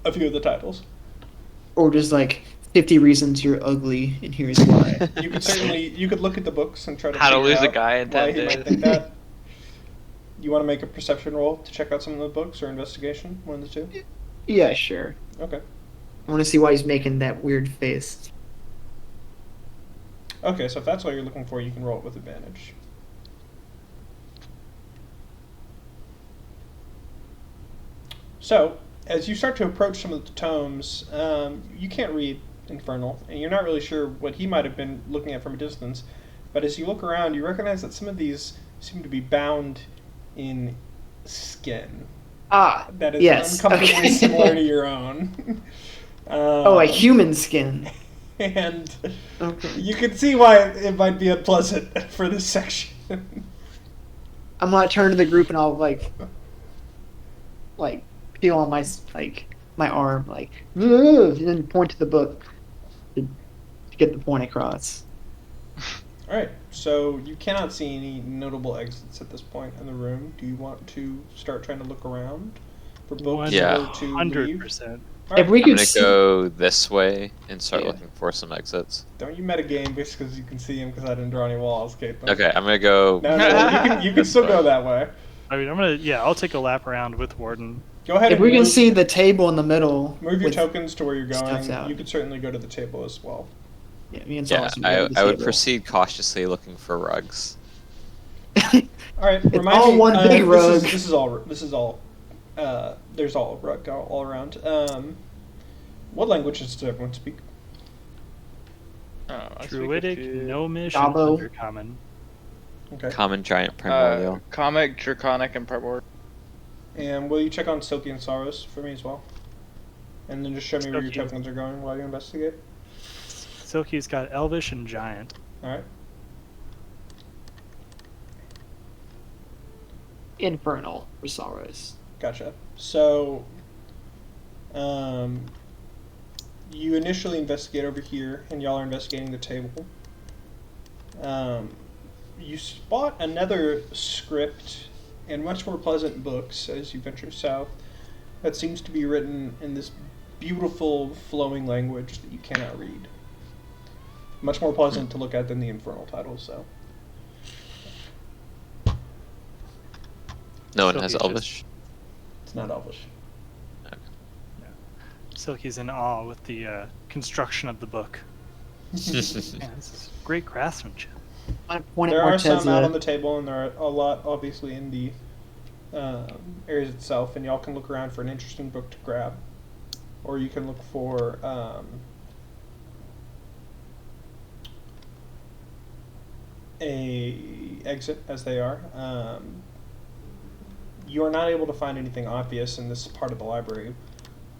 a few of the titles. Or just like 50 reasons you're ugly, and here's why. You could look at the books and try to How to figure lose a out guy in why 10 he might days. think that. You want to make a perception roll to check out some of the books or investigation? One of the two. Yeah, sure. Okay. I want to see why he's making that weird face. Okay, so if that's what you're looking for, you can roll it with advantage. So, as you start to approach some of the tomes, you can't read Infernal, and you're not really sure what he might have been looking at from a distance. But as you look around, you recognize that some of these seem to be bound in skin Ah, that is yes. uncomfortably Okay. similar to your own. Oh, like human skin. And Okay. you can see why it might be unpleasant for this section. I'm gonna turn to the group and I'll like feel on my arm, like, "Ugh," and then point to the book to get the point across. Alright, so you cannot see any notable exits at this point in the room. Do you want to start trying to look around for books Yeah. or to leave? 100%. If we I'm could gonna see, go this way and start Yeah. looking for some exits. Don't you metagame just because you can see him because I didn't draw any walls, Caitlin? Okay, I'm gonna go. No, you can still go that way. I mean, I'll take a lap around with Warden. Go ahead if and we can move, see the table in the middle, move your with- tokens to where you're stuff's going. out. You could certainly go to the table as well. Yeah, me and Yeah, Solomon can go to the I would table. proceed cautiously looking for rugs. Alright, remind all me, one big rug. This is all there's all around. What languages does everyone speak? I speak a Druidic, few. Gnomish, Dabo. and Undercommon. Okay. Common giant primordial. Comic, Draconic, and Primordial. And will you check on Silky and Saros for me as well? And then just show me where your Silky. tokens are going while you investigate. Silky's got Elvish and Giant. Alright. Infernal for Saros. Gotcha. So, you initially investigate over here, and y'all are investigating the table. You spot another script and much more pleasant books as you venture south that seems to be written in this beautiful flowing language that you cannot read. Much more pleasant to look at than the infernal titles, though. No one has Silky's Elvish. It's not Elvish. Silky's in awe with the construction of the book. Man, this is great craftsmanship. I point at There are some out on Morteza. the table, and there are a lot, obviously, in the areas itself, and y'all can look around for an interesting book to grab. Or you can look for a exit, as they are. You are not able to find anything obvious in this part of the library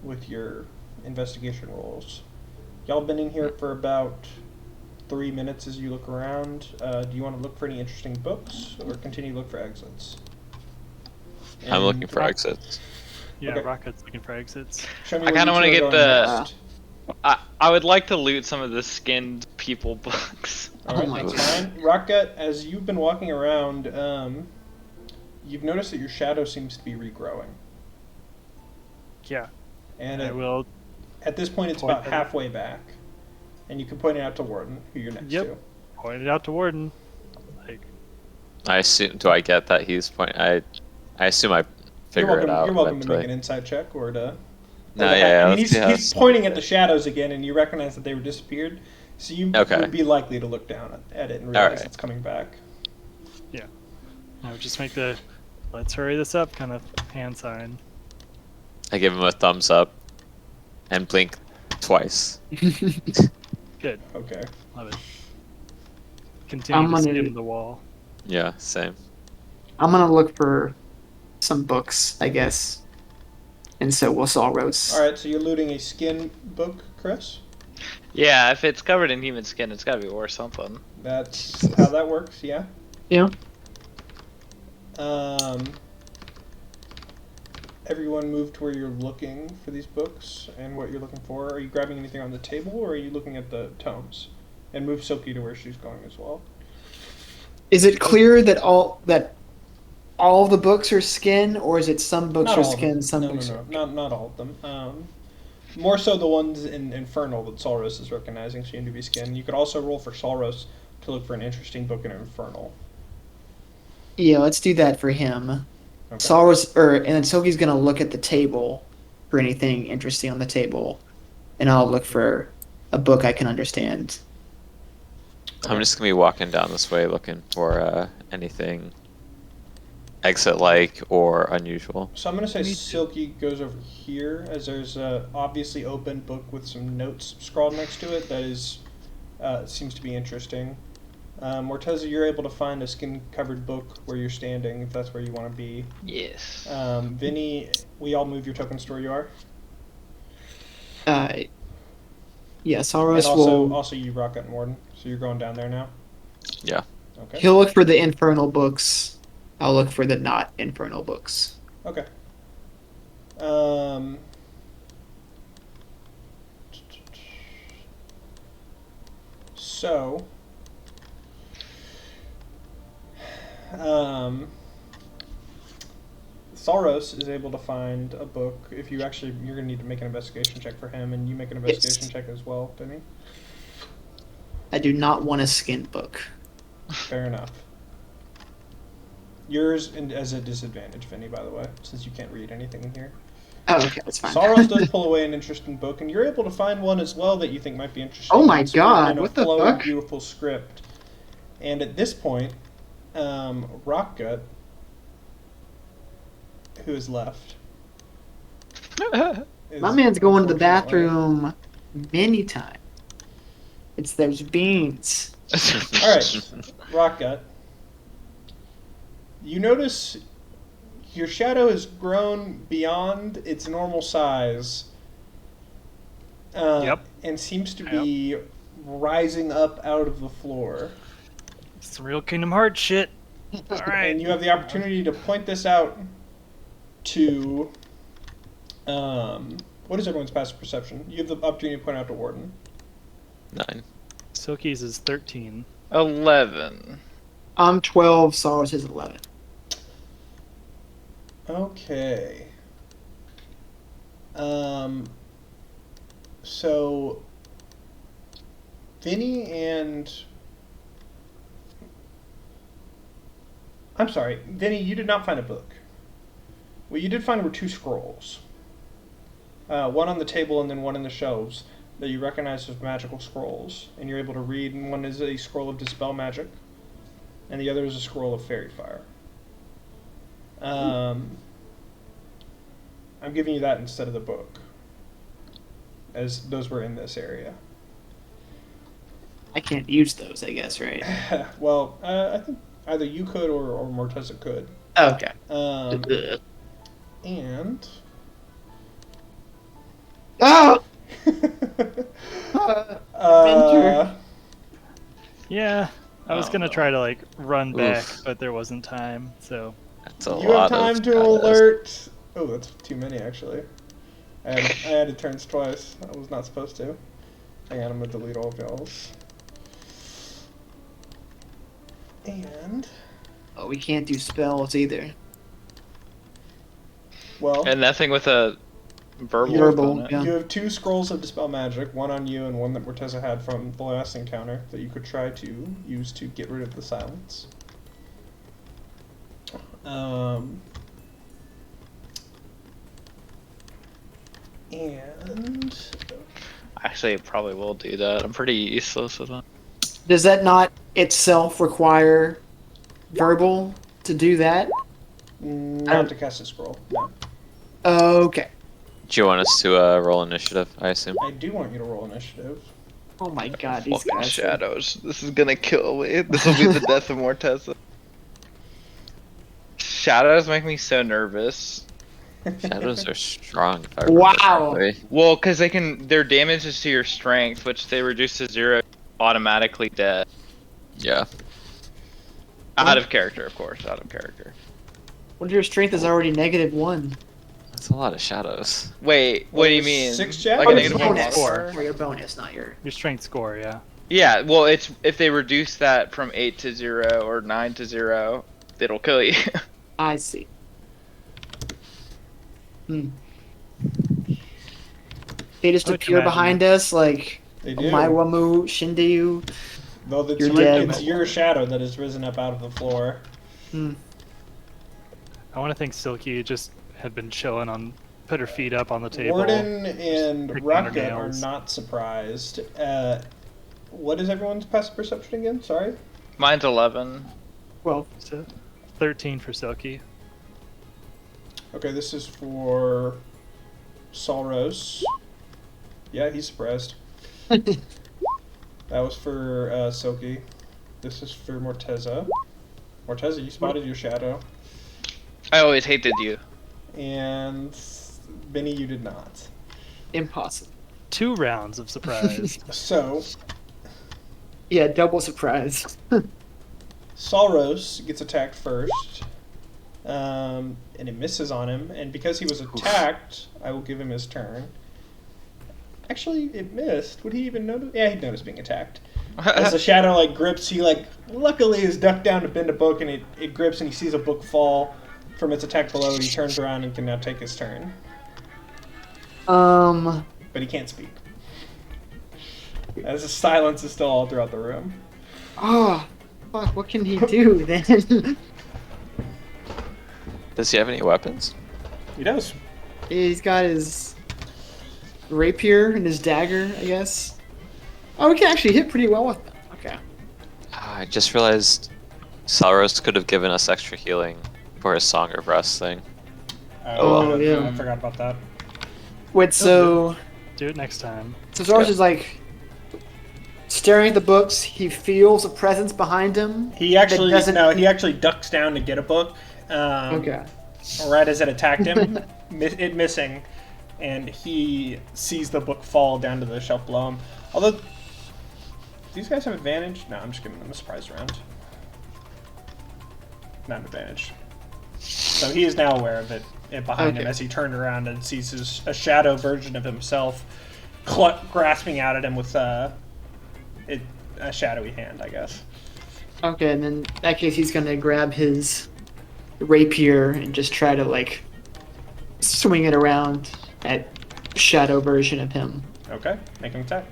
with your investigation rolls. Y'all been in here for about 3 minutes as you look around. Do you want to look for any interesting books, or continue to look for exits? I'm And looking for Rock- exits. Yeah, Okay. Rocket's looking for exits. Show me I where kinda you wanna two are get going the- next. I would like to loot some of the skinned people books. Alright, Oh my that's God. fine. Rockgut, as you've been walking around, you've noticed that your shadow seems to be regrowing. Yeah, And I will. at this point, it's Point about that out. halfway back. And you can point it out to Warden, who you're next Yep. to. Point it out to Warden. Like, I assume. Do I get that he's point? I assume I figure you're welcome, it out. You're welcome to eventually. make an insight check or to. No, or to yeah, I mean, let's see how he's it's- pointing at the shadows again, and you recognize that they were disappeared. So you Okay. would be likely to look down at it and realize Alright. it's coming back. I would just make the "let's hurry this up" kind of hand sign. I give him a thumbs up, and blink twice. Good, Okay. love it. Continue I'm to gonna- skim the wall. Yeah, same. I'm gonna look for some books, I guess. And so will Saros. Alright, so you're looting a skin book, Chris? Yeah, if it's covered in human skin, it's gotta be worth something. That's how that works, yeah? Yeah. Everyone move to where you're looking for these books and what you're looking for. Are you grabbing anything on the table, or are you looking at the tomes? And move Silky to where she's going as well. Is it clear that all the books are skin, or is it some books Not are all of skin, them. some No, books no, are... no, not all of them. More so the ones in Infernal that Solros is recognizing seem to be skin. You could also roll for Solros to look for an interesting book in Infernal. Yeah, let's do that for him. Okay. Saros, and then Silky's gonna look at the table for anything interesting on the table, and I'll look for a book I can understand. I'm just gonna be walking down this way looking for anything exit-like or unusual. So I'm going to say Me too. Silky goes over here, as there's a obviously open book with some notes scrawled next to it that is seems to be interesting. Morteza, you're able to find a skin-covered book where you're standing, if that's where you want to be. Yes. Vinny, we all move your tokens to where you are. Yeah, And Saros also, will... also you, Rocket and Warden. So you're going down there now? Yeah. Okay. He'll look for the infernal books. I'll look for the not infernal books. Okay. So, Saros is able to find a book. If you actually, you're gonna need to make an investigation check for him, and you make an investigation check as well, Vinny. I do not want a skin book. Fair enough. Yours as a disadvantage, Vinny, by the way, since you can't read anything in here. Oh, okay, that's fine. Saros does pull away an interesting book, and you're able to find one as well that you think might be interesting. Oh my It's written God, in a what the flowing, fuck? beautiful script. And at this point, Rockgut, who is left, My man's going to the unfortunately. bathroom many times. It's those beans. All right, Rock Gut. You notice your shadow has grown beyond its normal size. Yep. And seems to be rising up out of the floor. It's real Kingdom Hearts shit. All right. And you have the opportunity to point this out to. What is everyone's passive perception? You have the opportunity to point out to Warden. 9. Silky's is 13. 11. I'm 12, Saurus is 11. Okay. So Vinny and I'm sorry, Vinny, you did not find a book. What you did find were 2 scrolls. One on the table and then one in the shelves that you recognize as magical scrolls, and you're able to read. And one is a scroll of Dispel Magic, and the other is a scroll of Fairy Fire. I'm giving you that instead of the book, as those were in this area. I can't use those, I guess, right? Well, I think either you could or Morteza could. Okay. And Oh! Yeah, I was Oh, gonna no. try to like run back, Oof. but there wasn't time. So That's a you have lot time of to shadows. alert. Oh, that's too many actually. I added turns twice. I was not supposed to. Hang on, I'm gonna delete all of y'all's. And Oh, we can't do spells either. well, And nothing with a verbal. Verbal, component. yeah. you have 2 scrolls of Dispel Magic, one on you and one that Morteza had from the last encounter that you could try to use to get rid of the silence. And Actually, it probably will do that. I'm pretty useless with it. Does that not itself require verbal to do that? not to cast a scroll. No. Okay. Do you want us to roll initiative, I assume? I do want you to roll initiative. Oh my god, these Fucking guys. shadows. This is gonna kill me. This will be the death of Morteza. Shadows make me so nervous. Shadows are strong, if I remember Wow. correctly. Well, because they can. Their damage is to your strength, which they reduce to 0, automatically dead. Yeah. Out of character, of course. Out of character. What if your strength is already -1? That's a lot of shadows. Wait, what do you mean? 6 Like shadows? a Oh, negative your one bonus. score? Or your bonus, not your. your strength score, yeah. Yeah, well, it's if they reduce that from 8 to 0 or 9 to 0, it'll kill you. I see. Hmm. They just I would appear imagine- behind us like They do. Maiwamu, Shindeyu. Though it's, You're dead. it's your shadow that has risen up out of the floor. Hmm. I want to think Silky just had been chilling on, put her feet up on the table. Warden and picking on her Rocket are nails. not surprised. What is everyone's passive perception again? Sorry. Mine's 11. Well, So, 13 for Silky. Okay, this is for Solros. Yeah, he's surprised. That was for Silky. This is for Morteza. Morteza, you spotted your shadow. I always hated you. And Benny, you did not. impossible. 2 rounds of surprise. So, Yeah, double surprise. Solros gets attacked first. And it misses on him. And because he was attacked, I will give him his turn. Actually, it missed. Would he even notice? Yeah, he'd notice being attacked. As the shadow grips, he luckily is ducked down to bend a book, and it grips, and he sees a book fall from its attack below, and he turns around and can now take his turn. But he can't speak. As the silence is still all throughout the room. Oh, fuck, what can he do then? Does he have any weapons? He does. He's got his rapier and his dagger, I guess. Oh, we can actually hit pretty well with them. Okay. I just realized Salros could have given us extra healing for his Song of Rest thing. Oh, yeah. I forgot about that. Wait, so Do it next time. Zoros is like staring at the books. He feels a presence behind him. He actually doesn't- no. He actually ducks down to get a book. Okay. Right as it attacked him, it missing, and he sees the book fall down to the shelf below him. Although these guys have advantage. No, I'm just giving them a surprise round. Not an advantage. So he is now aware of it behind him Okay. as he turned around and sees a shadow version of himself grasping out at him with a shadowy hand, I guess. Okay, and then in that case, he's gonna grab his rapier and just try to like swing it around at shadow version of him. Okay, make him attack.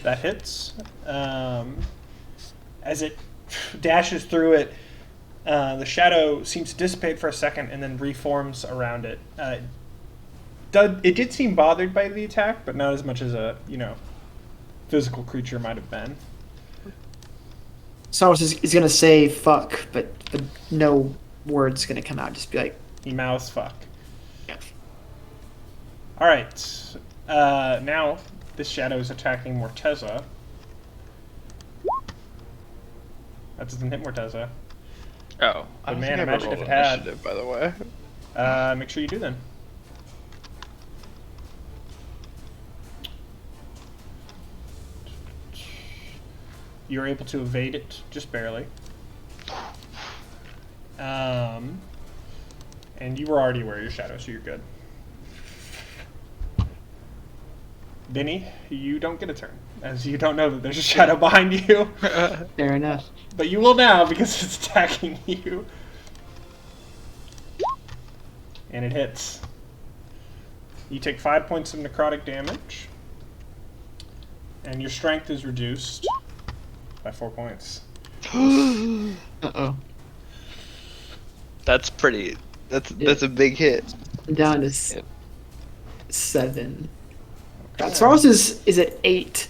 That hits. As it dashes through it, the shadow seems to dissipate for a second and then reforms around it. It did seem bothered by the attack, but not as much as a physical creature might have been. Soros is gonna say fuck, but no words gonna come out. Just be like, He mouths fuck. yeah. All right. Now this shadow is attacking Morteza. That doesn't hit Morteza. Oh, I don't man, think I imagine rolled if it had. initiative, by the way. Make sure you do then. You're able to evade it just barely. And you were already aware of your shadow, so you're good. Benny, you don't get a turn, as you don't know that there's a shadow behind you. Fair enough. But you will now because it's attacking you. And it hits. You take 5 points of necrotic damage. And your strength is reduced by 4 points. Uh-oh. That's pretty. That's a big hit. Down to 7. God, Soros is at 8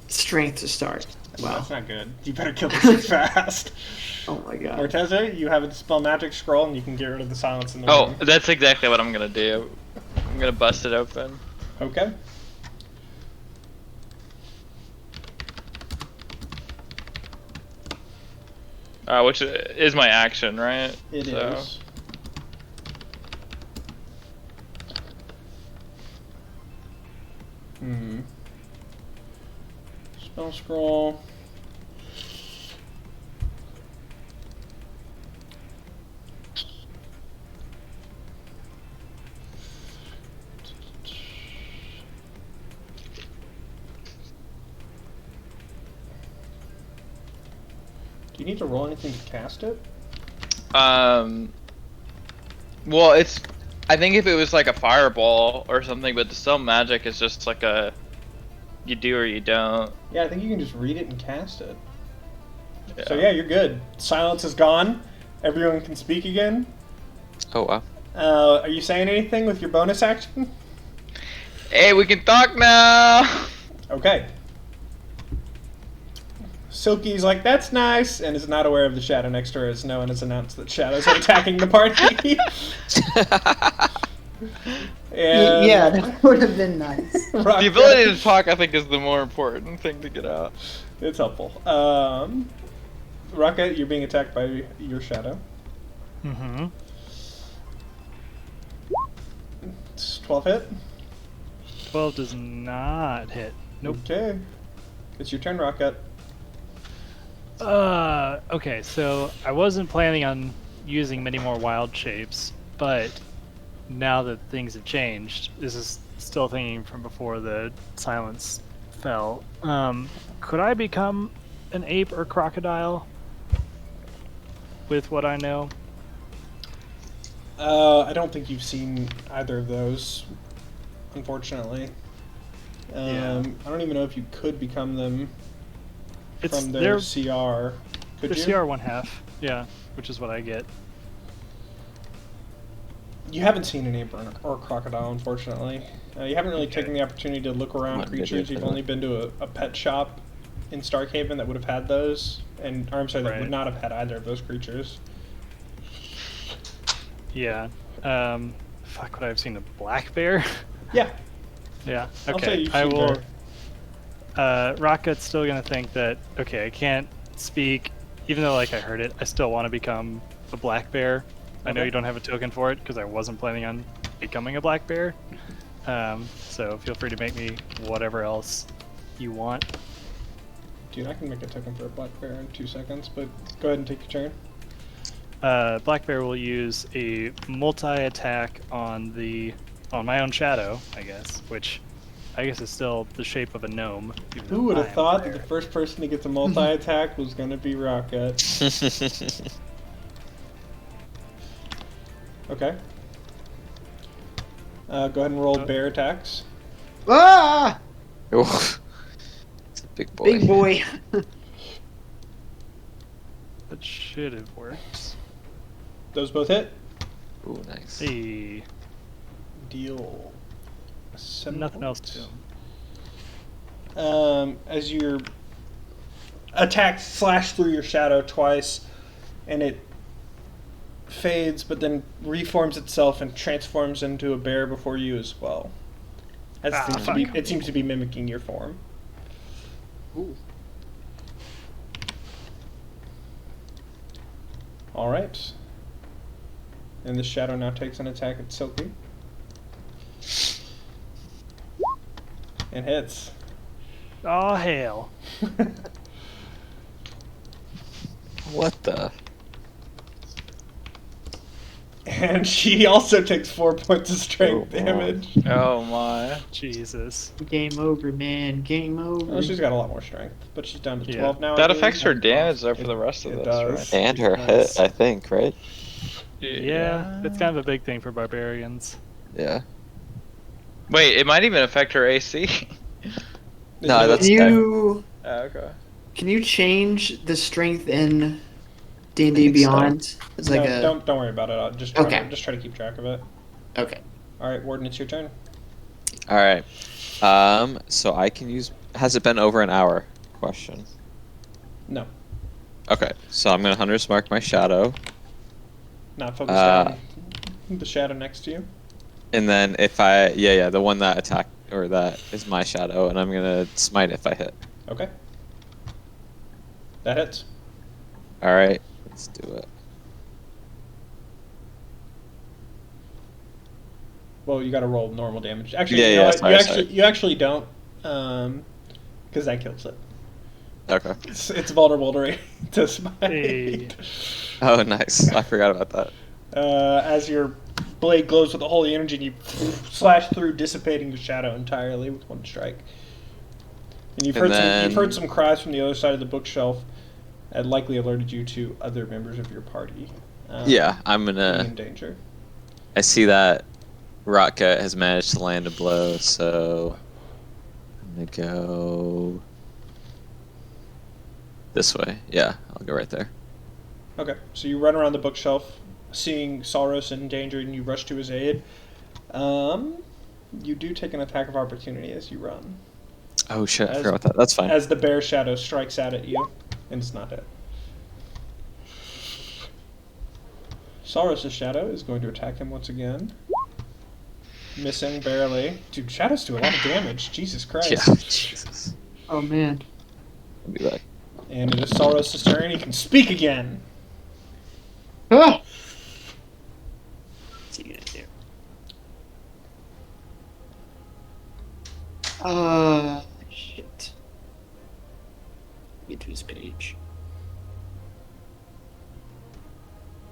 strength to start. Wow. That's not good. You better kill this thing fast. Oh my god. Morteza, you have a Dispel Magic scroll and you can get rid of the silence in the Oh, room. that's exactly what I'm gonna do. I'm gonna bust it open. Okay. Which is my action, right? It So- is. Spell scroll. Do you need to roll anything to cast it? Well, it's. I think if it was like a fireball or something, but Dispel Magic is just like a. You do or you don't. Yeah, I think you can just read it and cast it. Yeah. So yeah, you're good. Silence is gone. Everyone can speak again. Oh wow. Are you saying anything with your bonus action? Hey, we can talk now. Okay. Silky's like, that's nice, and is not aware of the shadow next to her as no one has announced that shadows are attacking the party. And Yeah, that would have been nice. The ability to talk, I think, is the more important thing to get out. It's helpful. Rocket, you're being attacked by your shadow. Mm-hmm. It's 12 hit. 12 does not hit. Nope. Okay. It's your turn, Rocket. Okay, so I wasn't planning on using many more wild shapes, but now that things have changed, this is still thinking from before the silence fell. Could I become an ape or crocodile with what I know? I don't think you've seen either of those, unfortunately. Yeah. I don't even know if you could become them It's from their they're CR. Could you? CR 1/2, yeah, which is what I get. You haven't seen an ape or crocodile, unfortunately. You haven't really taken the opportunity to look around What video creatures. for You've that? only been to a pet shop in Starkhaven that would have had those, or I'm sorry, that Right. would not have had either of those creatures. Yeah. Fuck, would I have seen a black bear? Yeah. Yeah. I'll say Okay. you've I seen will. bear. Rocket's still gonna think that okay, I can't speak, even though like I heard it. I still want to become a black bear. I know Okay. you don't have a token for it because I wasn't planning on becoming a black bear. So feel free to make me whatever else you want. Dude, I can make a token for a black bear in 2 seconds, but go ahead and take your turn. Black bear will use a multi-attack on my own shadow, I guess, which I guess is still the shape of a gnome. even Who though would I have am a thought that bear. the first person to get the multi-attack was gonna be Rocket? Okay. Go ahead and roll bear attacks. Ah! Ooh. It's a big boy. Big boy. That should have worked. Those both hit. Ooh, nice. Hey, Deal. 7 nothing else points. to him. As your attack slash through your shadow twice, and it fades, but then reforms itself and transforms into a bear before you as well. As Ah, it seems to be mimicking your form. Ooh. All right. And the shadow now takes an attack at Silky. And hits. Oh hell! What the? And she also takes 4 points of strength Oh, wow. damage. Oh my. Jesus. Game over, man. Game over. Well, she's got a lot more strength, but she's down to Yeah. 12 now. I That believe. affects her damage though for the rest of It this, does. right? And her Nice. hit, I think, right? Yeah, it's kind of a big thing for barbarians. Yeah. Wait, it might even affect her AC. No, that's Can you Oh, okay. can you change the strength in D&D I think so. Beyond? It's like no, a don't worry about it. I'll just try Okay. just try to keep track of it. okay. All right, Warden, it's your turn. All right. So I can use. Has it been over an hour? Question. No, Okay. So I'm gonna Hunter's Mark my shadow, not focused on the shadow next to you. and then if I the one that attacked or that is my shadow, and I'm gonna smite if I hit. Okay. That hits. All right. Let's do it. Well, you got to roll normal damage. Actually, Yeah, you know yeah, what? sorry, sorry. You actually don't, because that kills it. Okay. It's vulnerable to smite. Hey. Oh, nice. I forgot about that. As your blade glows with a holy energy, and you slash through, dissipating the shadow entirely with one strike. And you've And heard then- some cries from the other side of the bookshelf, and likely alerted you to other members of your party. Yeah, I'm being gonna. in danger. I see that Rocket has managed to land a blow, so I'm gonna go this way. Yeah, I'll go right there. Okay, so you run around the bookshelf, seeing Saros in danger, and you rush to his aid. You do take an attack of opportunity as you run, Oh shit, I As- forgot about that. That's fine. as the bear shadow strikes out at you, and it's not hit. Saros' shadow is going to attack him once again. Missing barely. Dude, shadows do a lot of damage. Jesus Christ. Yeah, Jesus. Oh man. I'll be back. And it is Saros' turn. He can speak again. Ah! What's he gonna do? Shit. Get to his page.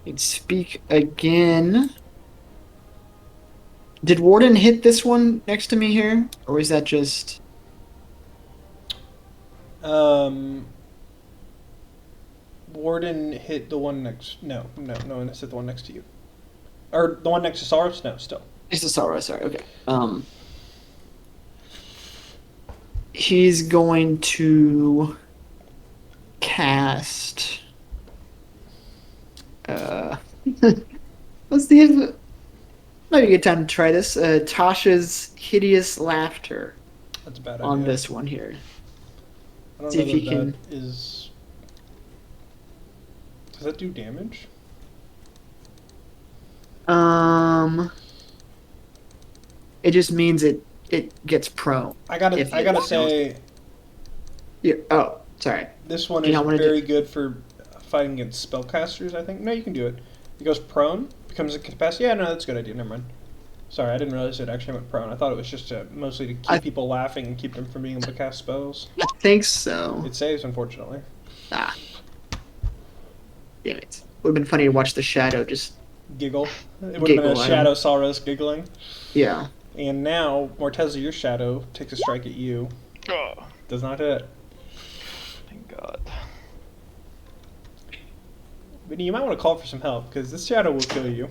He'd speak again. Did Warden hit this one next to me here? Or is that just... Warden hit the one next. No one has hit the one next to you. Or the one next to Saros? No, still. It's a sorrow, sorry, okay. He's going to cast... let's see if... Might be a good time to try this. Tasha's Hideous Laughter That's a bad on idea. this one here. I don't see know if that you can- that is. Does that do damage? It just means it gets prone. I gotta If I it gotta fails. say Yeah. Oh, sorry. this one Do you is not want to very do? good for fighting against spellcasters. I think no, you can do it. It goes prone, becomes a capacity. Yeah, no, that's a good idea. Never mind. Sorry, I didn't realize it actually went prone. I thought it was just mostly to keep I people laughing and keep them from being able to cast spells. think so. It saves, unfortunately. Ah, damn it. Would have been funny to watch the shadow just Giggle. It would have been a giggle at shadow him. Saros giggling. Yeah. And now, Morteza, your shadow takes a strike at you. Oh, Does not hit. thank God. Vinny, you might want to call for some help, because this shadow will kill you.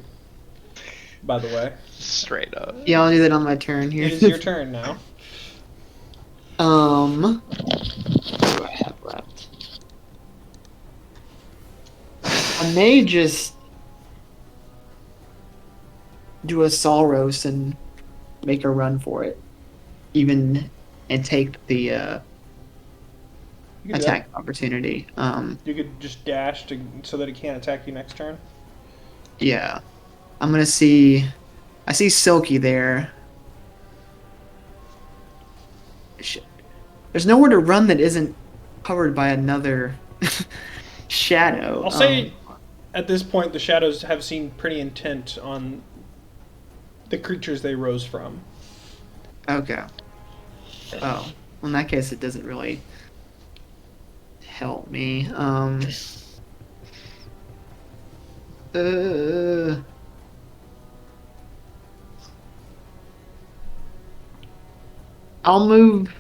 By the way. Straight up. Yeah, I'll do that on my turn here. It is your turn now. What do I have left? I may just do a Salros and make a run for it, even and take the You could do attack opportunity. that. You could just dash so that it can't attack you next turn. Yeah, I'm gonna see. I see Silky there. Shit. There's nowhere to run that isn't covered by another shadow. I'll say at this point the shadows have seemed pretty intent on the creatures they rose from. Okay. Oh, well, in that case, it doesn't really help me. I'll move.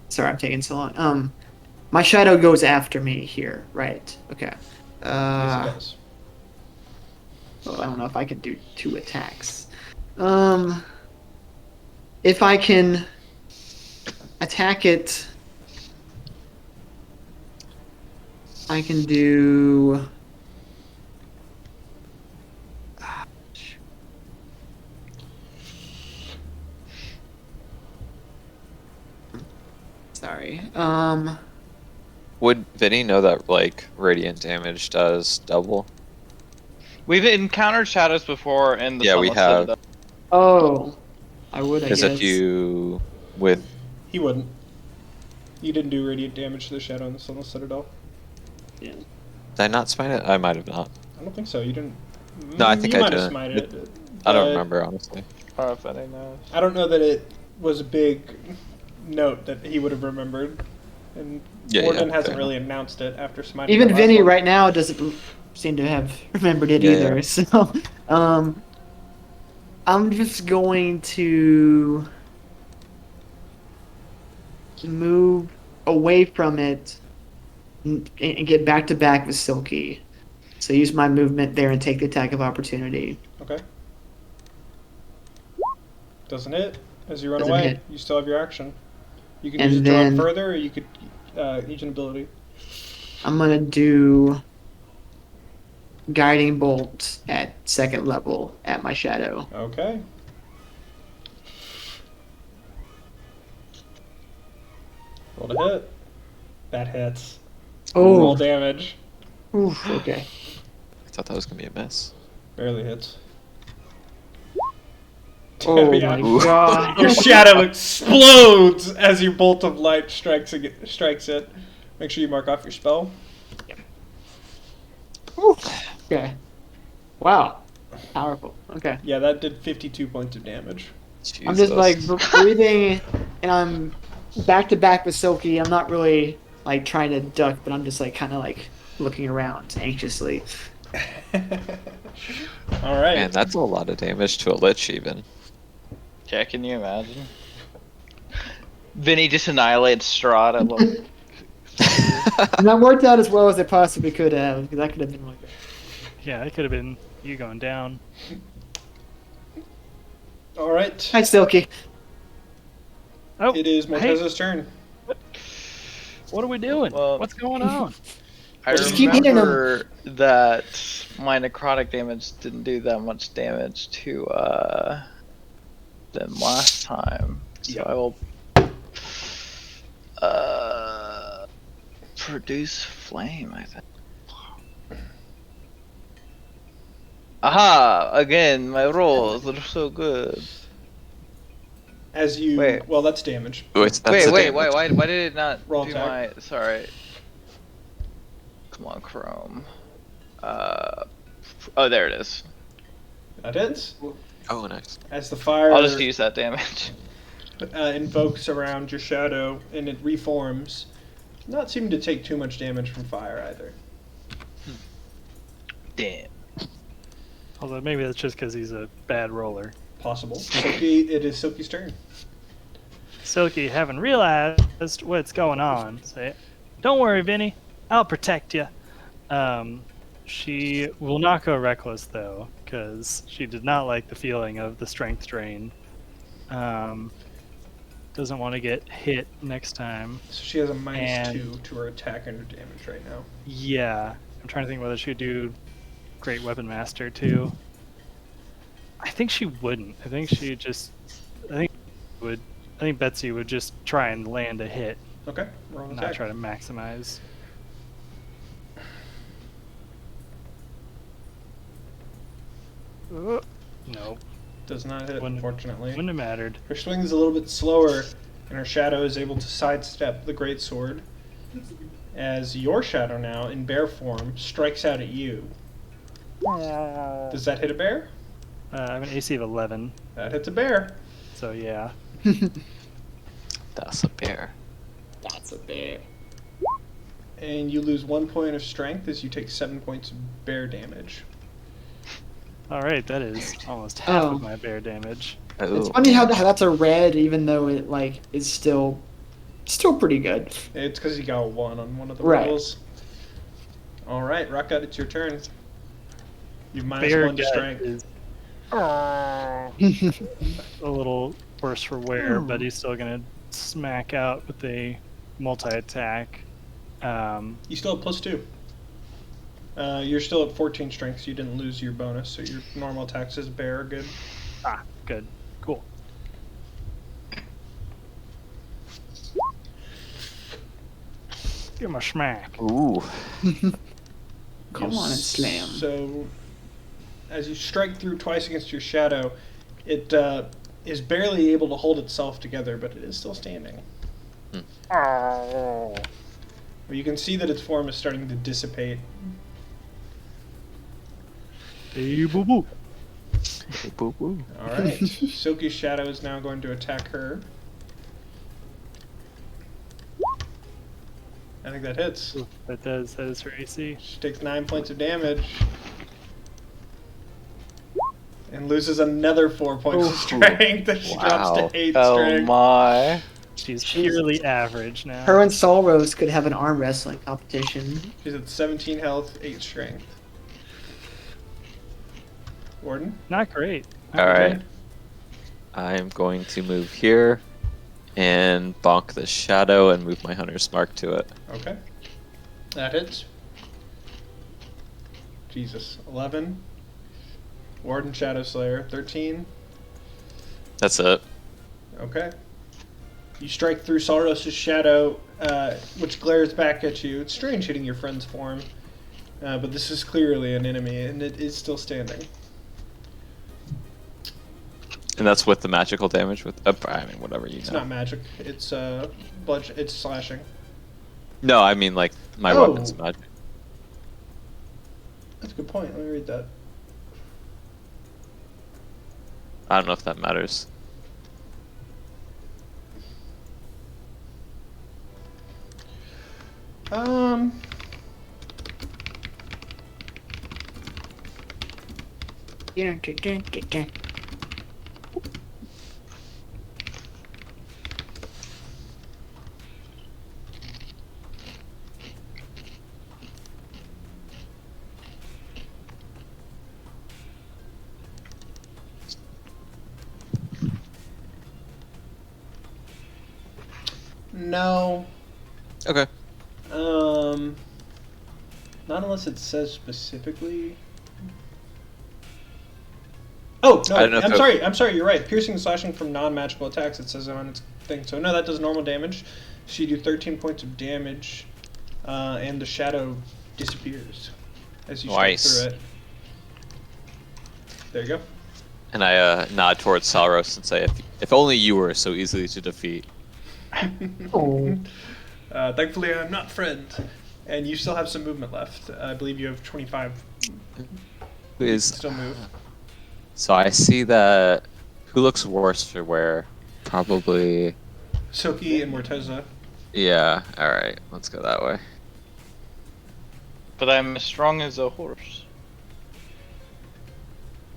Sorry, I'm taking so long. My shadow goes after me here, right? Okay. Yes, it does. Well, I don't know if I can do 2 attacks. If I can attack it, I can do. Sorry. Would Vinny know that like radiant damage does double? We've encountered shadows before in the Yeah, we Sunless have. Citadel. Oh, I would. I Because guess. if you with He wouldn't. You didn't do radiant damage to the shadow in the Sunless Citadel. Yeah. did I not smite it? I might have not. I don't think so. You didn't. No, I think you I might have did. smited it. I don't but remember honestly. I don't know if any knows. I don't know that it was a big note that he would have remembered. And Yeah, Gordon yeah, hasn't fair really announced it after smiting. Even the last Vinny one. right now doesn't seem to have remembered it Yeah, either. yeah. So, I'm just going to move away from it and get back to back with Silky. So use my movement there and take the attack of opportunity. Okay. Doesn't hit. As you run Doesn't away, hit. you still have your action. You can And use it to run then- further, or you could use an ability. I'm gonna do guiding bolt at 2nd level at my shadow. Okay. Roll to hit. That hits. Roll Oh, damage. oof, okay. I thought that was gonna be a miss. Barely hits. Oh Yeah. my Ooh. god. Your shadow explodes as your bolt of light strikes it. Make sure you mark off your spell. Okay. Wow. Powerful. Okay. Yeah, that did 52 points of damage. Jesus. I'm just like breathing, and I'm back to back with Silky. I'm not really like trying to duck, but I'm just like kind of like looking around anxiously. All right. Man, that's a lot of damage to a lich even. Yeah, can you imagine? Vinny just annihilates Strahd. I love it. And that worked out as well as it possibly could have, because that could have been like. Yeah, it could have been you going down. All right. Hi, Silky. Oh, It is hey, Morteza's turn. what are we doing? Well- What's going on? I Just keep hitting him. remember that my necrotic damage didn't do that much damage to them last time. So Yep. I will produce flame, I think. Aha! Again, my rolls are so good. As you, Wait. well, that's damage. Wait, that's Wait, the wait, damage. why did it not Roll do attack. my? Sorry. Come on, Chrome. Oh, there it is. That hits. Oh, nice. As the fire I'll just use that damage. invokes around your shadow and it reforms, not seeming to take too much damage from fire either. Damn. Although maybe that's just because he's a bad roller. Possible. Silky, it is Silky's turn. Silky, haven't realized what's going on, say, "Don't worry, Vinny, I'll protect you." She will not go reckless though, because she did not like the feeling of the strength drain. Doesn't want to get hit next time. So she has a minus And- 2 to her attack and her damage right now. Yeah, I'm trying to think whether she would do Great Weapon Master too. I think she wouldn't. I think she just. I think Betsy would just try and land a hit, Okay, roll an not attack. try to maximize. Nope, Does not hit, Wouldn't- unfortunately. wouldn't have mattered. Her swing is a little bit slower, and her shadow is able to sidestep the great sword. As your shadow now, in bear form, strikes out at you. Does that hit a bear? I have an AC of 11, That hits a bear. so yeah. That's a bear. That's a bear. And you lose 1 point of strength as you take 7 points of bear damage. All right, that is almost half Oh. of my bear damage. It's Oh. funny how that's a red, even though it like is still pretty good. It's because you got a 1 on one of the Right. rolls. Alright, Rockgut, it's your turn. You've minus Bear 1 to gut strength. is a little worse for wear, but he's still gonna smack out with a multi-attack. You still have plus 2. You're still at 14 strength, so you didn't lose your bonus, so your normal attacks as a bear are good. Good, cool. Give him a smack. Ooh. Come on and slam. So, as you strike through twice against your shadow, it is barely able to hold itself together, but it is still standing. Oh. But you can see that its form is starting to dissipate. Hey, boo boo. Boo boo. Alright, Silky's shadow is now going to attack her. I think that hits. That is her AC. She takes 9 points of damage. And loses another 4 points of Ooh. strength as she drops Wow. to 8 Oh strength. my. She's purely average now. Her and Sol Rose could have an arm wrestling competition. She's at 17 health, 8 strength. Warden? Not great. All right. I'm going to move here and bonk the shadow and move my hunter's mark to it. Okay. That hits. Jesus. 11. Warden Shadow Slayer. 13. That's it. Okay. You strike through Saros' shadow, which glares back at you. It's strange hitting your friend's form, but this is clearly an enemy, and it is still standing. And that's with the magical damage with I mean whatever you It's know. not magic. It's it's slashing. No, I mean like my Oh. weapon's magic. That's a good point. Let me read that. I don't know if that matters. Um. No. Okay. Not unless it says specifically. Oh no! I don't know if I'm it- sorry. I'm sorry. You're right. Piercing and slashing from non-magical attacks. It says it on its thing. So no, that does normal damage. She do 13 points of damage, and the shadow disappears as you strike Nice. through it. There you go. And I nod towards Salros and say, if only you were so easily to defeat. Oh. Thankfully, I'm not friend. And you still have some movement left. I believe you have 25. Who You is? can still move. So I see that. Who looks worse for wear? Probably. Silky and Morteza. Yeah. All right. Let's go that way. But I'm as strong as a horse.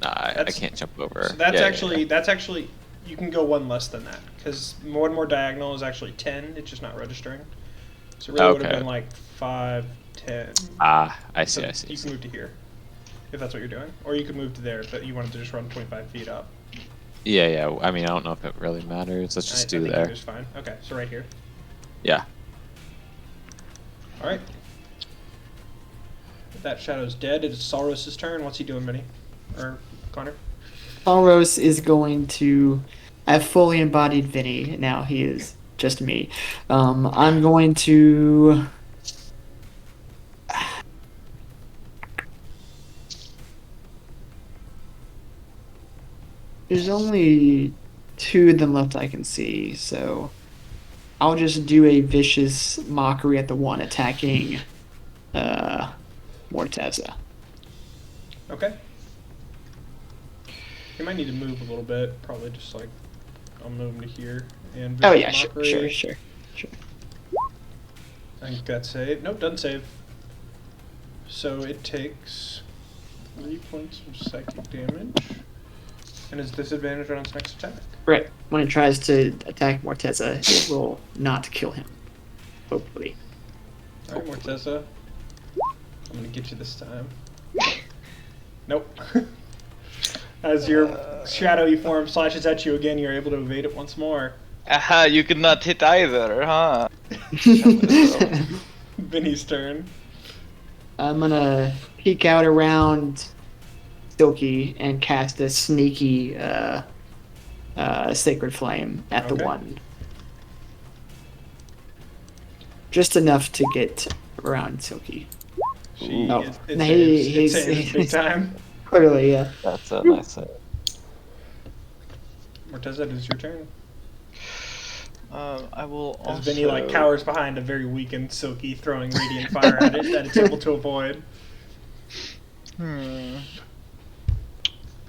Nah, I That's- can't jump over. So that's Yeah, actually, you can go one less than that. Because one more diagonal is actually 10. It's just not registering. So it really would have Okay. been like 5, 10. Ah, I see. So I see. you can move to here. If that's what you're doing. Or you could move to there, but you wanted to just run 25 feet up. Yeah, yeah. I mean, I don't know if it really matters. Let's just I do think there. Just fine. Okay, so right here. Yeah. Alright. That shadow's dead. It is Salros' turn. What's he doing, Benny? Or Connor? Alros is going to. I've fully embodied Vinny. Now he is just me. I'm going to. There's only 2 of them left I can see, so I'll just do a vicious mockery at the one attacking Morteza. Okay. You might need to move a little bit. Probably just like, I'll move him to here. And Oh vicious yeah, sure, mockery. sure. I think that save. Nope, doesn't save. So it takes 3 points of psychic damage. And is disadvantage on its next attack. Right. When it tries to attack Morteza, it will not kill him. Hopefully. Alright, Morteza. I'm gonna get you this time. Nope. As your shadowy form slashes at you again, you're able to evade it once more. Aha, you could not hit either, huh? Vinny's turn. I'm gonna peek out around Silky and cast a sneaky Sacred Flame at the Okay. one. Just enough to get around Silky. She Oh. it No, saves. he's- It saves big time. Clearly, yeah. That's a nice hit. Morteza, it is your turn. I will As also... Vinny like cowers behind a very weakened Silky, throwing radiant fire at it that it's able to avoid.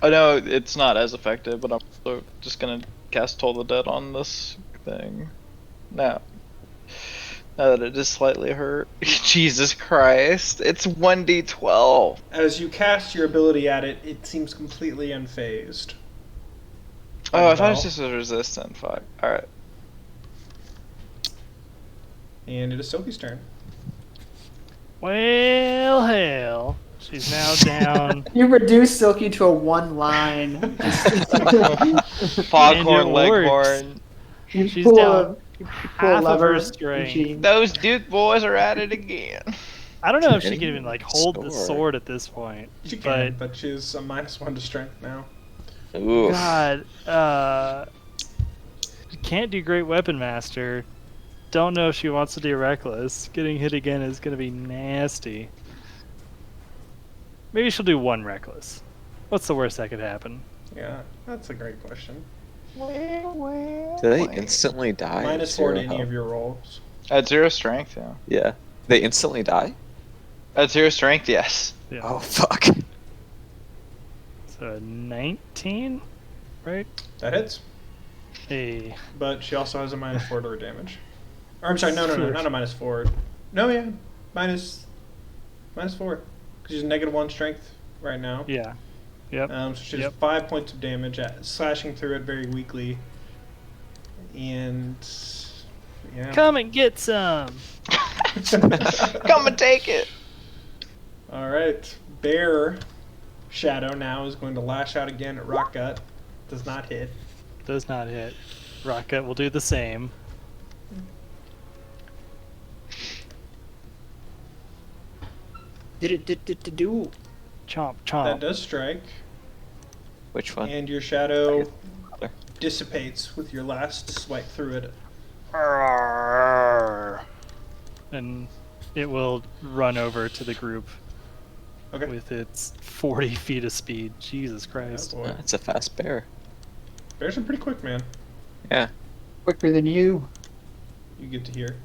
I know it's not as effective, but I'm also just gonna cast Toll the Dead on this thing. Now that it is slightly hurt. Jesus Christ. It's 1d12. As you cast your ability at it, it seems completely unfazed. Oh, I thought it was Well. just a resistant. Fuck. Alright. And it is Silky's turn. Well, hell. She's now down. You reduce Silky to a one line. Foghorn And it works. Leghorn. You She's pull down a- you pull a half of lever, her strength. and she- Those Duke boys are at it again. I don't know if she Hitting can even like hold the sword. sword at this point. She can, But but she's a -1 to strength now. Oof. God, can't do Great Weapon Master. Don't know if she wants to do Reckless. Getting hit again is gonna be nasty. Maybe she'll do 1 Reckless. What's the worst that could happen? Yeah, that's a great question. Do they instantly die? at -4 to zero any health? of your rolls. At 0 strength, yeah. Yeah. They instantly die? At 0 strength, yes. Yeah. Oh, fuck. So 19, right? That hits. Hey, But she also has a -4 to her damage. Or I'm sorry, no, not a -4. No, yeah, minus -4. Because she's -1 strength right now. yeah, yep. So she does Yep. 5 points of damage, slashing through it very weakly. And yeah. Come and get some. Come and take it. All right, Bear Shadow now is going to lash out again at Rockgut. Does not hit. Does not hit. Rocket will do the same. Did it do? Chomp, That chomp. does strike, Which one? and your shadow Other. dissipates with your last swipe through it. And it will run over to the group. Okay. with its 40 feet of speed. Jesus Christ. Oh boy. It's a fast bear. Bears are pretty quick, man. Yeah. Quicker than you. You get to hear.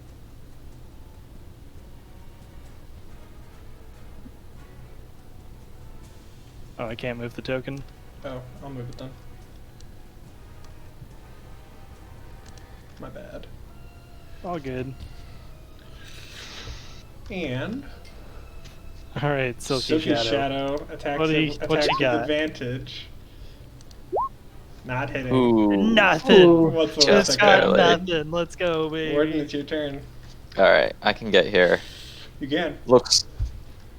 Oh, I can't move the token. Oh, I'll move it then. My bad. All good. And All right, Silky Silky Shadow. Shadow attacks, What do you- attacks what you with got? advantage. Not hitting. Ooh. Nothing. Ooh. What's the Just last Just I got barely. nothing. Let's go, Warden, baby. it's your turn. All right, I can get here. You can. It looks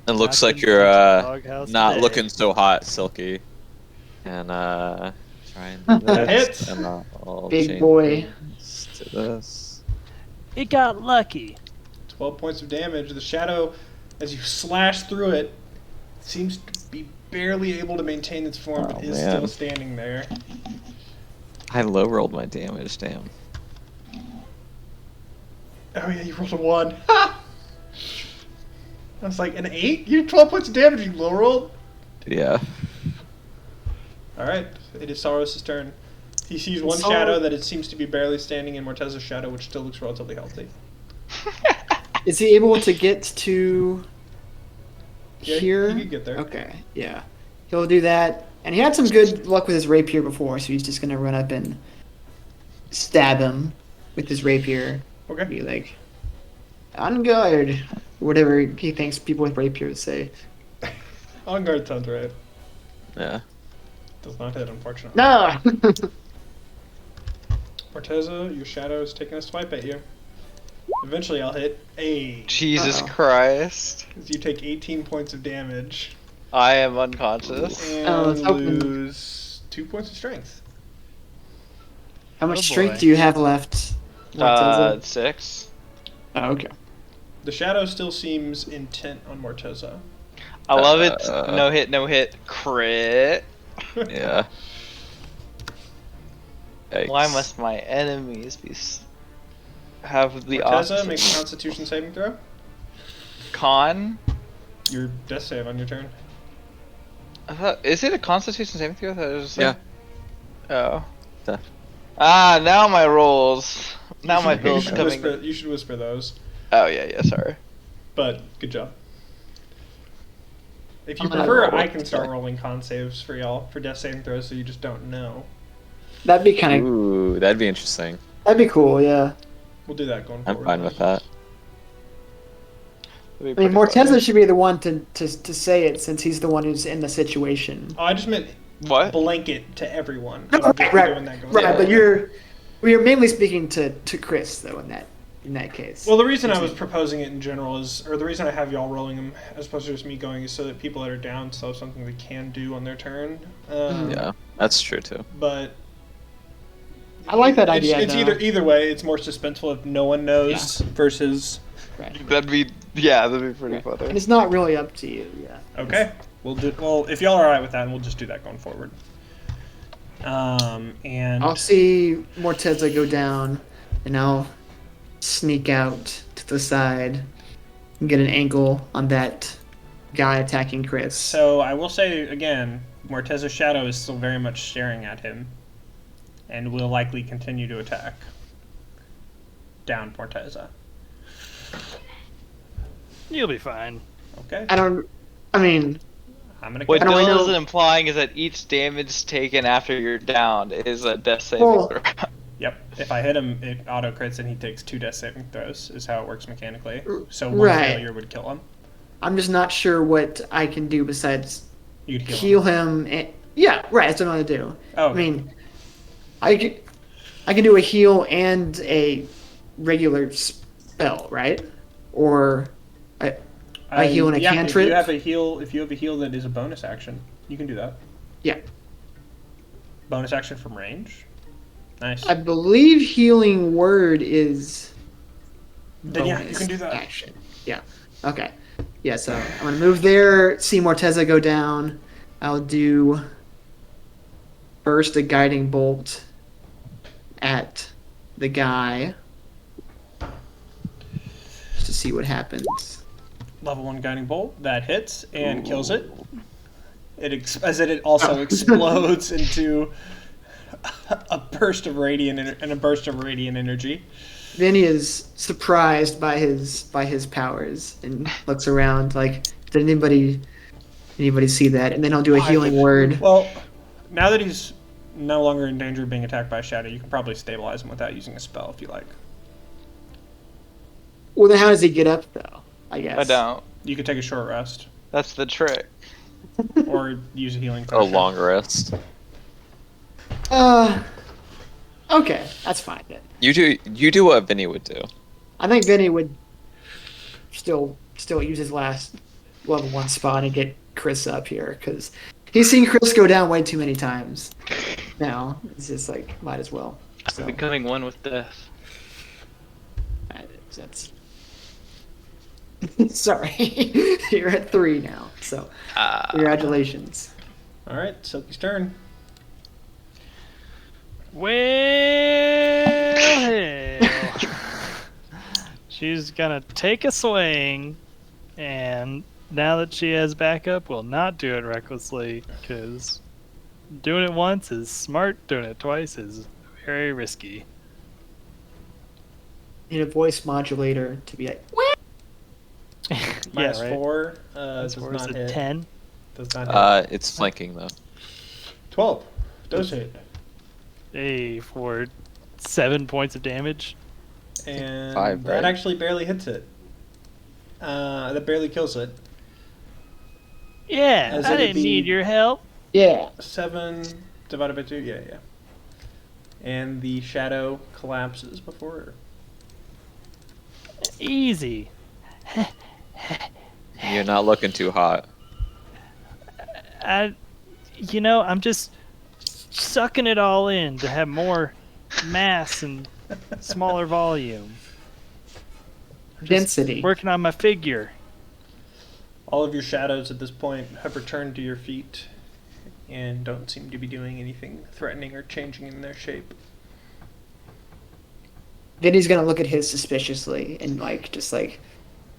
Nothing like you're but doghouse not today. looking so hot, Silky. And try and do That this. hits. And I'll Big change boy. this to this. It got lucky. 12 points of damage. The shadow, as you slash through it, seems to be barely able to maintain its form, but Oh, is man. still standing there. I low rolled my damage. Damn. Oh yeah, you rolled a 1. Ha! I was like, an 8? You did 12 points of damage, you low rolled? Yeah. Alright, it is Saros' turn. He sees one Sor- shadow that it seems to be barely standing in Morteza's shadow, which still looks relatively healthy. Is he able to get to Yeah, here? he could get there. Okay, yeah. He'll do that. And he had some good luck with his rapier before, so he's just gonna run up and stab him with his rapier. Okay. Be like, on guard. Whatever he thinks people with rapiers say. On guard sounds right. Yeah. Does not hit, unfortunately. No! Morteza, your shadow is taking a swipe at you. Eventually I'll hit a. Jesus Uh-oh. Christ. As you take 18 points of damage I am unconscious. and Oh, it's open. lose 2 points of strength. How much Oh, strength boy. do you have left? Morteza? 6. Oh, okay. The shadow still seems intent on Morteza. I love it. Uh, No hit, no hit. Crit. Yeah. Yikes. Why must my enemies be have the Morteza, opposite make a Constitution saving throw. con? Your death save on your turn. I thought, is it a Constitution saving throw? I thought it was just Yeah. like, oh. Duh. Ah, now my rolls. Now my bills you should coming. whisper, you should whisper those. Oh yeah, sorry. But good job. If you I'm gonna prefer, roll I it. can start rolling con saves for y'all for death saving throws, so you just don't know. That'd be kind of. Ooh, that'd be interesting. That'd be cool, yeah. We'll do that going I'm forward. fine with that. That'd be I mean, pretty funny. Morteza should be the one to say it since he's the one who's in the situation. Oh, I just meant What? blanket to everyone. No, I would just be right, doing that going right, forward. but you're mainly speaking to Chris though in that case. Well, the reason I was proposing it in general is, or the reason I have y'all rolling them as opposed to just me going, is so that people that are down still have something they can do on their turn. Yeah, that's true too. But I like that it's, idea. It's though. either way. It's more suspenseful if no one knows versus. Right. That'd be pretty And funny. it's not really up to you. Yeah. Okay, we'll do. Well, if y'all are alright with that, we'll just do that going forward. And I'll see Morteza go down, and I'll sneak out to the side and get an angle on that guy attacking Chris. so I will say again, Morteza's shadow is still very much staring at him, and will likely continue to attack. Down, Morteza. You'll be fine. Okay, I mean, I'm gonna. What I don't really Bill is know- implying is that each damage taken after you're down is a death saving Well- throw. Yep. If I hit him, it auto crits and he takes 2 death saving throws. Is how it works mechanically. So one Right. failure would kill him. I'm just not sure what I can do besides You'd heal, heal him. him. And, yeah, right. That's what I'm gonna do. Oh, I mean, I can do a heal and a regular spell, right? Or I heal and a yeah, cantrip? If you have a heal that is a bonus action, you can do that. Yeah. Bonus action from range. Nice. I believe healing word is. Then yeah, you bonus can do that. Action. Yeah. Okay. Yeah. So I'm gonna move there. See Morteza go down. I'll do first a guiding bolt at the guy just to see what happens. level 1 guiding bolt that hits and kills it. As it also explodes into a burst of radiant energy. Vinny is surprised by his powers and looks around like, did anybody see that? And then he'll do a healing word. Well, now that he's no longer in danger of being attacked by a shadow, you can probably stabilize him without using a spell if you like. Well, then how does he get up though? I guess. I don't. You could take a short rest That's the trick. or use a healing A potion. long rest. Okay, that's fine then. You do what Vinny would do. I think Vinny would still use his last level 1 spot and get Chris up here because he's seen Chris go down way too many times. Now it's just like might as well. So Becoming one with death. that's sorry. You're at 3 now, so congratulations. All right, Silky's turn. Well, hell. She's gonna take a swing, and now that she has backup, will not do it recklessly, because doing it once is smart, doing it twice is very risky. Need a voice modulator to be like, Minus yeah, right. 4 That's does for not is hit. it 10? Does not hit. It's flanking though. 12 does hit. Hey, for 7 points of damage. And 5, that right? actually barely hits it. That barely kills it. Yeah, As I it'd didn't be- need your help. yeah. 7 divided by 2, yeah. And the shadow collapses before her. Easy. You're not looking too hot. I'm just sucking it all in to have more mass and smaller volume. Just Density. Working on my figure. All of your shadows at this point have returned to your feet and don't seem to be doing anything threatening or changing in their shape. Vinny's gonna look at his suspiciously and just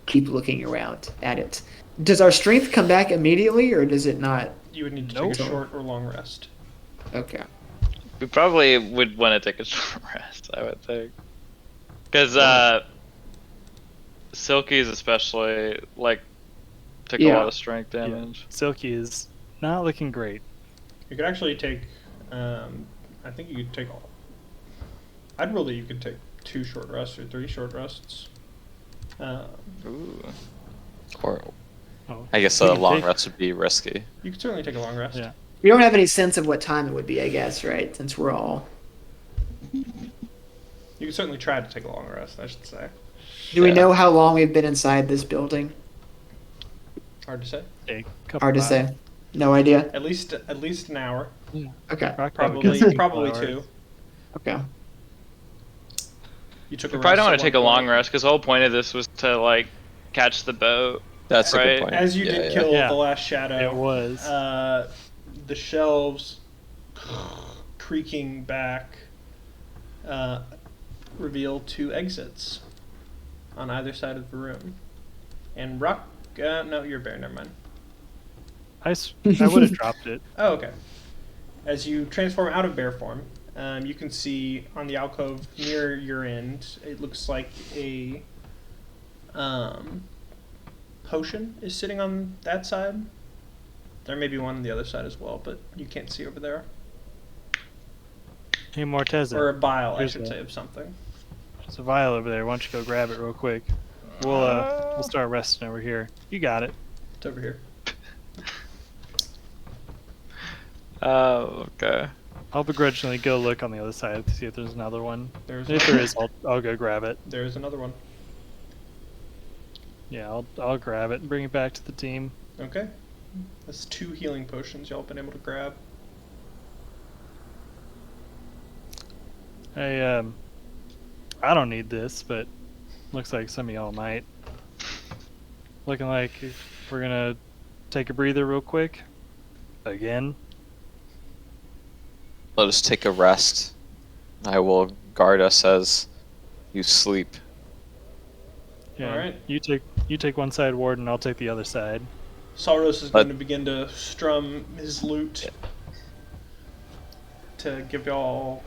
keep looking around at it. Does our strength come back immediately or does it not? You would need to Nope. take a short or long rest. Okay. We probably would want to take a short rest, I would think. Because Silky's especially, took a Yeah. lot of strength damage. Silky is not looking great. You could actually take, I think you could take all. I'd roll that you could take 2 short rests or 3 short rests. Ooh. Or Oh, I guess we a can long take- rest would be risky. You could certainly take a long rest. Yeah. We don't have any sense of what time it would be, I guess, right? Since we're all. You could certainly try to take a long rest, I should say. Do we Yeah. know how long we've been inside this building? Hard to say. A couple Hard to hours. say. No idea. At least an hour. Okay. Probably Couple probably hours. 2. Okay. You took We a probably rest don't want at to take a one long point. rest, because the whole point of this was to, catch the boat. That's a Right. good point. As you did kill Yeah. the last shadow, It was. The shelves creaking back reveal 2 exits on either side of the room. And Rock, no, you're a bear. Never mind. I would have dropped it. Oh, okay. As you transform out of bear form, you can see on the alcove near your end, it looks like a potion is sitting on that side. There may be one on the other side as well, but you can't see over there. Hey, Morteza. Or a vial, I Here's should that. say, of something. There's a vial over there. Why don't you go grab it real quick? We'll start resting over here. You got it. It's over here. Oh, okay. I'll begrudgingly go look on the other side to see if there's another one. There's If there is, I'll go grab it. There's another one. Yeah, I'll grab it and bring it back to the team. Okay. That's 2 healing potions y'all been able to grab. I don't need this, but looks like some of y'all might. Looking like we're gonna take a breather real quick. Again. Let us take a rest. I will guard us as you sleep. Yeah. Alright. You take You take one side, Warden. I'll take the other side. Salros is going to begin to strum his lute to give y'all.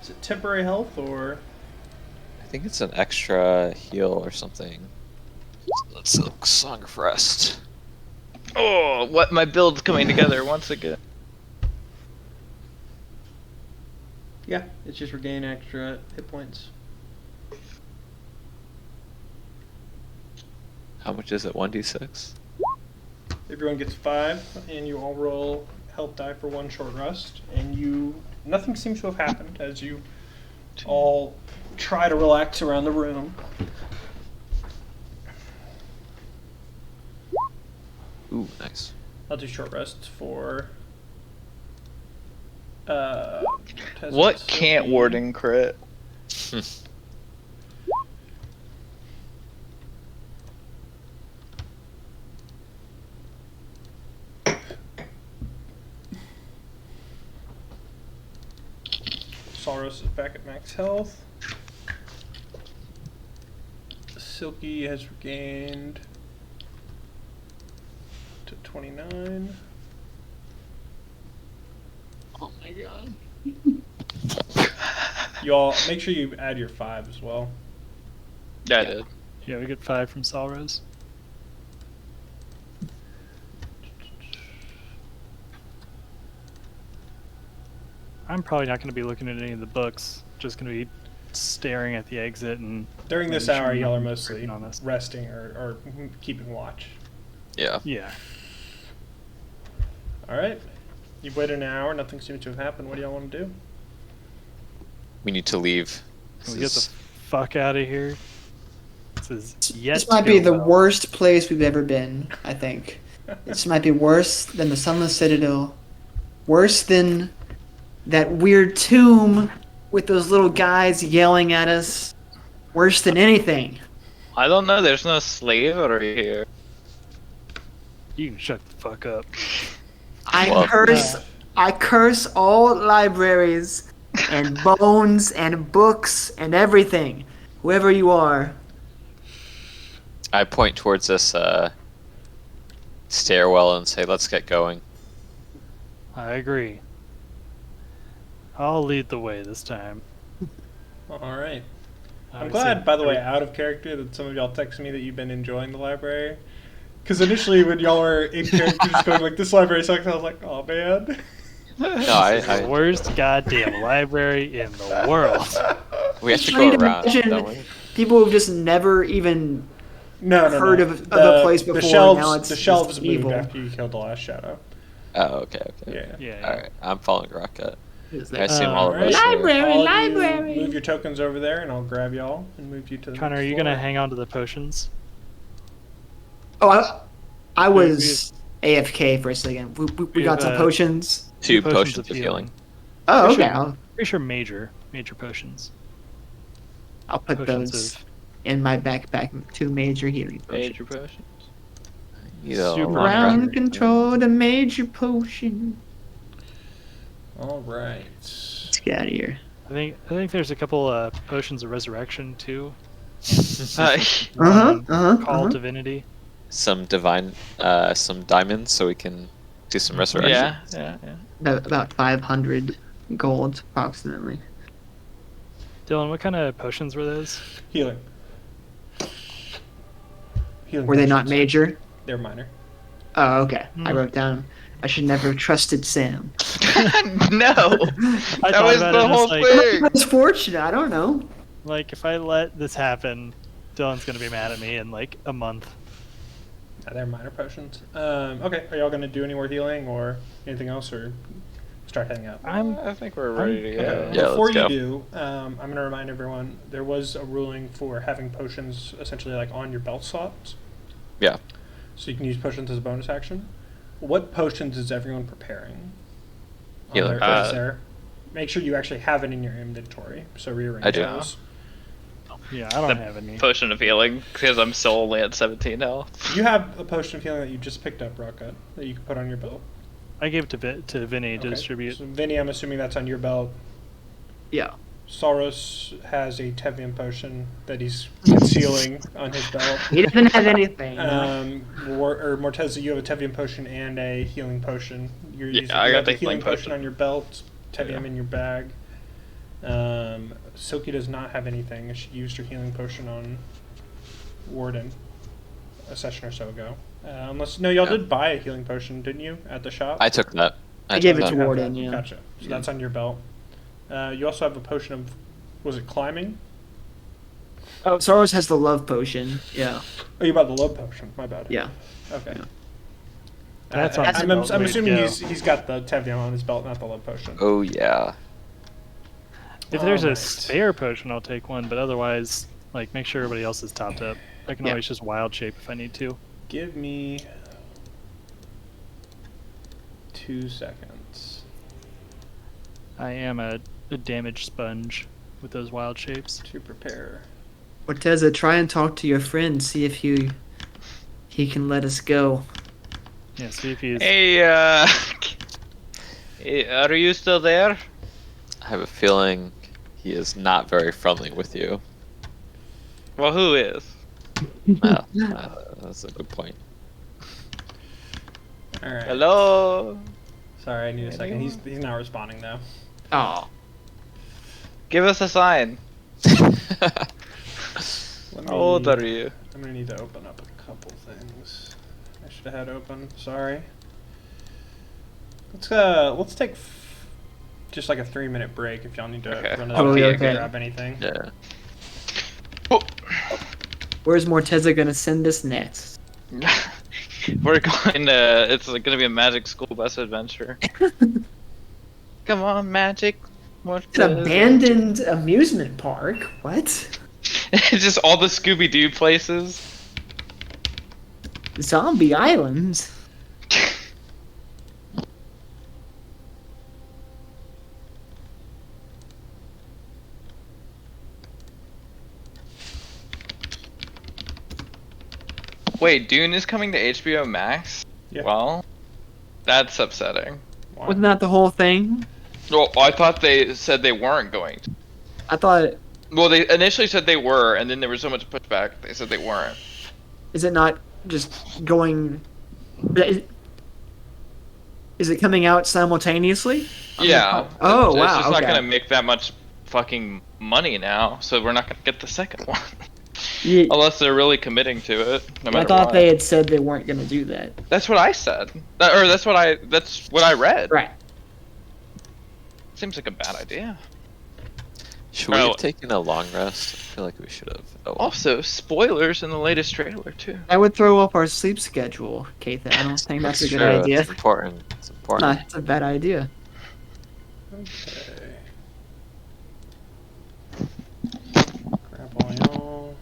Is it temporary health or? I think it's an extra heal or something. Let's look Song of Rest. Oh, what my build's coming together once again. Yeah, it's just regain extra hit points. How much is it? 1d6? Everyone gets 5, and you all roll health die for 1 short rest. And nothing seems to have happened as you all try to relax around the room. Ooh, nice. I'll do short rest for. What can't Warden crit? Salros is back at max health. Silky has regained to 29. Oh my god. Y'all, make sure you add your 5 as well. Yeah, I did. Yeah, we get 5 from Salros. I'm probably not going to be looking at any of the books. Just going to be staring at the exit and. During this making sure hour, y'all are nothing's mostly creeping on us. resting or keeping watch. Yeah. Yeah. Alright. You've waited an hour, nothing seems to have happened. What do y'all want to do? We need to leave. Can we get the fuck out of here? This is yet This to might go be the well. worst place we've ever been, I think. This might be worse than the Sunless Citadel. Worse than that weird tomb with those little guys yelling at us. Worse than anything. I don't know. There's no slavery here. You can shut the fuck up. Well, I curse all libraries and bones and books and everything. Whoever you are. I point towards this stairwell and say, let's get going. I agree. I'll lead the way this time. Alright. I'm I glad, said by the way, three- out of character, that some of y'all texted me that you've been enjoying the library. Because initially, when y'all were in character just going like, this library sucks, I was like, oh man. No, The worst goddamn library in the world. we have to Just go trying to around, imagine don't we? people who've just never even No, heard no. of the place before, now it's the shelves just moved evil. after you killed the last shadow. Oh, okay. Yeah. Yeah. Alright, I'm following Rocket. Is I that- assume all of Alright. us are... Library, All of library. you move your tokens over there, and I'll grab y'all and move you to the Connor, are next you gonna floor. hang on to the potions? Oh, I was AFK for a second. We got some have, potions. 2 potions of healing. Oh, Pretty okay. sure- Pretty sure major potions. I'll put Potions those of in my backpack. 2 major healing potions. Major potions. You know, Super long Ground rest. control, the major potion. Alright. Let's get out of here. I think there's a couple potions of resurrection too. Uh-huh, Call divinity. some diamonds so we can do some resurrection. Yeah. About 500 gold, approximately. Dylan, what kind of potions were those? Healing. Healing Were they not potions. major? They're minor. Oh, okay. I Hmm. wrote down. I should never have trusted Sam. No. I That thought was about the it as whole like, thing. It's fortunate. I don't know. like if I let this happen, Dylan's gonna be mad at me in like a month. They're minor potions. Okay, are y'all going to do any more healing or anything else, or start heading out? I think we're ready to Okay. go. Yeah, Before let's you go. do, I'm going to remind everyone there was a ruling for having potions essentially like on your belt slots, Yeah. so you can use potions as a bonus action. What potions is everyone preparing? On Healing their- potions. there? Make sure you actually have it in your inventory. So rearrange I do. those. Yeah, I don't The have any. Potion of healing because I'm still only at 17 health. You have a potion of healing that you just picked up, Rocket, that you can put on your belt. I gave it to Vinny to Okay. distribute. So Vinny, I'm assuming that's on your belt. Yeah. Soros has a Tevian potion that he's concealing on his belt. He doesn't have anything. Morteza, you have a Tevian potion and a healing potion. You're Yeah, using, I you got have the the healing healing potion potion. on your belt, Tevian Yeah. in your bag. Silky does not have anything. She used her healing potion on Warden a session or so ago. Unless y'all Yeah. did buy a healing potion, didn't you, at the shop? I took that. I gave took it to that. You have Warden, that. yeah. Gotcha. So Yeah. that's on your belt. You also have a potion of, was it climbing? Oh, Soros has the love potion. Yeah. Oh, you bought the love potion. My bad. Yeah. Okay. Yeah. That's on I'm, his I'm, belt. I'm Way to assuming go. he's got the Tevian on his belt, not the love potion. Oh yeah. If there's a Alright. spare potion, I'll take one. But otherwise, like, make sure everybody else is topped up. I can Yeah. always just wild shape if I need to. Give me 2 seconds. I am a damage sponge with those wild shapes. To prepare. Morteza, try and talk to your friend. See if he can let us go. Yeah, see if he's. Hey, hey, are you still there? I have a feeling he is not very friendly with you. Well, who is? That's a good point. All right. Hello? Sorry, I need a second. He's not responding though. Oh. Give us a sign. Let How old me- are you? I'm gonna need to open up a couple things. I should have had open. Sorry. Let's take just like a 3-minute break if y'all need to Okay. run Oh, to the okay. grab anything. Yeah. Where's Morteza gonna send us next? We're going to. It's like gonna be a magic school bus adventure. Come on, magic. What It's an abandoned amusement park. What? It's just all the Scooby Doo places. Zombie Island? Wait, Dune is coming to HBO Max? Yeah. Well, that's upsetting. Why? Wasn't that the whole thing? Well, I thought they said they weren't going to. I thought, Well, they initially said they were, and then there was so much pushback, they said they weren't. is it not just going? Is it coming out simultaneously? Yeah. Oh, It's wow, just not okay. gonna make that much fucking money now, so we're not gonna get the second one. Yeah, Unless they're really committing to it, no I matter thought what. they had said they weren't gonna do that. That's what I said. That's what I read. Right. Seems like a bad idea. Should we Oh. have taken a long rest? I feel like we should have. Oh, well. Also, spoilers in the latest trailer too. That would throw up our sleep schedule, Keitha. I don't think that's a good true, idea. It's important. It's important. Nah, it's a bad idea. Okay. Grab all y'all.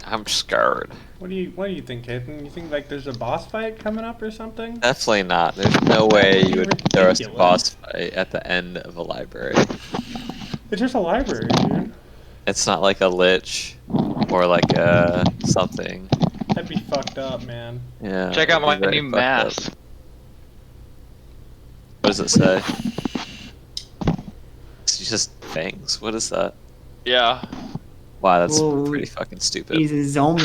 I'm scared. What do you think, Kathan? You think like there's a boss fight coming up or something? Definitely not. There's no way you would throw us a Ridiculous. boss fight at the end of a library. It's just a library, dude. It's not like a lich or like a something. That'd be fucked up, man. Yeah. Check out my it'd be very new fucked up. mask. What does it say? It's just fangs. What is that? Yeah. Wow, that's Whoa. pretty fucking stupid. He's a zombie.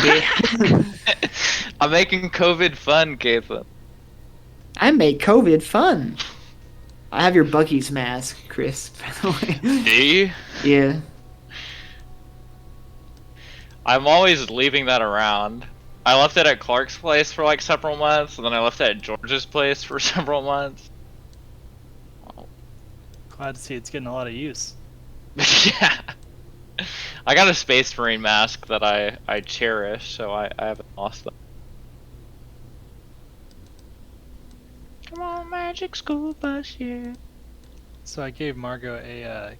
I'm making COVID fun, Caitlin. I made COVID fun. I have your Bucky's mask, Chris, by the way. D? Yeah. I'm always leaving that around. I left it at Clark's place for like several months, and then I left it at George's place for several months. Glad to see it's getting a lot of use. Yeah. I got a Space Marine mask that I cherish, so I haven't lost them. Come on, magic school bus, yeah. So I gave Margot a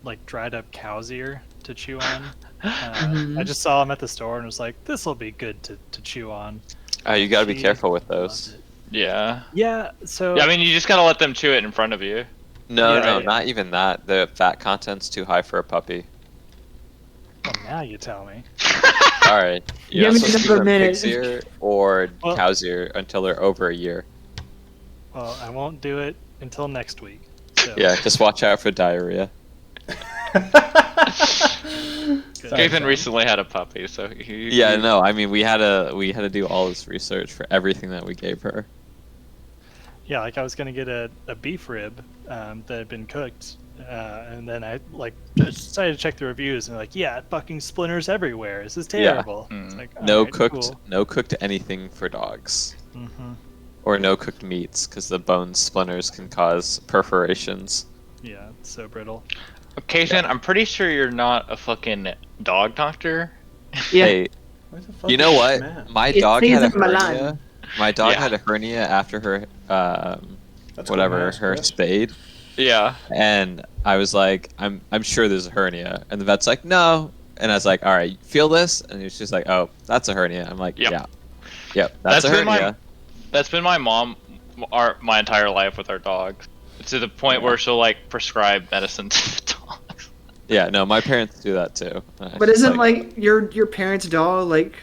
like dried up cow's ear to chew on. Mhm. I just saw him at the store and was like, "This will be good to chew on." Oh, you gotta be She careful with loved those. it. Yeah. Yeah. So Yeah, I mean, you just gotta let them chew it in front of you. No, Yeah, no, yeah. not even that. The fat content's too high for a puppy. well, now you tell me. Alright. You're Give not me supposed to another give them minute. pig's ear or Well- cow's ear until they're over a year. Well, I won't do it until next week. So, Yeah, just watch out for diarrhea. Sorry, Jason Sam. recently had a puppy, so Yeah, no, I mean we had to do all this research for everything that we gave her. yeah, like I was gonna get a beef rib that had been cooked, and then I like just decided to check the reviews and like, yeah, fucking splinters everywhere. This is Yeah. terrible. It's like, No alright, cooked, cool. no cooked anything for dogs, Mm-hmm. or no cooked meats, because the bone splinters can cause perforations. Yeah, it's so brittle. Jason, I'm pretty sure you're not a fucking dog doctor. Yeah. Hey, Where the fuck you know is what? Matt? My It dog says had a in Milan. hernia. My dog Yeah. had a hernia after her, That's whatever, cool, Matt. her Chris. spade. Yeah. And I was like, I'm sure there's a hernia. And the vet's like, no. And I was like, all right, feel this? And he was just like, oh, that's a hernia. I'm like, Yep. yeah. Yep, that's a That's been my- hernia. That's been my mom, my entire life with our dogs. To the point where she'll like prescribe medicine to the dogs. Yeah, no, my parents do that too. And I But just isn't like your parents' dog like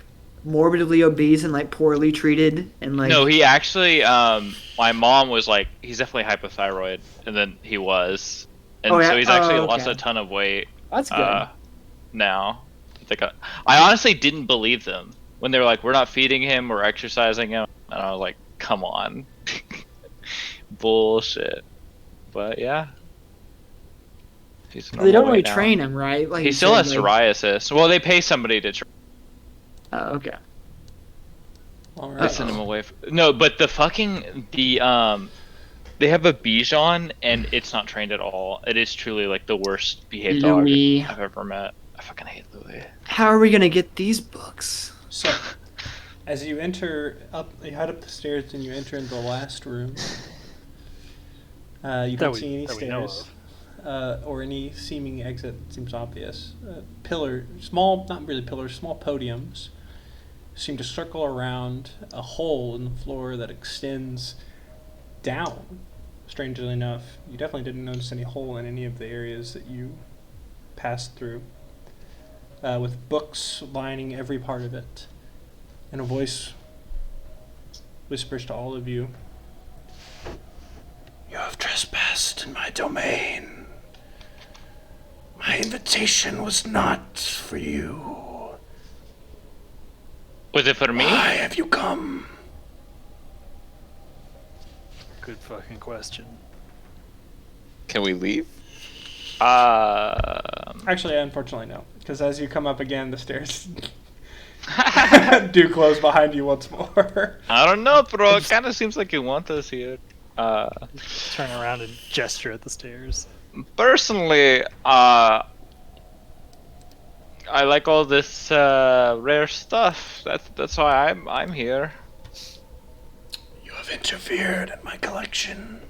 morbidly obese and like poorly treated and like No, he actually. My mom was like, he's definitely hypothyroid, and then he was, and Oh, yeah? so he's actually Oh, lost okay. a ton of weight. that's good. Now, I honestly didn't believe them when they were like, "We're not feeding him, we're exercising him," and I was like, "Come on, bullshit." But yeah, he's They normal don't weight really now. train him, right? Like He you still said, has like- psoriasis. Well, they pay somebody to train. Oh, okay. All They right. send him away. No, but the fucking they have a Bichon and it's not trained at all. It is truly like the worst behaved Louis. dog I've ever met. I fucking hate Louis. How are we gonna get these books? So, as you enter up, you head up the stairs and you enter into the last room. You don't see any that we know stairs or any seeming exit. Seems obvious. Pillar, small, not really pillars, small podiums seem to circle around a hole in the floor that extends down. Strangely enough, you definitely didn't notice any hole in any of the areas that you passed through. With books lining every part of it. And a voice whispers to all of you, "You have trespassed in my domain. My invitation was not for you. Was it for me? Why have you come?" Good fucking question. Can we leave? Actually, unfortunately, no. Because as you come up again, the stairs do close behind you once more. I don't know, bro. It kind of seems like you want us here. Turn around and gesture at the stairs. Personally, I like all this rare stuff. That's why I'm here. You have interfered in my collection.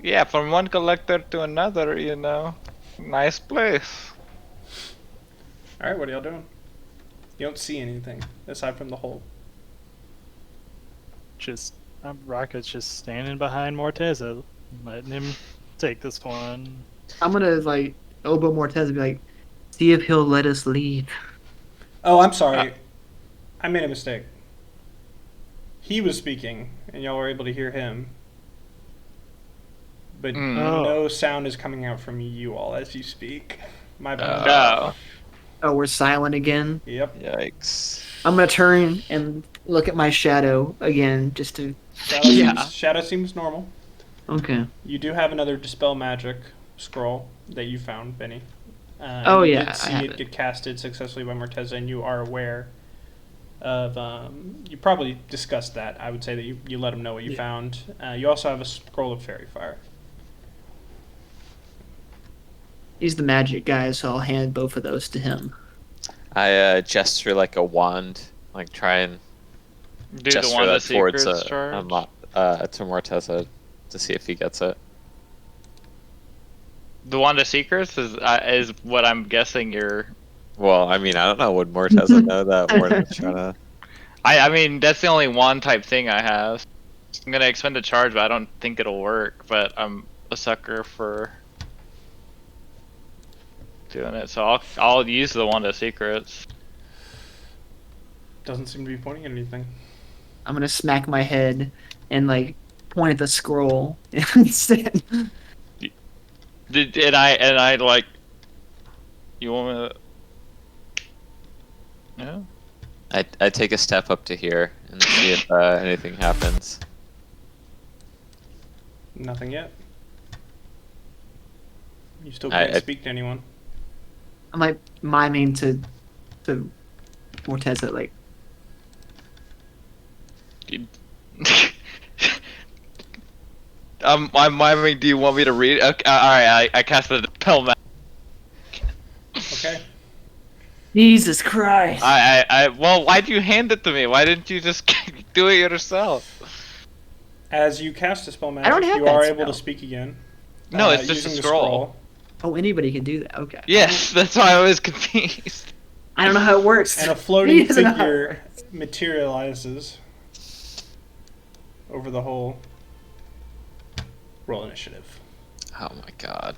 Yeah, from one collector to another, you know. Nice place. Alright, what are y'all doing? You don't see anything aside from the hole. Just Rocket's just standing behind Morteza, letting him take this one. I'm gonna like elbow Mortez and be like, see if he'll let us leave. Oh, I'm sorry. I made a mistake. He was speaking, and y'all were able to hear him. But Mm. no sound is coming out from you all as you speak. My bad. No. Oh, we're silent again. Yep. Yikes. I'm gonna turn and look at my shadow again, just to. Shadow seems normal. Okay. You do have another Dispel Magic scroll that you found, Benny. Oh, you yeah, did I see have it it. get casted successfully by Morteza, and you are aware of. You probably discussed that. I would say that you let him know what you Yeah. found. You also have a scroll of Fairy Fire. He's the magic guy, so I'll hand both of those to him. I gesture like a wand, like try and Do the gesture one that that towards secrets charge. to Morteza to see if he gets it. The Wanda Secrets is what I'm guessing you're. Well, I mean, I don't know. Would Morteza know that? We're just trying to. I mean that's the only one type thing I have. I'm gonna expend a charge, but I don't think it'll work. But I'm a sucker for doing it, so I'll use the Wanda Secrets. Doesn't seem to be pointing at anything. I'm gonna smack my head and like point at the scroll instead. And I like. You want me to? No. I take a step up to here and see if anything happens. Nothing yet. You still I- can't I- speak to anyone. I'm like miming to Morteza, like, I'm miming. Do you want me to read? Okay, all right. I cast the dispel magic. Okay. Jesus Christ. Well, why'd you hand it to me? Why didn't you just do it yourself? As you cast a spell magic, don't have you that are able spell. to speak again. No, it's just a using the scroll. Oh, anybody can do that. Okay. Yes, that's why I was confused. I don't know how it works. And a floating He doesn't know how it figure works. materializes over the hole. Roll initiative. Oh my god.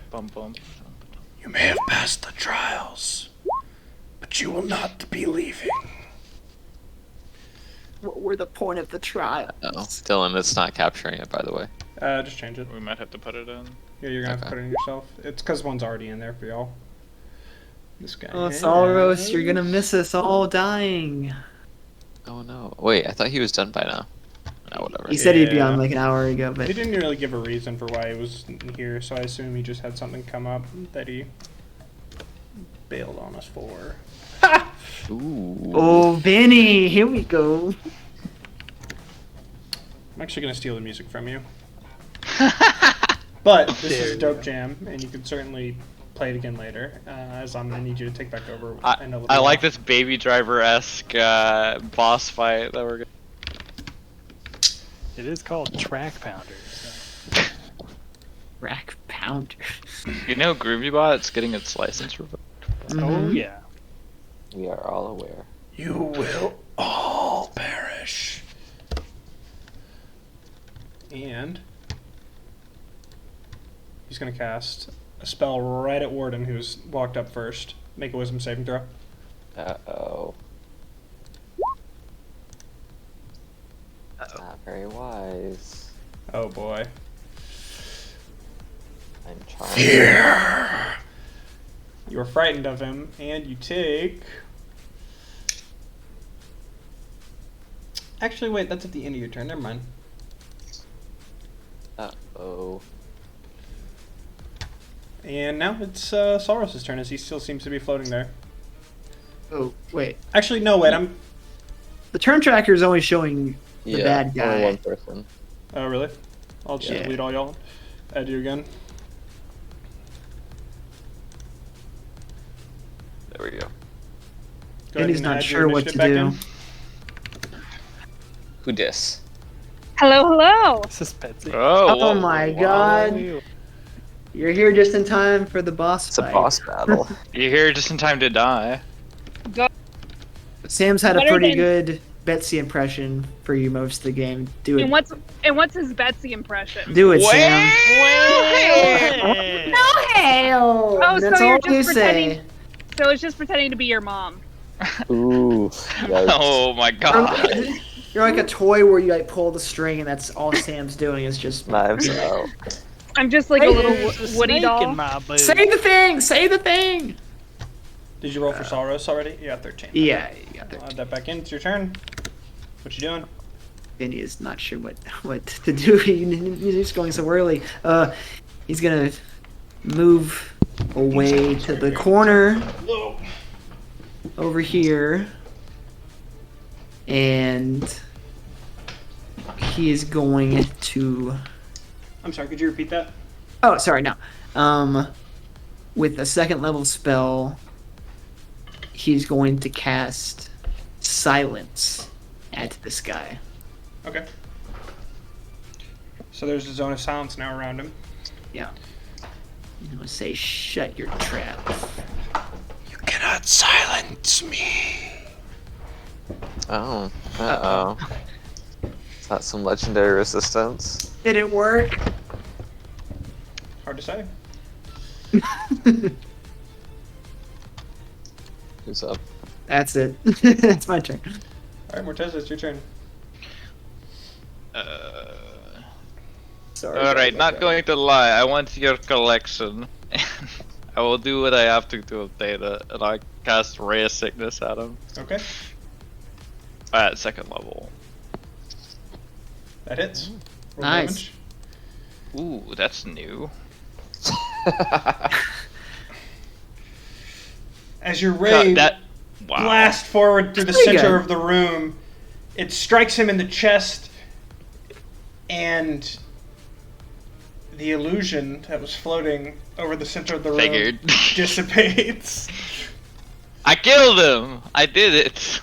Bum bum. You may have passed the trials, but you will not be leaving. What were the point of the trial? Oh, Dylan, it's not capturing it, by the way. Just change it. We might have to put it in. Yeah, you're gonna have to Okay. put it in yourself. It's because one's already in there for y'all. This guy. Oh, Salros, you're gonna miss us all dying. Oh no. Wait, I thought he was done by now. No, whatever. He said he'd be Yeah. on like an hour ago, but He didn't really give a reason for why he was here, so I assume he just had something come up that he bailed on us for. Ooh. oh, Vinny, here we go. I'm actually gonna steal the music from you. But this is a dope jam, and you can certainly play it again later, as I'm gonna need you to take back over. in a little I like while. this Baby Driver-esque boss fight that we're gonna. It is called Track Pounder. So. Rack pounder. You know, GroovyBot's getting its license revoked. Oh Mhm. yeah. We are all aware. You will all perish. And he's gonna cast a spell right at Warden, who's walked up first. Make a wisdom saving throw. Uh-oh. Not very wise. Oh boy. I'm trying. Fear. You are frightened of him, and you take. Actually, wait. That's at the end of your turn. Never mind. Uh-oh. And now it's Saurus' turn, as he still seems to be floating there. Oh, wait. Actually, no. Wait. I'm. The turn tracker is always showing the Yeah, bad only guy. one person. Oh, really? I'll just Yeah. delete all y'all. Add you again. There we go. Go ahead Vinny's and not add your sure what to initiative back do. in. Who dis? Hello, hello. This is Betsy. Oh whoa, my whoa. god. You're here just in time for the boss It's a fight. boss battle. You're here just in time to die. Sam's had a Better pretty than- good Betsy impression for you most of the game. Do it. And what's his Betsy impression? Do it, Sam. Hey! No hell. Oh, That's so you're all just you pretending- say. So it's just pretending to be your mom. Ooh. Yikes. Oh my god. You're like a toy where you like pull the string and that's all Sam's doing is just Knives out. I'm just like a Hey, little There's a Woody snake doll. in my boot. say the thing. Say the thing. Did you roll for Saurus already? You got 13. Yeah, you got I'll add that back in. It's your turn. What you doing? Vinny is not sure what to do. He's going so early. He's gonna move away to the corner Whoa. over here, and he is going to. I'm sorry. Could you repeat that? Oh, sorry, no. With a second level spell, he's going to cast Silence at this guy. Okay. So there's a zone of silence now around him. Yeah. I'm gonna say, shut your trap. You cannot silence me. Oh. Uh-oh. Is that some legendary resistance? Did it work? Hard to say. Who's up? That's it. That's my turn. All right, Morteza, it's your turn. Sorry. All right, guys, not okay. going to lie. I want your collection. I will do what I have to obtain it, and I cast Ray of Sickness at him Okay, at 2nd level. that hits. Roll Nice. damage. Ooh, that's new. As your ray Wow. blast forward through the Pretty center good. of the room, it strikes him in the chest, and the illusion that was floating over the center of the room Figured. dissipates. I killed him. I did it.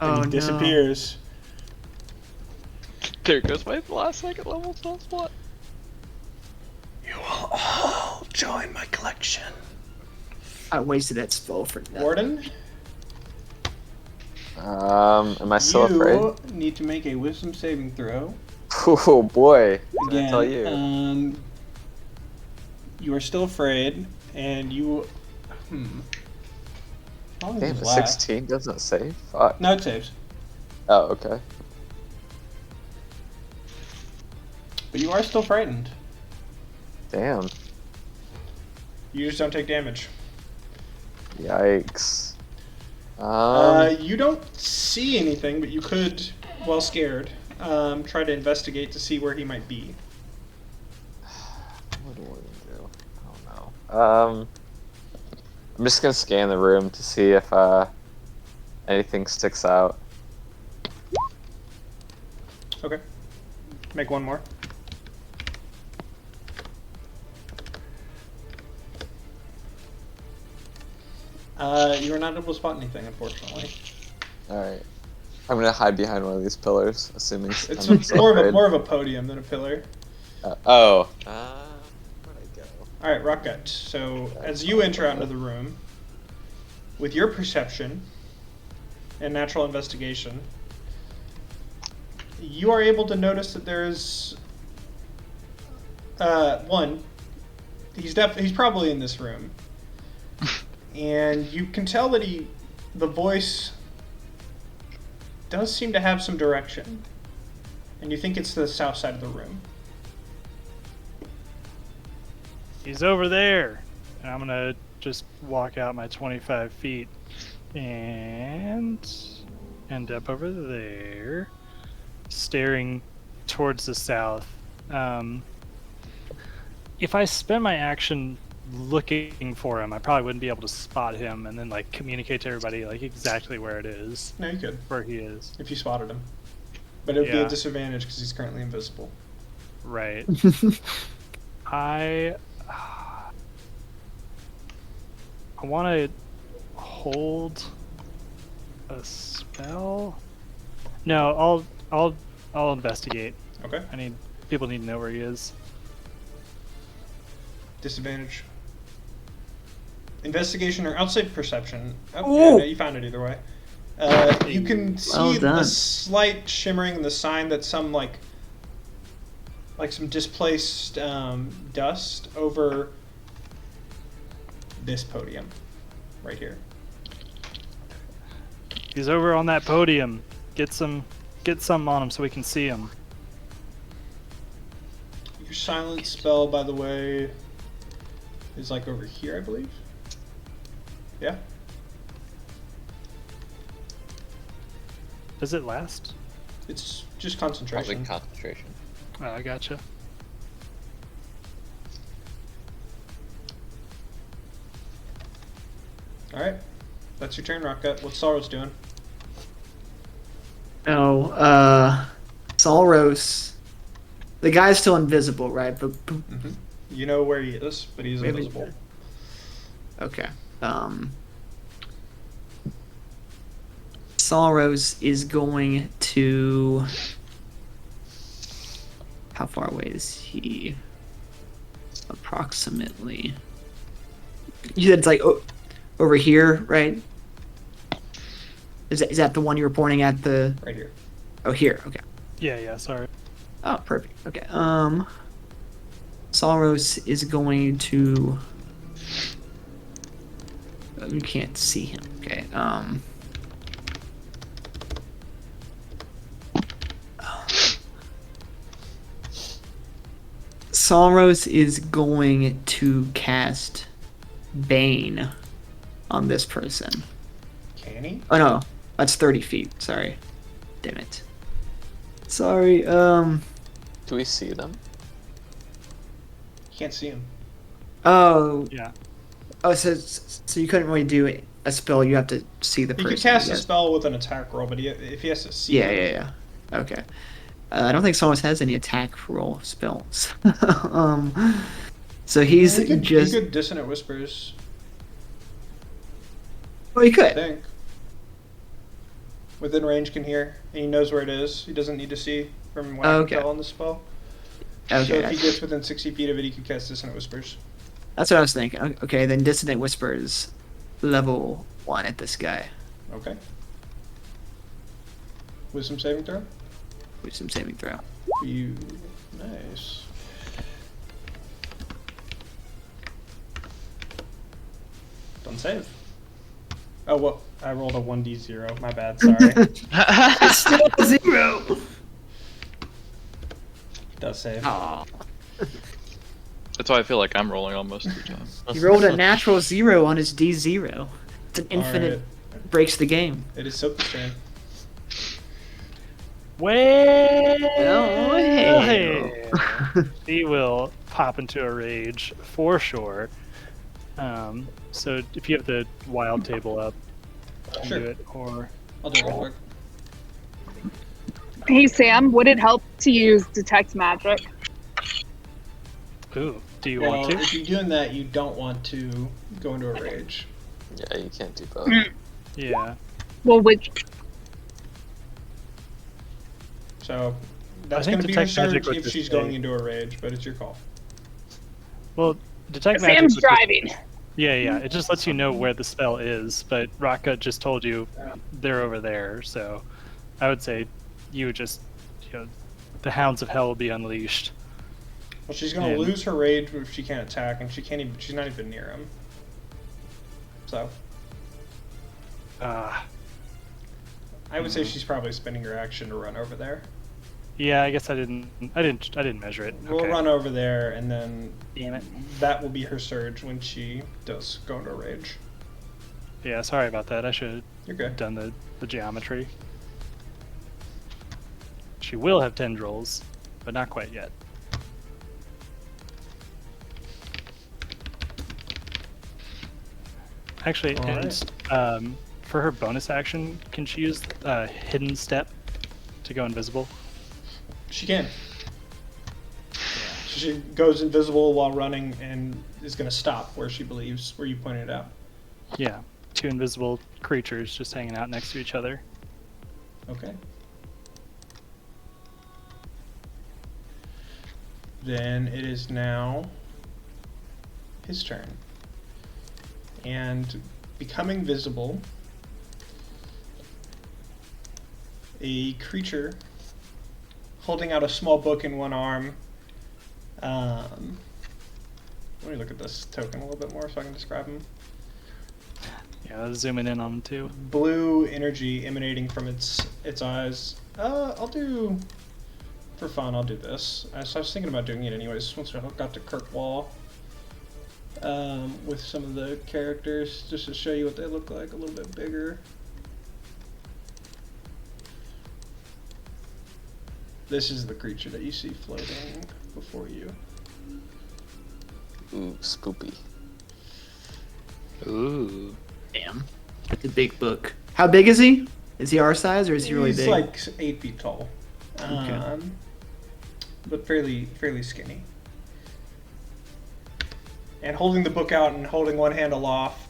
Oh and he no. disappears. There goes my last 2nd level spell slot. You will all join my collection. I wasted that spell for nothing. Warden, Am I still afraid? you need to make a wisdom saving throw. Oh boy. What did I Again, tell you? You are still afraid, and you. How long does Damn, this a last? 16 doesn't save? Fuck. No, it saves. Oh, okay. But you are still frightened. Damn. You just don't take damage. Yikes. You don't see anything, but you could, while scared, try to investigate to see where he might be. What do I do? I don't know. I'm just gonna scan the room to see if anything sticks out. Okay. Make one more. You are not able to spot anything, unfortunately. Alright. I'm gonna hide behind one of these pillars, assuming It's I'm still more afraid. of a podium than a pillar. Oh. Where'd I go? All right, Rockgut. So as you enter out into the room, with your perception and natural investigation, you are able to notice that there's one. He's probably in this room, and you can tell that the voice does seem to have some direction, and you think it's the south side of the room. He's over there. And I'm gonna just walk out my 25 feet and end up over there, staring towards the south. If I spend my action looking for him, I probably wouldn't be able to spot him and then like communicate to everybody like exactly where it is, No, you could where he is. if you spotted him, but it would be Yeah. a disadvantage because he's currently invisible. Right. I want to hold a spell. No, I'll investigate. Okay. People need to know where he is. Disadvantage. Investigation or outside perception. Oh, Ooh. yeah, no, you found it either way. You can Well see done. a slight shimmering in the sign that some like some displaced dust over this podium, right here. He's over on that podium. Get some on him so we can see him. Your silence spell, by the way, is like over here, I believe. Yeah. Does it last? It's just Probably concentration. concentration. Oh, I gotcha. All right. That's your turn, Rockgut. What's Sorrow's doing? Oh, Solros. The guy's still invisible, right? But You know where he is, but he's Maybe- invisible. okay. Solros is going to. How far away is he? Approximately. You said it's like over here, right? Is that the one you were pointing at? The Right here. oh here. Okay. Yeah, sorry. Oh, perfect. Okay. Solros is going to. You can't see him. Okay. Salros is going to cast Bane on this person. Can he? Oh no, that's 30 feet. Sorry. Damn it. Sorry. Do we see them? Can't see him. Oh. Yeah. Oh, so you couldn't really do a spell. You have to see the He person. could cast I a guess. spell with an attack roll, but if he has to see Yeah, them, yeah, yeah. Okay. I don't think Salros has any attack roll spells. So he's he could, just. he could Dissonant Whispers, Oh, he I could. think. Within range can hear, and he knows where it is. He doesn't need to see from what I Okay. can tell on the spell. Okay. So if he that's- gets within 60 feet of it, he could cast Dissonant Whispers. That's what I was thinking. Okay, then Dissonant Whispers, level 1 at this guy. Okay. Wisdom saving throw? Wisdom saving throw. You. Nice. Don't save. Oh, well, I rolled a 1d0. My bad, sorry. It's still a 0! Does save. Aw. That's why I feel like I'm rolling almost every time. He rolled a natural 0 on his D0. It's an infinite. Alright. Breaks the game. It is Soap's turn. Oh, He will pop into a rage for sure. So if you have the wild table up, you can Sure. do it. Or I'll do it real quick. Hey Sam, would it help to use detect magic? ooh, do you Well, want to? if you're doing that, you don't want to go into a rage. Yeah, you can't do both. Yeah. Well, which So that's think going to be her detect magic surge would if just she's say- going into a rage, but it's your call. Well, detect magic. Sam's would just- driving. Yeah. It just lets you know where the spell is, but Raka just told you they're over there. So I would say you would just, the hounds of hell will be unleashed. Well, she's going to And- lose her rage if she can't attack, and she can't even. She's not even near him. So Uh, I would say she's probably spending her action to run over there. yeah, I guess I didn't measure it. We'll Okay. run over there, and then Damn it. that will be her surge when she does go into a rage. Yeah, sorry about that. I should You're have good. done the geometry. She will have tendrils, but not quite yet. Actually, Alright. and for her bonus action, can she use hidden step to go invisible? She can. She goes invisible while running and is going to stop where she believes, where you pointed out. Yeah, two invisible creatures just hanging out next to each other. Okay. Then it is now his turn. And becoming visible, a creature holding out a small book in one arm. Let me look at this token a little bit more so I can describe him. Yeah, zooming in on them too. Blue energy emanating from its eyes. I'll do, for fun, I'll do this. I was thinking about doing it anyways once I got to Kirkwall. With some of the characters, just to show you what they look like a little bit bigger. This is the creature that you see floating before you. Ooh, spoopy. Ooh. Damn. It's a big book. How big is he? Is he our size or is he really He's big? like 8 feet tall. Okay. But fairly skinny. And holding the book out and holding one hand aloft,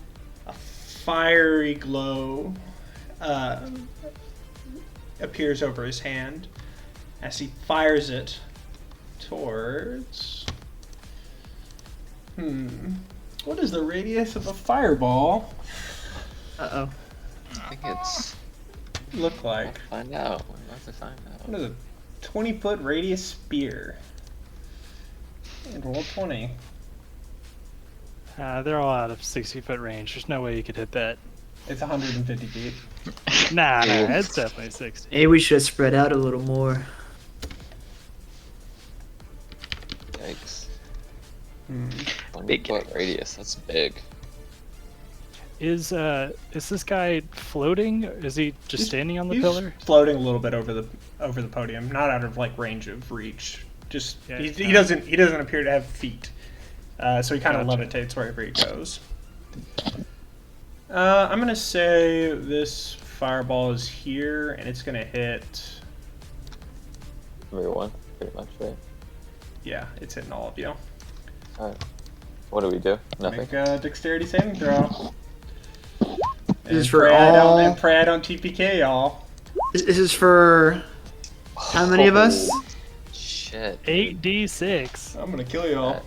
a fiery glow appears over his hand as he fires it towards. What is the radius of a fireball Uh-oh. I think it's. look We'll like? find out. We'll have to find out. What is a 20-foot radius spear? And roll 20. They're all out of 60-foot range. There's no way you could hit that. It's 150 feet. Nah, it's definitely 60. Maybe we should have spread out a little more. Yikes. Hmm. 20 Big foot yikes. radius. That's big. Is this guy floating? Is he just standing on the He's pillar? floating a little bit over the podium, not out of like range of reach. Just Yeah, he doesn't appear to have feet, so he kind of Gotcha. levitates wherever he goes. I'm gonna say this fireball is here, and it's gonna hit. Everyone, pretty much, right? Yeah, it's hitting all of you. Alright. What do we do? Nothing. Make a dexterity saving throw. This is And for pray I don't- all- and pray I don't TPK y'all. This is for how many of us? Oh, shit. 8d6. I'm gonna kill y'all.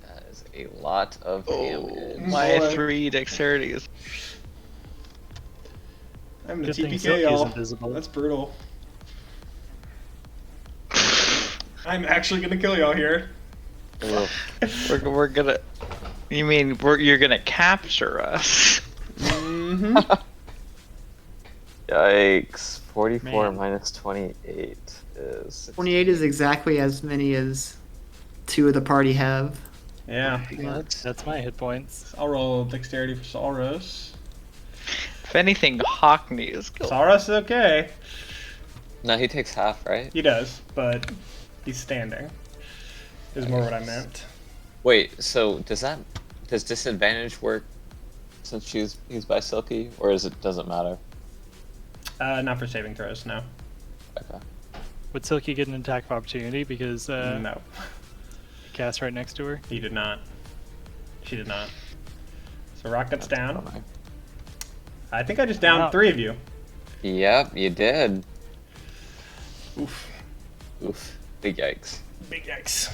That is a lot of damage. My Boy. 3 dexterity is. I'm gonna Good thing TPK Silky's y'all. invisible. That's brutal. I'm actually gonna kill y'all here. Ugh. We're gonna. You mean you're gonna capture us? Mm-hmm. Yikes. 44 Man. minus 28 is... 28 is exactly as many as 2 of the party have. Yeah. Yeah. That's my hit points. I'll roll dexterity for Salros. If anything, Hockney is killed. Salros is okay. No, he takes half, right? He does, but he's standing. Is more what I meant. Wait, so does disadvantage work since he's by Silky, or doesn't matter? Not for saving throws, no. Okay. Would Silky get an attack of opportunity because No, Cass right next to her? he did not. She did not. So Rocket's down. Bummer. I think I just downed Wow. 3 of you. Yep, you did. Oof. Oof. Big yikes. Big yikes.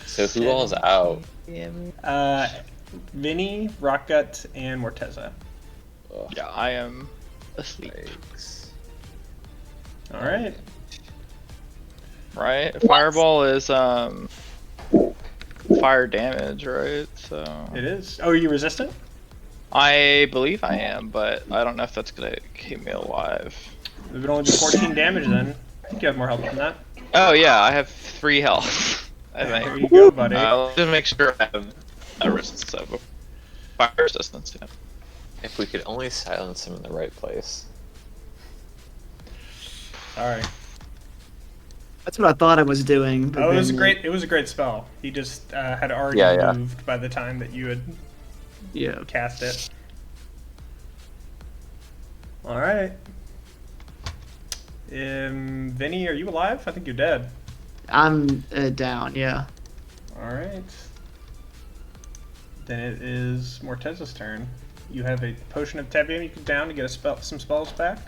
So who all's out? Vinny, Rocket, and Morteza. Ugh, Yeah, I am asleep. yikes. Alright. Right? Fireball is fire damage, right? So It is. Oh, are you resistant? I believe I am, but I don't know if that's gonna keep me alive. It would only be 14 damage then. I think you have more health than that. Oh yeah, I have 3 health. I There think. you go, buddy. Let's just make sure I have a resistance of fire resistance. Yeah. If we could only silence him in the right place. Alright. That's what I thought I was doing. But Oh, it was a then- great. It was a great spell. He just had already Yeah. moved by the time that you had Yeah. cast it. All right. Vinny, are you alive? I think you're dead. I'm down. Yeah. All right. Then it is Morteza's turn. You have a potion of Tevium you can down to get some spells back.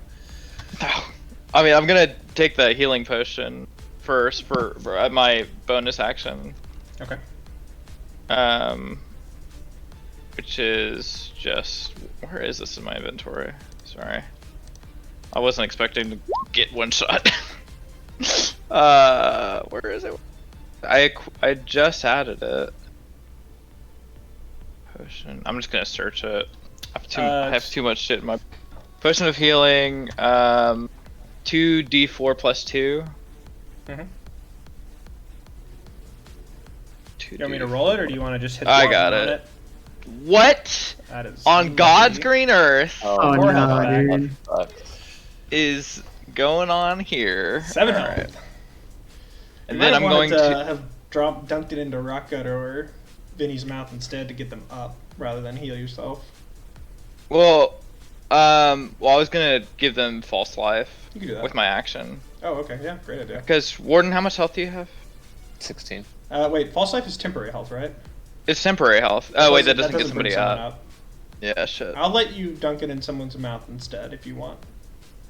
I mean, I'm gonna take the healing potion first for my bonus action. Okay. Which is just where is this in my inventory? Sorry, I wasn't expecting to get one shot. Where is it? I just added it. Potion. I'm just gonna search it. I have too much shit in my potion of healing. 2d4 plus 2. Mhm. 2D4. You want me to roll it, or do you want to just hit? The I button got on it. What? That is On lucky. God's green earth Oh More health no, back. dude. Fuck. is going on here? 7 Alright. health. And You then might I'm have going wanted to. have dunked it into Rocket or Vinny's mouth instead to get them up rather than heal yourself. Well, I was gonna give them false life You can do that. with my action. Oh, okay, yeah, great idea. Because Warden, how much health do you have? 16. Wait, false life is temporary health, right? It's temporary health. Oh wait, that doesn't get bring somebody someone up. up. Yeah, shit. I'll let you dunk it in someone's mouth instead if you want.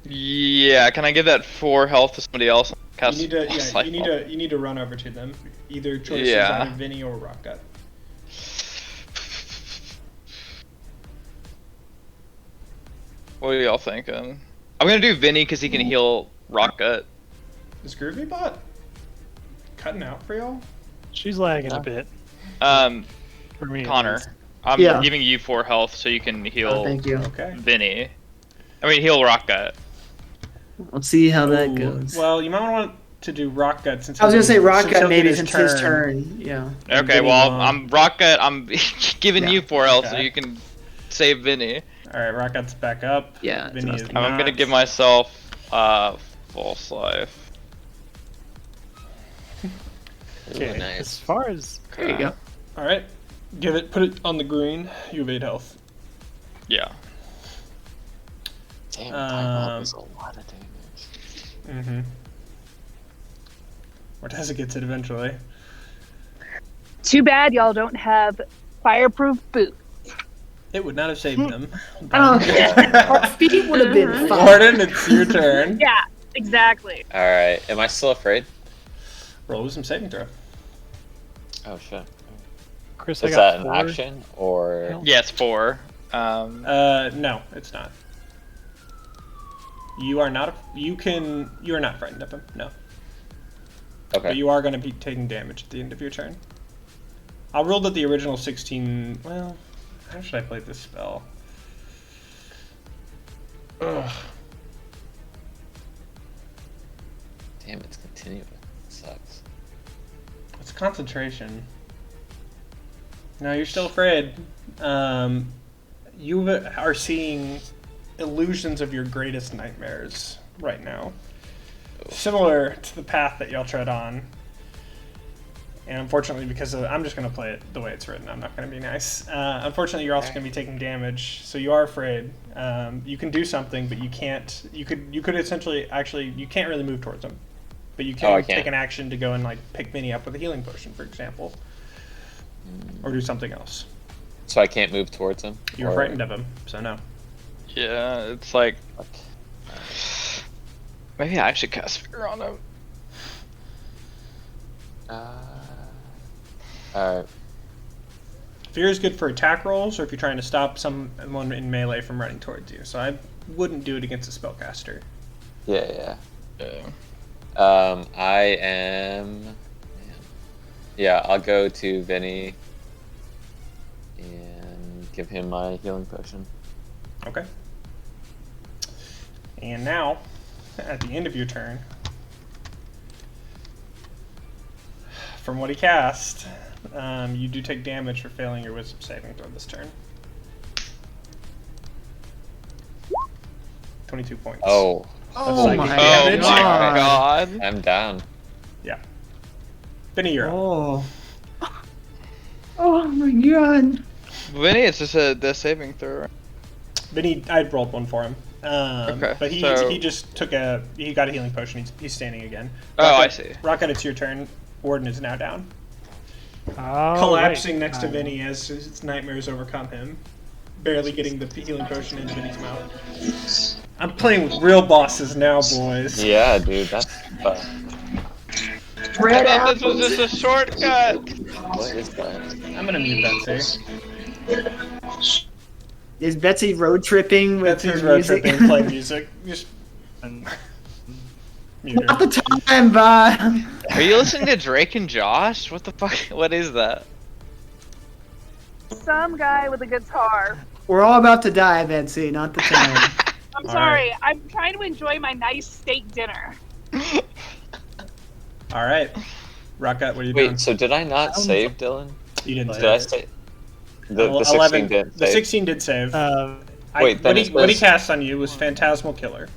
Yeah, can I give that 4 health to somebody else? You Cast need to, false yeah, life you need to, you need to run over to them. Either choice is Yeah. either Vinny or Rocket. What are y'all thinking? I'm gonna do Vinny because he can heal Rocket. Is Groovy Bot cutting out for y'all? She's lagging Yeah. a bit for me. at Connor, least. I'm Yeah. giving you 4 health so you can Oh, heal thank you. Okay. Vinny. I mean, heal Rocket. Let's see how that Ooh, goes. Well, you might want to to do Rock Gut since I was gonna say Rock since Gut he'll get maybe since his turn. Yeah. And Okay, Vinny well, won't. I'm Rocket. I'm giving Yeah. you 4L so Okay. you can save Vinny. All right, Rock Gut's back up. Yeah, that's Vinny what I was is thinking. I'm gonna not. give myself false life. Okay. As Nice. far as There you go. All right, put it on the green. You have 8 health. Yeah. Damn, time Um, is a lot of damage. Mm-hmm. Morteza gets it eventually. Too bad y'all don't have fireproof boots. It would not have saved them. Oh, our feet would have been fine. Warden, it's your turn. Yeah, exactly. All right, am I still afraid? Roll some saving throw. Oh shit. Chris, I Is got that an 4. action or? Hell. Yeah, it's 4. No, it's not. You are not. You are not frightened of him. No, Okay. but you are going to be taking damage at the end of your turn. I'll roll that the original 16. Well, how should I play this spell? Ugh. Damn, it's continuing. Sucks. It's concentration. No, you're still afraid. You are seeing illusions of your greatest nightmares right now. Similar to the path that y'all tread on. And unfortunately, because of, I'm just going to play it the way it's written. I'm not going to be nice. Unfortunately, you're also going to be taking damage, so you are afraid. You can do something, but you can't. You could essentially, actually, you can't really move towards them. But you I can can't. take an action to go and like pick Minnie up with a healing potion, for example. Or do something else. So I can't move towards him. You're Or- frightened of him, so no. Yeah, it's like Fuck. maybe I should cast Fear on him. Alright. Fear is good for attack rolls, or if you're trying to stop someone in melee from running towards you. So I wouldn't do it against a spellcaster. Yeah, Yeah. yeah. I am. Man. Yeah, I'll go to Vinny and give him my healing potion. Okay. And now, at the end of your turn, from what he cast, you do take damage for failing your wisdom saving throw this turn. 22 points. Oh, Oh like my damage. Oh my god. god. I'm down. Benny, you're up. Oh. Oh my god. Vinny, it's just a death saving throw. Benny, I rolled one for him. Okay, But he so- just he got a healing potion. He's standing again. Oh, I Rocket- see. Rocket, it's your turn. Warden is now down. Oh, Collapsing right. next to Vinny as his nightmares overcome him. Barely getting the healing potion into Vinny's mouth. I'm playing with real bosses now, boys. Yeah, dude, that's fun. I thought this was just a shortcut. What is that? I'm gonna mute Betsy. Is Betsy road tripping with Betsy's her road music? tripping, playing music. Just And mute Not her. the time, Bob. Are you listening to Drake and Josh? What the fuck? What is that? Some guy with a guitar. We're all about to die, Betsy. Not the time. I'm All sorry. right. I'm trying to enjoy my nice steak dinner. All right, Rocket, what are you doing? Wait, so did I not save Dylan? You didn't Did I save. say the 11. 16 didn't The save? 16 did save. Wait, then it what he was- cast on you was Phantasmal Killer.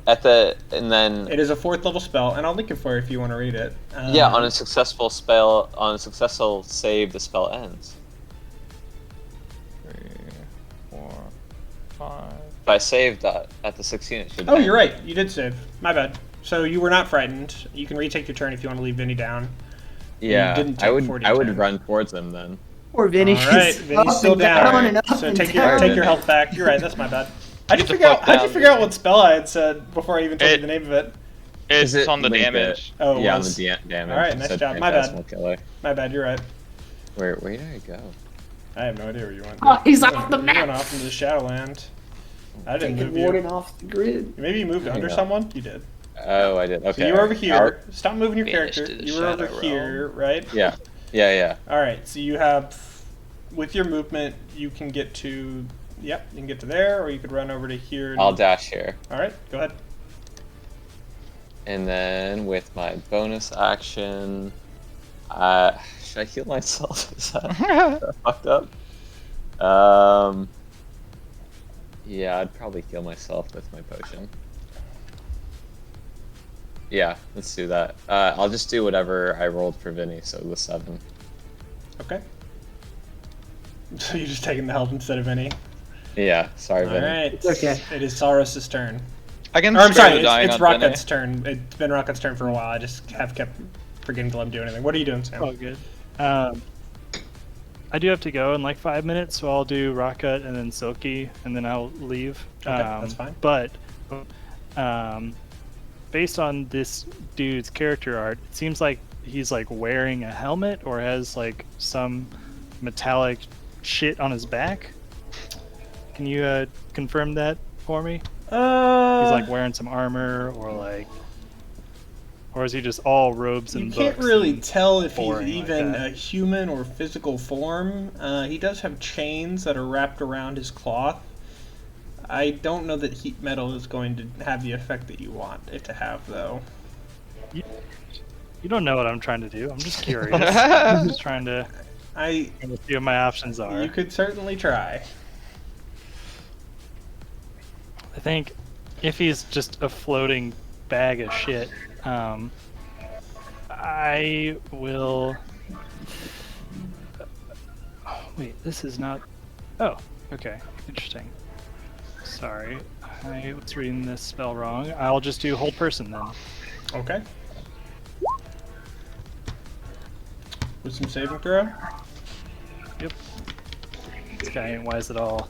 At the and then It is a 4th level spell, and I'll link it for you if you want to read it. yeah, on a successful save, the spell ends. 3, 4, 5. If I saved that at the 16, it should. Oh, end. you're right. You did save. My bad. So you were not frightened. You can retake your turn if you want to leave Vinny down. Yeah, didn't I take would. 40 I would turn. run towards him then. Poor Vinny. All right, is Vinny's up still and down down. and up So and take down. your health back. You're right. That's my bad. How'd you Get the figure out? fuck How'd you down, figure out dude. what spell I had said before I even told you It- the name of it? It's Is it on the linked damage. Oh, it yeah, was. on the damage. All right, it nice said job. My bad. Phantasmal Killer. My bad. You're right. Where did I go? I have no idea where you went. Oh, he's You off the went map. off into the Shadowland. I didn't Taking move Warden you. off the grid. Maybe you moved Hang under on. someone. You did. Oh, I did. Okay. So you were over here. Our- Stop moving your Vanished character. to the You were over Shadow here, right? Yeah. Yeah. Yeah. All right. So you have, with your movement, you can get to. Yep, you can get to there, or you could run over to here. And, I'll dash here. all right, go ahead. And then with my bonus action, should I heal myself? Is that fucked up? Yeah, I'd probably heal myself with my potion. Yeah, let's do that. I'll just do whatever I rolled for Vinny, so the 7. Okay. So you're just taking the help instead of any. Yeah, sorry, Vinny. Alright. It's okay. It is Saros' turn. I can Or I'm spare sorry, the dying it's on Rocket's Vinny. turn. It's been Rocket's turn for a while. I just have kept forgetting to let him do anything. What are you doing, Sam? Oh, good. I do have to go in like 5 minutes, so I'll do Rocket and then Silky, and then I'll leave. Okay, that's fine. But based on this dude's character art, it seems like he's like wearing a helmet or has like some metallic shit on his back. Can you confirm that for me? He's like wearing some armor, or is he just all robes and you books? can't really and tell if he's boring like even that? a human or physical form. He does have chains that are wrapped around his cloth. I don't know that heat metal is going to have the effect that you want it to have, though. You don't know what I'm trying to do. I'm just curious. I'm just trying to see what my options are. You could certainly try. I think if he's just a floating bag of shit, I will. Oh, wait, this is not. Oh, okay, interesting. Sorry, I was reading this spell wrong. I'll just do hold person then. Okay. With some saving throw? Yep. This guy ain't wise at all.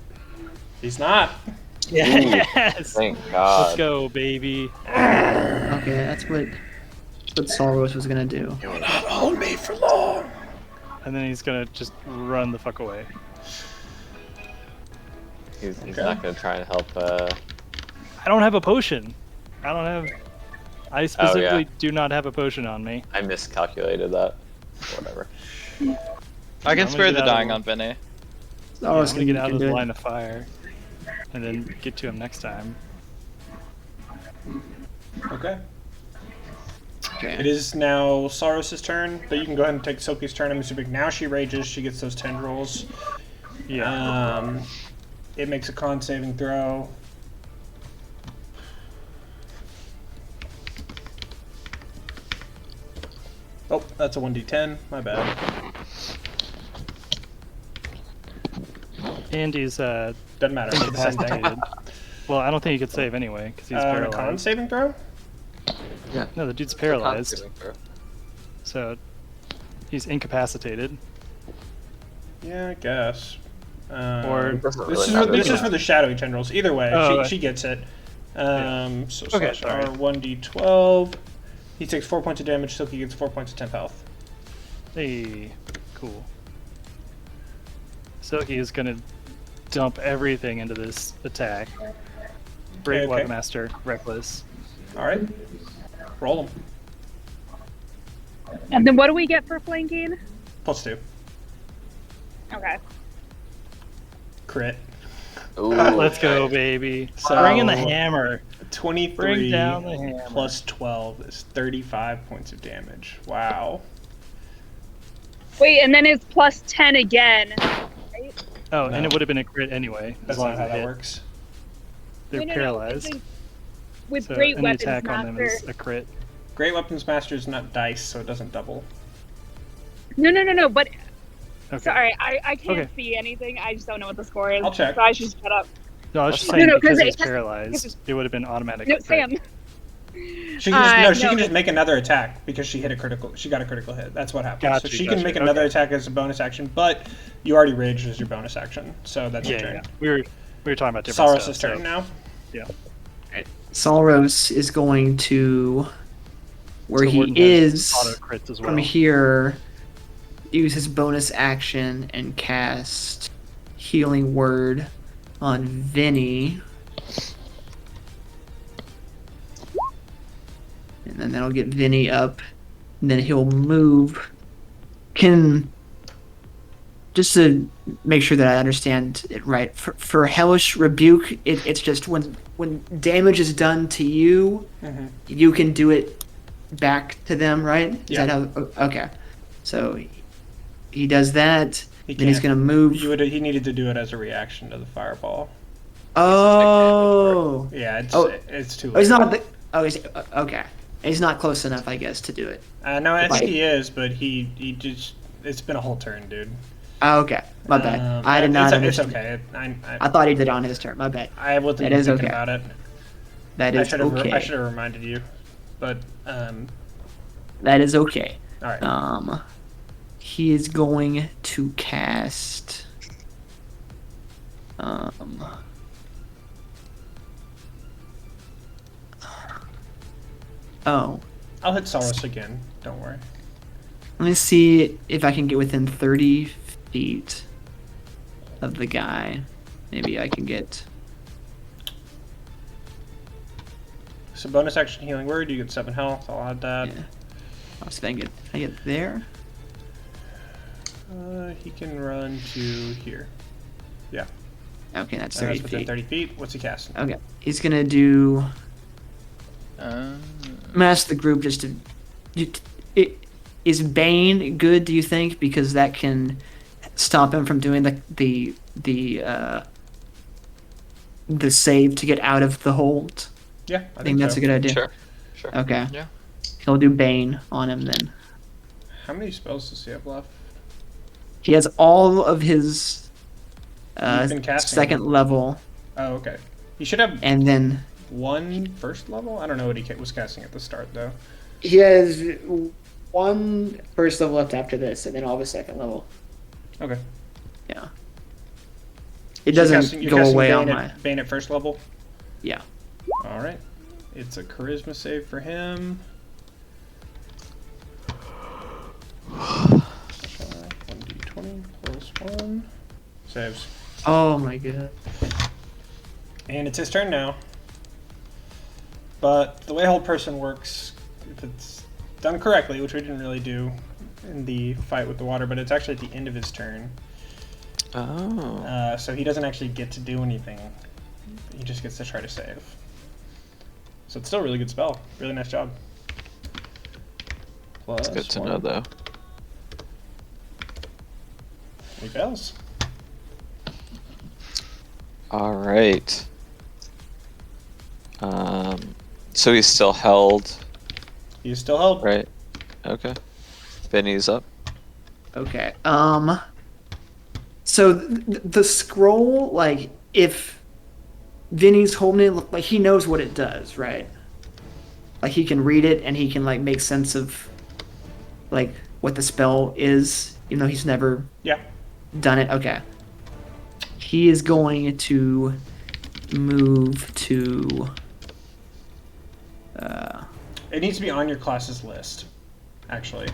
He's not. Yes. Thank God. Let's go, baby. Okay, that's what Saros was gonna do. You will not hold me for long. And then he's gonna just run the fuck away. He's Okay. not gonna try and help. I don't have a potion. I specifically do not have a potion on me. I miscalculated that. Whatever. I can I'm spare gonna the get out dying of on Vinny. Saros I'm gonna get out can of the do it. line of fire, and then get to him next time. Okay. Okay. It is now Saros' turn, but you can go ahead and take Silky's turn. I'm assuming now she rages, she gets those tendrils. Yeah. It makes a con saving throw. Oh, that's a 1d10. My bad. And he's Doesn't matter. It's the same thing. incapacitated. Well, I don't think he could save anyway because he's A con paralyzed. saving throw? No, the dude's paralyzed, so he's incapacitated. Yeah, I guess. Or This is for the shadowy tendrils. Either way, Oh, she gets it. So Okay, slash sorry. R 1d12. He takes 4 points of damage. Silky gets 4 points of temp health. hey, cool. So he is gonna dump everything into this attack. Great Okay. Weapon Master, reckless. All right, roll him. And then what do we get for flanking? +2. Okay. Crit. Ooh, Let's go, baby. So- Bring in the hammer. 23 Bring down the hammer. plus 12 is 35 points of damage. Wow. Wait, and then it's plus 10 again. Oh, No. and it would have been a crit anyway. That's as long not as how it that hit. works. They're No, no, no, paralyzed. it's with So great any weapons attack on them master. is a crit. Great Weapons Master is not dice, so it doesn't double. No, but Okay. sorry, I can't Okay. see anything. I just don't know what the score is. I'll check. So I should shut up. No, I was just No, saying no, 'cause because it he's has- paralyzed, it would have been automatic. No, crit. Sam. She can just, she no, can just it- make another attack because she hit a critical. She got a critical hit. That's what happened. Gotcha, so she can gotcha, make another okay. attack as a bonus action, but you already raged as your bonus action, so that's your Yeah, turn. yeah. We were talking about different Saros' stuff. turn so- now. Yeah. Saros is going to where So he Warden has is auto crits as well. from here. Use his bonus action and cast Healing Word on Vinny. And then that'll get Vinny up. And then he'll move. Can just to make sure that I understand it right. For hellish rebuke, it's just when damage is done to you, Mhm. you can do it back to them, right? Is Yeah. that how? Okay. So he does that. He Then he's can't- gonna move. He needed to do it as a reaction to the fireball. Oh. Yeah, it's too Oh, late. he's not. Okay. He's not close enough, I guess, to do it. No, I think Like- he is, but he just. It's been a whole turn, dude. Oh, okay. My bad. I did not It's understand. okay. I thought he did it on his turn. My bad. I wasn't That even is thinking okay. about it. That I is should have. okay. I should have reminded you, but That is okay. all right. He is going to cast. Oh, I'll hit Saurus again. Don't worry. let me see if I can get within 30 feet of the guy. Maybe I can get. So bonus action healing word. You get 7 health. I'll add that. Yeah. I'll see if I get there. He can run to here. Yeah. Okay, that's That's 30 within feet. 30 feet. What's he casting? Okay, he's gonna do. Uh, I'm gonna ask the group just to. Is Bane good? Do you think, because that can stop him from doing the save to get out of the hold? Yeah, I think that's so. a good idea. Sure. Sure. Okay. Yeah. He'll do Bane on him then. How many spells does he have left? He has all of his You've been casting second them. level, Oh, okay. He should have and then one first level. I don't know what he was casting at the start though. he has one first level left after this, and then all of his second level. Okay. Yeah. It So doesn't you're go casting away Bane on my. at, Bane at first level. Yeah. All right. It's a charisma save for him. 1d20 plus 1. Saves. Oh my god. And it's his turn now. But the way Hold Person works, if it's done correctly, which we didn't really do in the fight with the water, but it's actually at the end of his turn. Oh. So he doesn't actually get to do anything. He just gets to try to save. So it's still a really good spell. Really nice job. Plus It's good to 1. know, though. He fails. All right. So he's still held, He's still held. right? Okay. Benny's up. Okay. So the scroll, like, if Vinny's holding it, like, he knows what it does, right? Like, he can read it and he can, like, make sense of, like, what the spell is, even though he's never Yeah. done it. Okay. He is going to move to. It needs to be on your class's list, actually.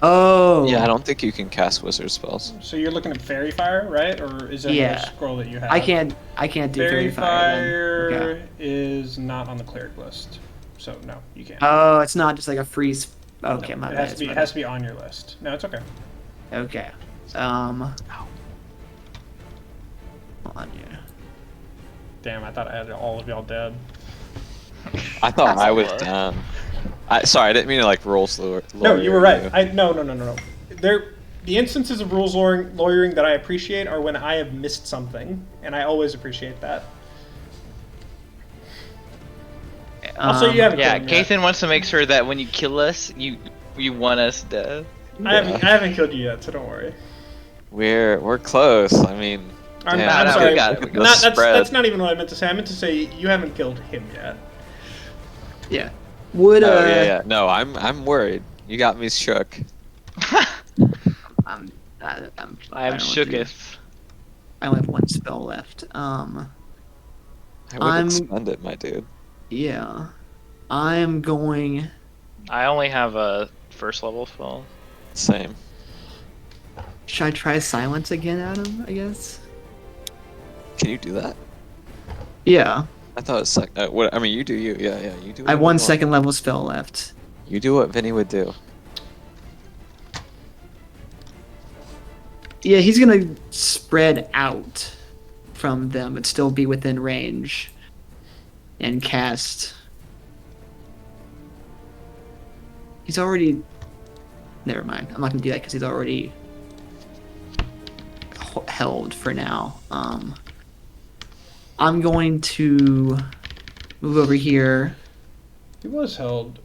Oh. Yeah, I don't think you can cast wizard spells. So you're looking at Fairy Fire, right? Or is that Yeah. a scroll that you have? I can't do Fairy Fairy Fire. Fire Then. Okay. is not on the cleric list, so no, you can't. Oh, it's not just like a freeze. Okay, No, my it bad. has to be. my It has to be on your list. No, it's okay. bad. Okay. Hold on here. Damn, I thought I had all of y'all dead. I thought That's I a was lot. done. Sorry, I didn't mean to like roll slower. No, you were right. No. The instances of rules lawyering that I appreciate are when I have missed something, and I always appreciate that. Also, you haven't Yeah, killed him yet. Kathan wants to make sure that when you kill us, you want us dead. I haven't killed you yet, so don't worry. We're close. I mean, I'm, damn, I'm no, sorry. we got it, we got the spread. That's not even what I meant to say. I meant to say you haven't killed him yet. Yeah. Would Oh yeah. No, I'm worried. You got me shook. I'm, I am don't know what to do. shooketh. I only have one spell left. I would I'm- expend it, my dude. Yeah. I'm going. I only have a first level spell. Same. Should I try silence again, Adam? I guess. Can you do that? Yeah. I thought it's like what? I mean, you do you. Yeah, you do. I have whatever one you want. second level spell left. You do what Vinny would do. Yeah, he's gonna spread out from them, but still be within range. And cast. He's already. Never mind. I'm not gonna do that because he's already held for now. I'm going to move over here. He was held.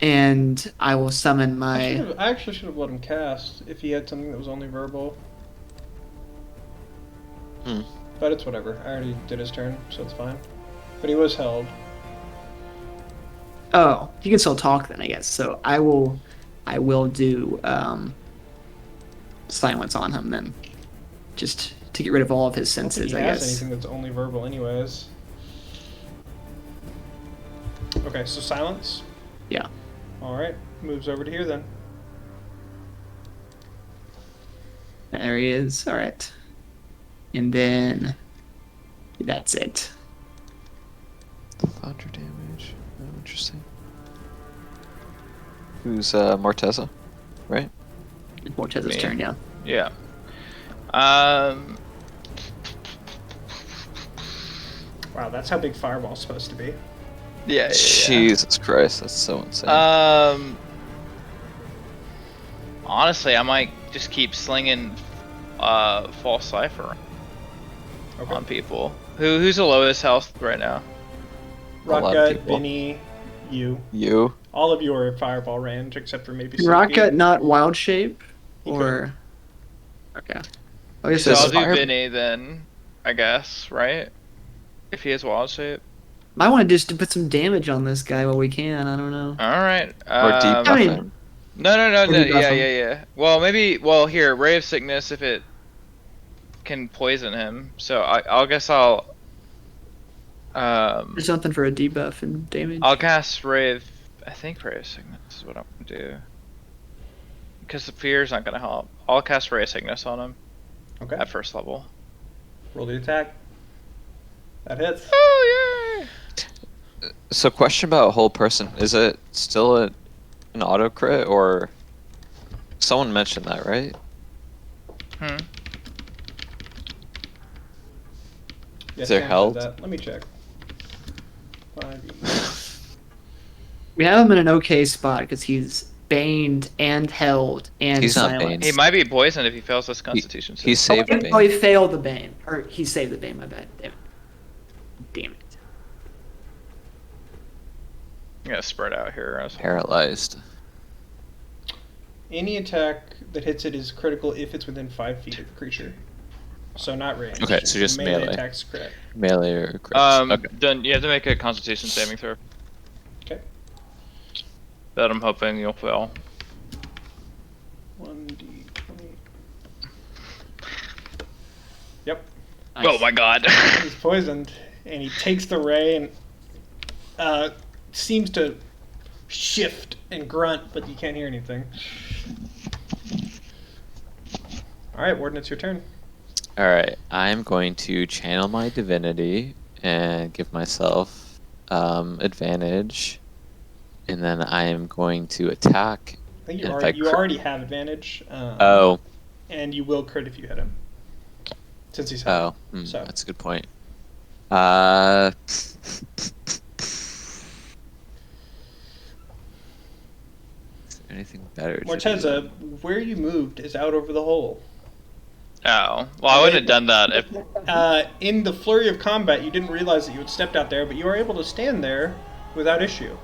And I will summon my. I actually should have let him cast if he had something that was only verbal. But it's whatever. I already did his turn, so it's fine. But he was held. Oh, he can still talk then, I guess. So I will do silence on him then, just to get rid of all of his senses. I I don't think he has guess. anything that's only verbal, anyways. Okay, so silence. Yeah. All right, moves over to here then. There he is. All right. And then that's it. Thunder damage. Oh, interesting. Who's Morteza, right? It's Morteza's Me. turn, yeah. Yeah. Wow, that's how big Fireball's supposed to be. Yeah. Jesus Christ, that's so insane. Honestly, I might just keep slinging false cipher Okay. on people. Who's the lowest health right now? A lot of Rockgut, people. Vinny, you. You? All of you are at Fireball range, except for maybe Sophie. Rocket, not wild shape, He or okay. I guess So that's I'll do fire- Vinny then, I guess, right? If he has wild shape. Might want to just put some damage on this guy while we can. I don't know. All right. Or deep I buff mean- him? No. Or debuff Yeah, him. yeah. Well, maybe. Well, here, Ray of Sickness, if it can poison him. So I'll guess I'll. There's something for a debuff and damage. I'll cast Ray of. I think Ray of Sickness is what I'm gonna do. Because the fear's not gonna help. I'll cast Ray of Sickness on him Okay. at first level. Roll the attack. That hits. Oh yay! So, question about a whole person. Is it still an auto crit, or someone mentioned that, right? Hmm. Yes, they're Sam said held? that. Let me check. 5e. We have him in an okay spot because he's baned and held and He's not silenced. baned. He might be poisoned if he fails this Constitution save. He saved oh, me. oh, he failed the bane, or he saved the bane. My bad. Damn it. I'm gonna spread out here. Paralyzed. Any attack that hits it is critical if it's within 5 feet of the creature. So not range. Okay, so just melee. attacks crit. Melee or crits. Okay. Then you have to make a Constitution saving throw. Okay. That I'm hoping you'll fail. 1d20. Yep. Nice. Oh my god. He's poisoned, and he takes the ray and seems to shift and grunt, but you can't hear anything. Alright, Warden, it's your turn. Alright, I'm going to channel my divinity and give myself advantage. And then I am going to attack. I think And if I you crit- already have advantage. Oh, And you will crit if you hit him. Since he's held. So. that's a good point. Is there anything better? to do Morteza, than- where you moved is out over the hole. Oh. Well, I wouldn't have done that if. In the flurry of combat, you didn't realize that you had stepped out there, but you were able to stand there without issue.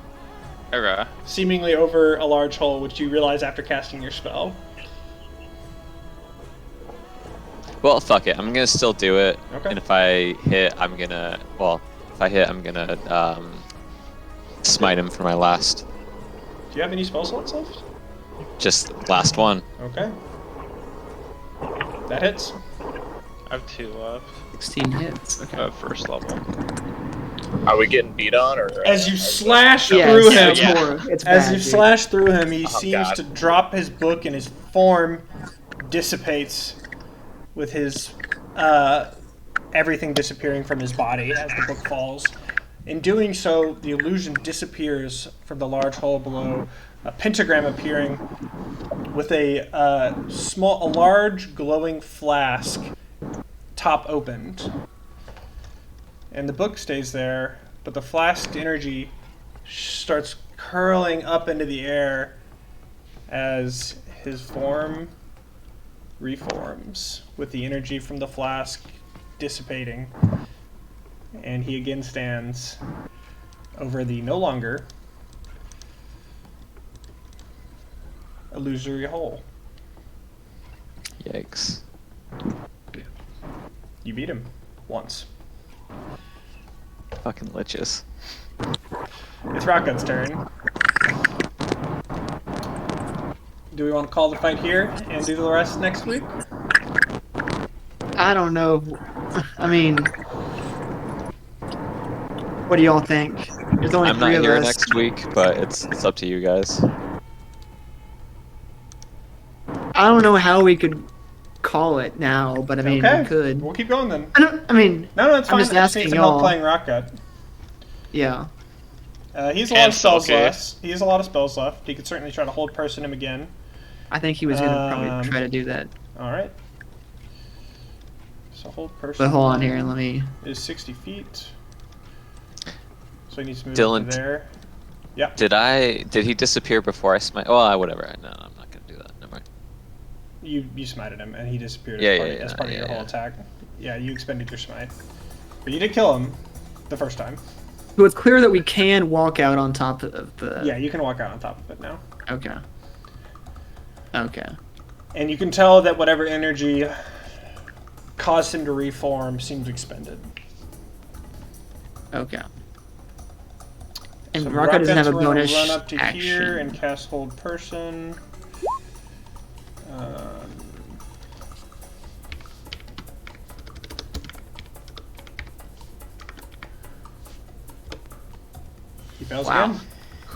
Okay. Seemingly over a large hole, which you realize after casting your spell. Well, fuck it. I'm gonna still do it. Okay. And if I hit, I'm gonna. Well, if I hit, I'm gonna smite him for my last. Do you have any spell slots left? Just last one. Okay. That hits. I have 2 left. 16 hits. Okay. First level. Are we getting beat on, or As you slash Yeah, through it's, him, it's more. It's as bad, you dude. slash through him, he Oh, seems God. to drop his book, and his form dissipates with his everything disappearing from his body as the book falls. In doing so, the illusion disappears from the large hole below, a pentagram appearing with a large glowing flask, top opened, and the book stays there, but the flask's energy starts curling up into the air as his form reforms, with the energy from the flask dissipating, and he again stands over the no longer illusory hole. Yikes. You beat him once. Fucking liches. It's Rocket's turn. Do we want to call the fight here and do the rest next week? I don't know. I mean, what do y'all think? There's only I'm three not of here us. next week, but it's up to you guys. I don't know how we could call it now, but I mean, Okay, we could. we'll keep going then. I mean, No, it's I'm fine. just I just asking need some help y'all. playing Rocket. Yeah. He has a lot of spells Sulky. left. He has a lot of spells left. He could certainly try to hold person him again. I think he was gonna probably try to do that. All right. So hold person. But hold on here, let me. Is 60 feet. So he needs to move Dylan, to there. Yep. Did he disappear before I smite? Well, whatever. No, I'm not gonna do that. Never mind. You smited him and he disappeared Yeah, as part of your whole attack. Yeah, you expended your smite. But you did kill him the first time. So it's clear that we can walk out on top of the. Yeah, you can walk out on top of it now. Okay. Okay. And you can tell that whatever energy caused him to reform seems expended. Okay. And So Rocket doesn't have a Rocket's gonna bonus run up to action. here and cast hold person. He fails Wow. again.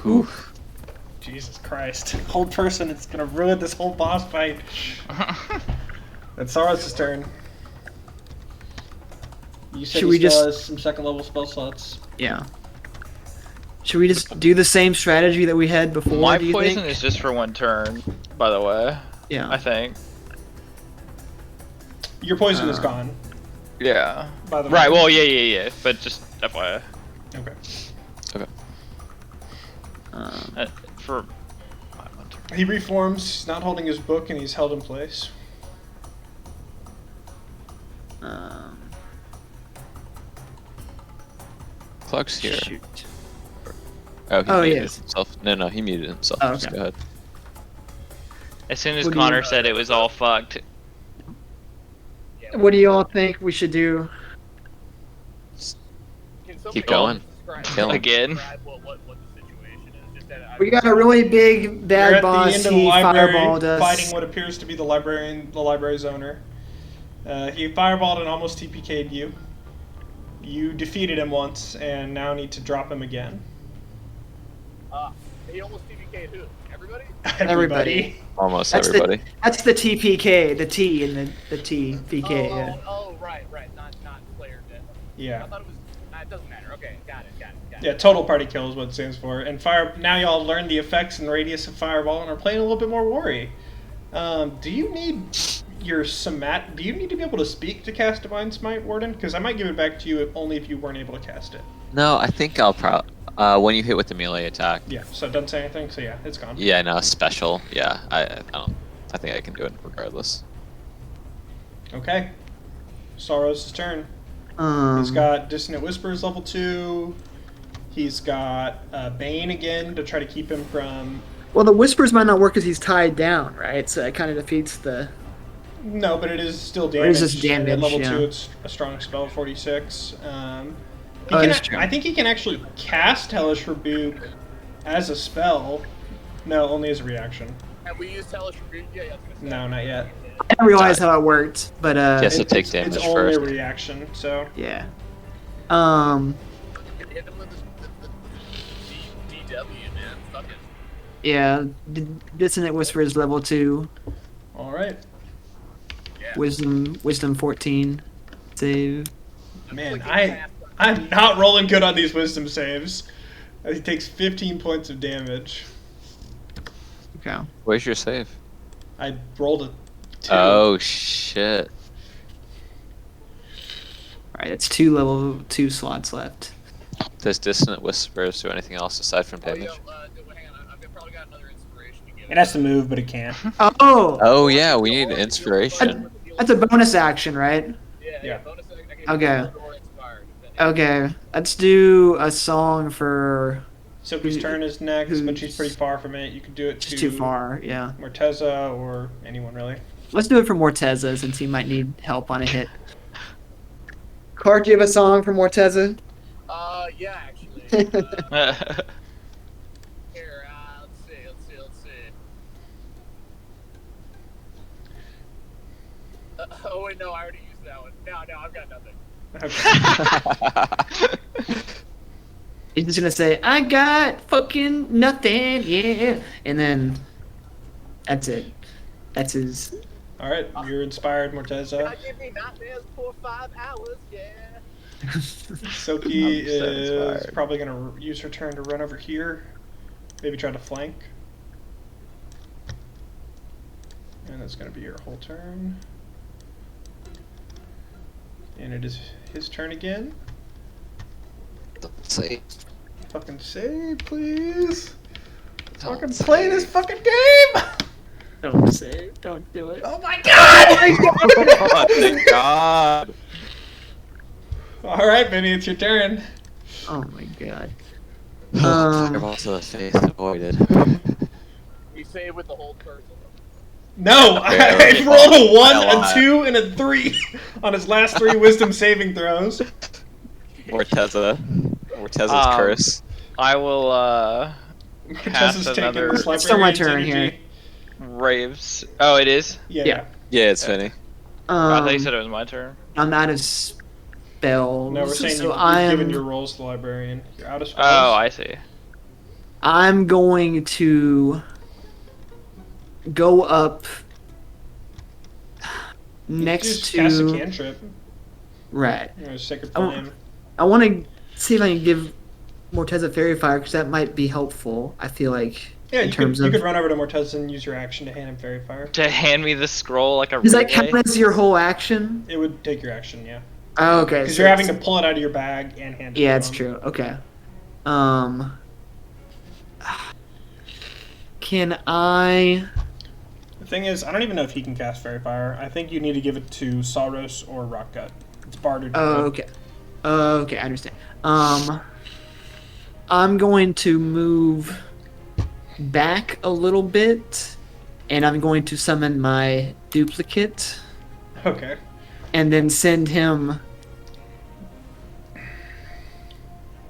Whew. Jesus Christ. Hold person, it's gonna ruin this whole boss fight. It's Saros' turn. You said Should he we still just- has some second level spell slots. Yeah. Should we just do the same strategy that we had before? My do you poison think? is just for one turn, by the way. Yeah. I think. Your poison is gone, Yeah. by the way. Right. Well, yeah. But just FYI, Okay. for my one turn. He reforms, he's not holding his book, and he's held in place. Clark's here. Shoot. Oh, he Oh, muted yes. himself. No, he muted himself. Oh, Just okay. go ahead. As soon as What do you- Connor said it was all fucked, What do y'all think we should do? Keep going. Kill him. again. We got a really big You're bad at boss. the end of the He library, fireballed us. fighting what appears to be the library's owner. He fireballed and almost TPK'd you. You defeated him once, and now need to drop him again. He almost TPK'd who? Everybody? Everybody. Almost That's everybody. That's the TPK, the T in the TPK. yeah. Right. Not player death. I Yeah. thought it was. It doesn't matter. Okay, got it. Yeah, total party kill is what it stands for. And now y'all learn the effects and radius of fireball and are playing a little bit more worry. Do you need your do you need to be able to speak to cast Divine Smite, Warden? Because I might give it back to you only if you weren't able to cast it. No, I think I'll when you hit with the melee attack. Yeah, so it doesn't say anything, so yeah, it's gone. Yeah, no, special. Yeah, I don't. I think I can do it regardless. Okay. Saros' turn. He's got Dissonant Whispers level 2. He's got Bane again to try to keep him from... Well, the whispers might not work because he's tied down, right? So it kind of defeats the. No, but it is still Or damage. is this and at damage, level yeah. 2, it's a strong spell, 46. That's true. I think he can actually cast Hellish Rebuke as a spell. No, only as a reaction. Have we used Hellish Rebuke yet? I was gonna say. No, not yet. I didn't realize how it worked, but Yes, it takes damage It's only first. a reaction, so... yeah. Hit him with the DW, man. Fuck it. Yeah. Dissonant Whispers level 2. Alright. Yeah. Wisdom 14. Save. Man, I'm not rolling good on these wisdom saves. He takes 15 points of damage. Okay. Where's your save? I rolled a 2. Oh shit. Alright, that's 2 level 2 slots left. Does Dissonant Whispers do anything else aside from Oh, damage? hang on. I've probably got another inspiration to give It has to move, but it can't. Oh! Oh yeah, we need inspiration. That's a bonus action, right? Yeah. Bonus action. Okay. Or inspired, depending. Okay, let's do a song for. Silky's turn is next, but she's pretty far from it. You could do it Just to too far, yeah. Morteza or anyone really. Let's do it for Morteza since he might need help on a hit. Clark, do you have a song for Morteza? Yeah, actually. Here, let's see. Oh wait, no, I already used that one. No, I've got nothing. Okay. He's just gonna say, I got fucking nothing, yeah. And then that's it. That's his. All right, you're inspired, Morteza. Give me nightmares for 5 hours, yeah. Silky I'm so is inspired. probably gonna use her turn to run over here. Maybe try to flank. And that's gonna be your whole turn. And it is his turn again. See. Fucking save, please. Don't Fucking say. play this fucking game! Don't say, don't do it. Oh my god! Oh, thank God. Alright, Vinny, it's your turn. Oh my god. Fireball to the face avoided. We save with the whole person. No! Okay, I okay, rolled a fine. 1, a 2, and a 3 on his last 3 wisdom saving throws. Morteza's curse. I will cast Morteza's taking another this It's still my librarian's turn energy. raves. Oh, it is. Yeah. Yeah. Yeah, it's Finny. I thought you said it was my turn. I'm out of spells. No, we're saying so you've given your rolls to the librarian. You're out of spells. Oh, I see. I'm going to go up next Just cast a to. cantrip. Right. You know, Sacred Oh. Flame. I want to see if I can give Morteza Fairy Fire because that might be helpful. I feel like. Yeah, in you terms could of. run over to Morteza and use your action to hand him Fairy Fire. To hand me the scroll like a Does that relay? count as your whole action? It would take your action, yeah. Oh, okay. Because so you're having to it's- pull it out of your bag and hand it Yeah, to it's him. true. Okay. Can I? The thing is, I don't even know if he can cast Fairy Fire. I think you need to give it to Saros or Rockgut. It's bartered. Oh, okay. Okay, I understand. I'm going to move back a little bit, and I'm going to summon my duplicate, Okay. and then send him.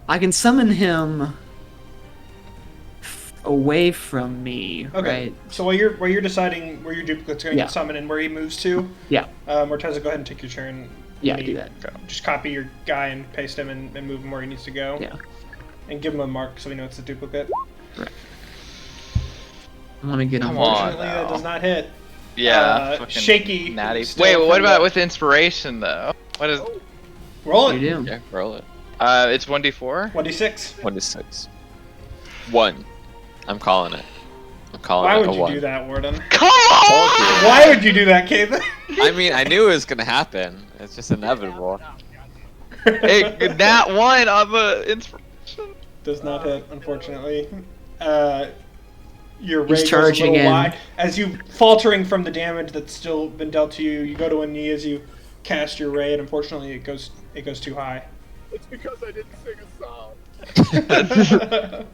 I can summon him away from me, Okay. right? So while you're deciding where your duplicate's going to Yeah. get summoned and where he moves to, Yeah. Morteza, go ahead and take your turn. Yeah, You do that. Just copy your guy and paste him and move him where he needs to go. Yeah. And give him a mark so we know it's a duplicate. I want to get him. Come on. Unfortunately, that now. does not hit. Yeah. fucking shaky. Natty. Still Wait, what pretty about bad. with inspiration though? What is? Roll You it. do. Yeah, roll it. It's 1d4. 1d6. 1d6. 1. I'm calling it. I'm calling Why it would a you 1. do that, Warden? Come on! Why would you do that, Caitlin? I mean, I knew it was gonna happen. It's just inevitable. That one on the inspiration. Does not hit, unfortunately. Your ray He's goes a charging little in. wide. As you faltering from the damage that's still been dealt to you, you go to a knee as you cast your ray, and unfortunately, it goes too high. It's because I didn't sing a song.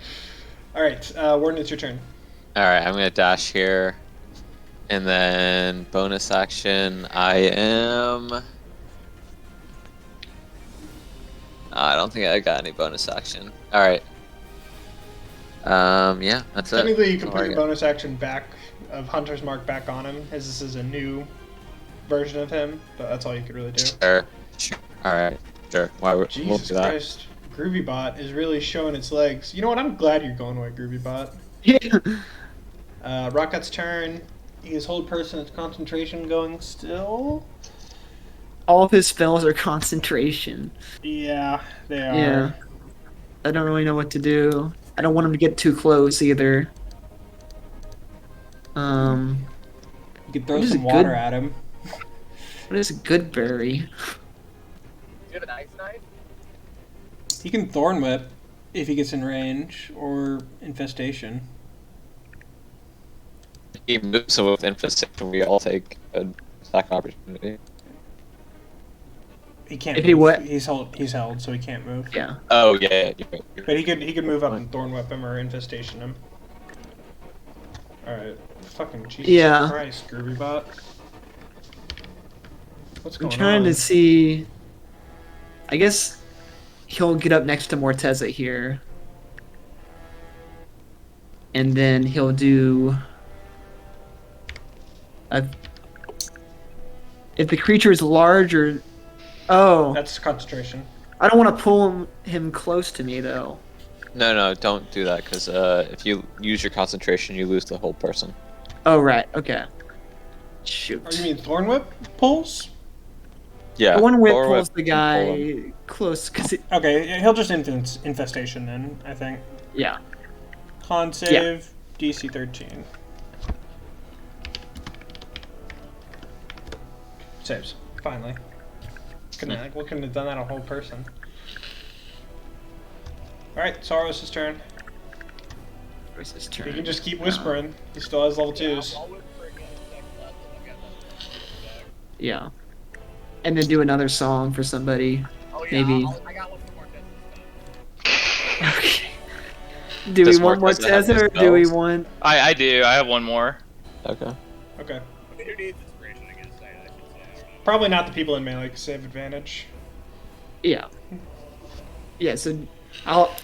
All right, Warden, it's your turn. Alright, I'm gonna dash here. And then bonus action, I am. I don't think I got any bonus action. Alright. Yeah, that's it. Technically, you can That's put all I your got. bonus action back of Hunter's Mark back on him, as this is a new version of him. But that's all you could really do. Sure. Alright, sure. Why we'll Jesus do that. Christ, GroovyBot is really showing its legs. You know what? I'm glad you're going away, GroovyBot. Yeah. Rocket's turn. His hold person is concentration going still. All of his spells are concentration. Yeah, they are. Yeah. I don't really know what to do. I don't want him to get too close either. You could throw What is some a water good- at him. What is a good berry? Do you have an ice knife? He can Thorn Whip if he gets in range, or Infestation. He moves, so with infestation, we all take a attack opportunity. He can't If move. he what? He's held, so he can't move. Yeah. Oh yeah, you're right. But he could move up and Thorn Whip him or Infestation him. Alright. Fucking Jesus Yeah. Christ, Groovy Bot. What's I'm going trying on? to see. I guess he'll get up next to Morteza here. And then he'll do. If the creature is large or. Oh. That's concentration. I don't want to pull him close to me, though. No, don't do that, because if you use your concentration, you lose the whole person. Oh, right. Okay. Shoot. Oh, you mean Thorn Whip pulls? Yeah. The one whip Thor pulls whip the can pull him. guy close, because it. Okay, yeah, he'll just Infestation then, I think. Yeah. Con save, DC 13. Saves. Finally. We couldn't have done that a whole person. Alright, Soros' turn. Where's his He turn? can just keep whispering. He still has level 2s. I'll whisper again next lesson. I've got that back. Yeah. And then do another song for somebody. Oh, yeah, Maybe. I got one for more this time. Okay. Do Does we want Morteza have Morteza or his do we spells? want? I do. I have one more. Okay. Okay. Who needs inspiration against that? I should say. Probably not the people in melee, 'cause they have advantage. Yeah. Yeah. So I'll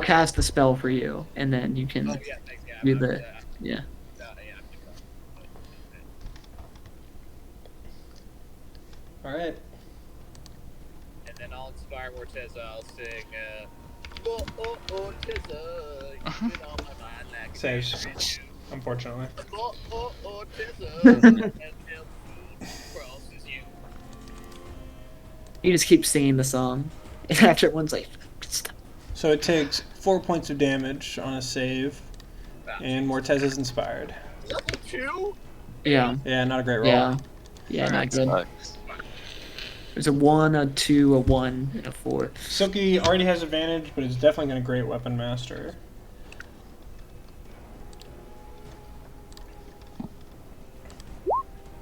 cast the spell for you, and then you can Oh, yeah, thanks, yeah. do the yeah. Alright. And then I'll inspire Morteza. I'll sing, oh, oh, oh, Tessa, you've been on my mind like a Saves. bitch. Unfortunately. Oh, oh, oh, Tessa, and milk crosses you. You just keep singing the song, and after one's like, stop. So it takes 4 points of damage on a save, and Morteza's inspired. Level 2? Yeah. Yeah, not a great roll. Yeah. Yeah. Not good. Sucks. There's a 1, a 2, a 1, and a 4. Silky already has advantage, but is definitely going to Great Weapon Master.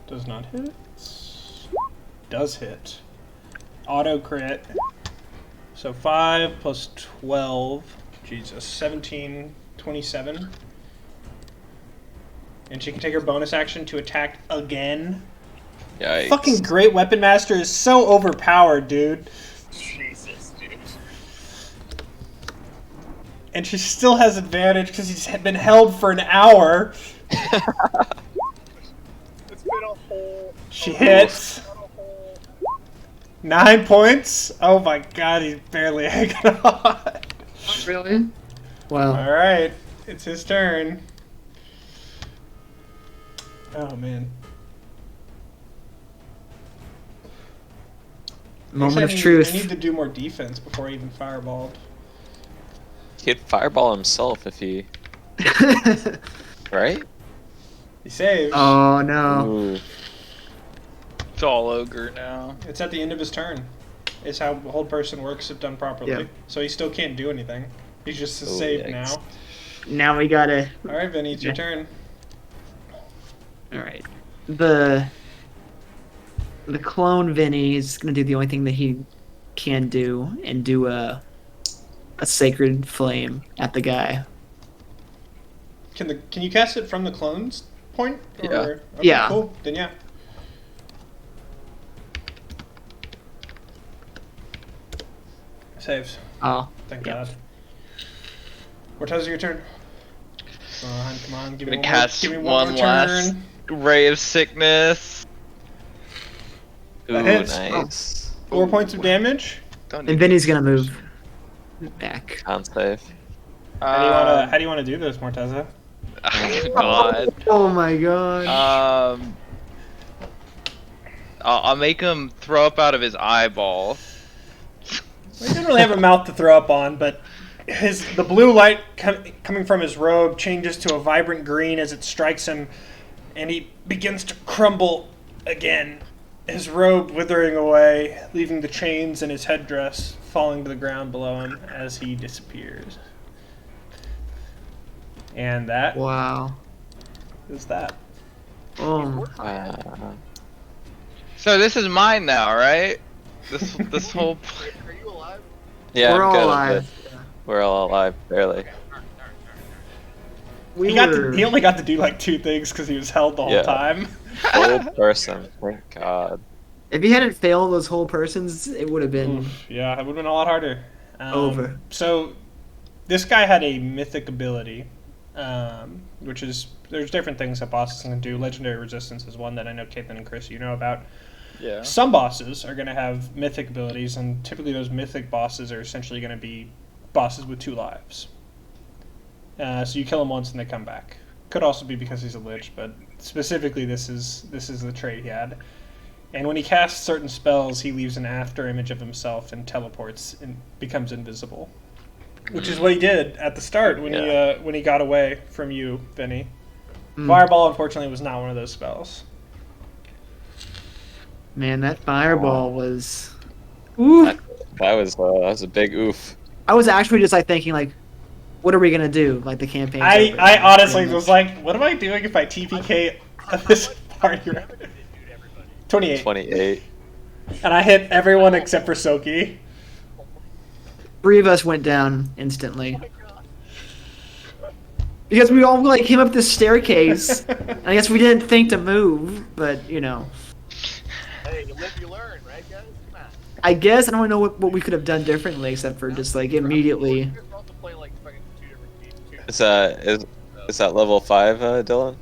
Does not hit. Does hit. Auto crit. So 5 plus 12. Jesus. 17, 27. And she can take her bonus action to attack again. Yikes. Fucking Great Weapon Master is so overpowered, dude. Jesus, dude. And she still has advantage because he's been held for an hour. It's been a whole... She hits. 9 points. Oh my god, he's barely hanging on. Really? Wow. Alright, it's his turn. Oh man. Moment of I truth. need to do more defense before I even fireballed. He'd fireball himself if he. Right? He saves. Oh no. Ooh. It's all ogre now. It's at the end of his turn. It's how hold person works if done properly. Yeah. So he still can't do anything. He's just Oh, saved yikes. now. Now we gotta. Alright, Vinny, it's your Yeah. turn. All right. The clone Vinny is gonna do the only thing that he can do and do a sacred flame at the guy. Can you cast it from the clone's point? Or, Yeah. Okay, Yeah. Cool. Then yeah. Saves. Oh. Thank Yeah. God. Morteza, your turn. Come on, give me Gonna one more, cast give me one one more last turn. ray of sickness. Ooh, That hits. nice. 4 points of damage. Don't And Vinny's gonna move back. Con save. How do you wanna do this, Morteza? Oh god. Oh my god. I'll make him throw up out of his eyeball. Well, he doesn't really have a mouth to throw up on, but the blue light coming from his robe changes to a vibrant green as it strikes him, and he begins to crumble again, his robe withering away, leaving the chains in his headdress falling to the ground below him as he disappears. And that Wow. is that. Oh. So this is mine now, right? This whole. Are you alive? Yeah, We're I'm all good. alive. We're all alive, barely. We He were. he only got to do like 2 things because he was held the whole Yeah. time. Old person, thank God. If he hadn't failed those whole persons, it would have been Oof, yeah, it would have been a lot harder. over. So, this guy had a mythic ability, which is there's different things that bosses can do. Legendary Resistance is one that I know Caitlin and Chris you know about. Yeah. Some bosses are going to have mythic abilities, and typically those mythic bosses are essentially going to be bosses with 2 lives. So you kill them once and they come back. Could also be because he's a lich, but specifically this is the trait he had. And when he casts certain spells, he leaves an after image of himself and teleports and becomes invisible. Which is what he did at the start when he got away from you, Vinny. Fireball, unfortunately, was not one of those spells. Man, that fireball was. Ooh. That was a big oof. I was actually just like thinking like, what are we gonna do? Like the campaign. I honestly was like, what am I doing if I TPK this party? 28. 28. And I hit everyone except for Soki. 3 of us went down instantly. Because we all like came up this staircase. And I guess we didn't think to move, but you know. Hey, you live, you learn, right, guys? Come on. I guess I don't know what we could have done differently except for just like immediately. We're also playing like fucking 2 different teams. Is that level 5, Dylan?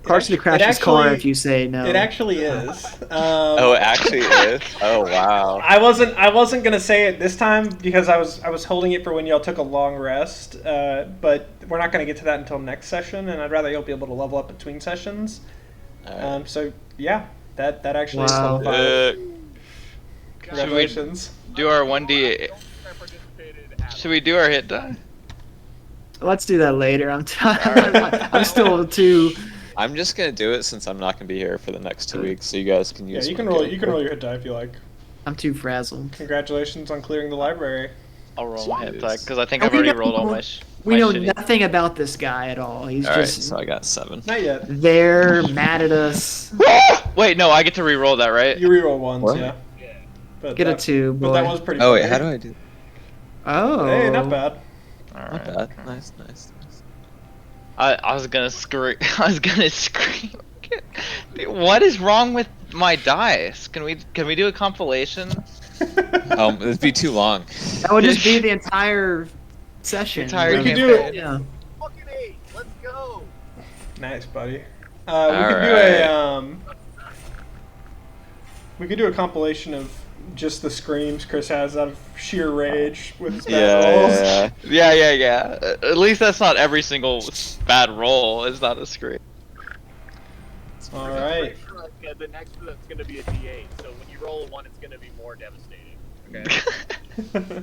Parts of the crash his car if you say no. It actually is. Oh, it actually is. Oh, wow. I wasn't gonna say it this time because I was holding it for when y'all took a long rest. But we're not gonna get to that until next session, and I'd rather y'all be able to level up between sessions. Alright. So yeah, that actually Wow. is level 5. Congratulations. Do our 1d. I participated at Should we do our hit die? Let's do that later. I'm still too. I'm just gonna do it since I'm not gonna be here for the next 2 weeks, so you guys can Yeah, use. you can my roll. game. You can roll your hit die if you like. I'm too frazzled. Congratulations on clearing the library. I'll roll my hit Jeez. die because I think Oh, I've we already know- rolled all my. We my know shitty- nothing about this guy at all. He's All right, just so I got 7. Not yet. there, mad at us. Wait, no, I get to re-roll that, right? You reroll ones, What? yeah. But Get a that, 2, But boy. that was pretty. Oh wait, funny. how do I do? Oh. Hey, not bad. All Not right. bad. Nice. I was gonna scream. I was gonna scream. Dude, what is wrong with my dice? Can we do a compilation? It'd be too long. That would just be the entire session. Entire We could campaign. do it. Yeah. fucking 8. Let's go. Nice, buddy. We could Alright. we could do a compilation of just the screams Chris has out of sheer rage with his bad Yeah, rolls. yeah. At least that's not every single bad roll. It's not a scream. All right. Yeah, the next one's gonna be a D8. So when you roll a 1, it's gonna be more devastating. Okay.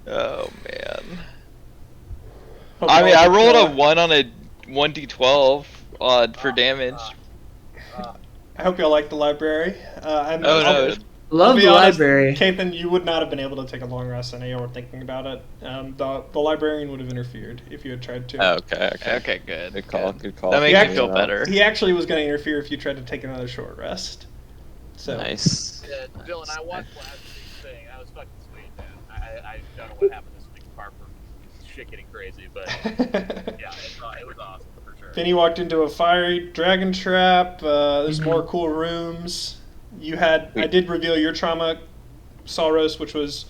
Oh man. Hope I you mean, all I get rolled a the- 1 on a 1d12 for damage. I hope y'all like the library. Oh no. Love I'll be the honest, library. Cathan, you would not have been able to take a long rest. I know you were thinking about it. The librarian would have interfered if you had tried to. Okay. Okay, good. Good call. Good call. That makes Yeah. me feel better. He actually was going to interfere if you tried to take another short rest. So Nice. Dylan, I watched last week's thing. That was fucking sweet, man. I don't know what happened this week apart from shit getting crazy, but yeah, it was awesome for sure. Then he walked into a fiery dragon trap. There's more cool rooms. I did reveal your trauma, Salros, which was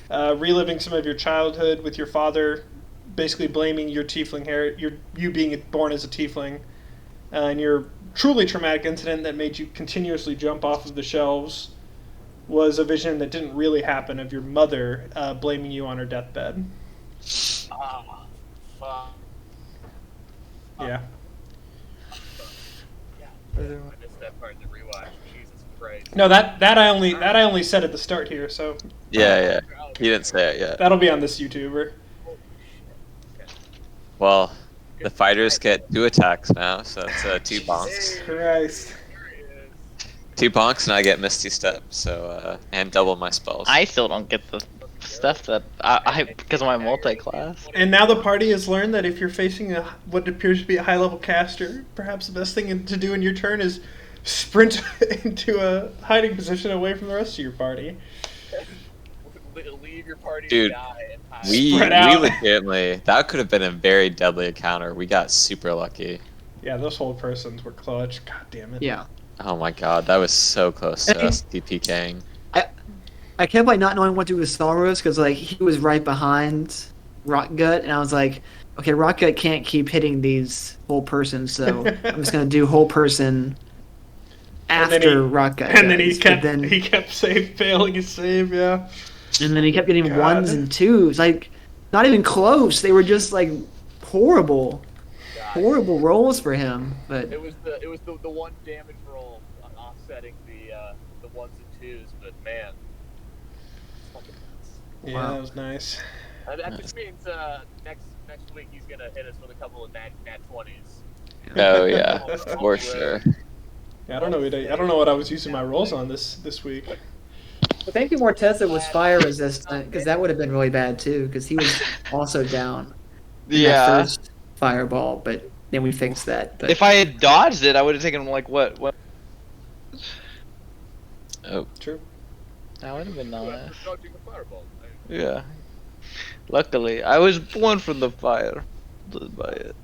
reliving some of your childhood with your father, basically blaming your tiefling you being born as a tiefling, and your truly traumatic incident that made you continuously jump off of the shelves was a vision that didn't really happen of your mother blaming you on her deathbed. Ah, fuck. Yeah. Yeah, I missed that part in the rewatch. Jesus Christ. No, that I only said at the start here, so Yeah. He didn't say it yet. that'll be on this YouTuber. Well, the fighters get 2 attacks now, so that's 2 bonks. Christ. There he is. 2 bonks, and I get Misty Step, so and double my spells. I still don't get the stuff that I because of my multi-class. And now the party has learned that if you're facing what appears to be a high-level caster, perhaps the best thing to do in your turn is sprint into a hiding position away from the rest of your party. Leave your party Dude, to die and hide. we Spread out. legitimately, that could have been a very deadly encounter. We got super lucky. Yeah, those whole persons were clutch. God damn it. Yeah. Oh my god, that was so close to us DPKing. I kept like not knowing what to do with Stalros because like he was right behind Rock Gut, and I was like, okay, Rock Gut can't keep hitting these whole persons, so I'm just gonna do whole person And then after he- Rock Gut. And then he does, but kept then, failing his save. Yeah. and then he kept getting God. ones and twos, like not even close. They were just like horrible rolls for him. But It was the one damage roll offsetting the ones and twos, but man. Fucking nuts. Yeah, Wow. that was nice. That just means next week he's gonna hit us with a couple of nat 20s. Oh yeah, for sure. Yeah, I don't know what I was using my rolls on this week. But thank you, Morteza was fire resistant because that would have been really bad too because he was also down. in that Yeah. first fireball, but then we fixed that. But If I had dodged it, I would have taken like what? Oh, True. That would have been nice. Just dodging the fireball. Yeah. Luckily, I was born from the fire. By it.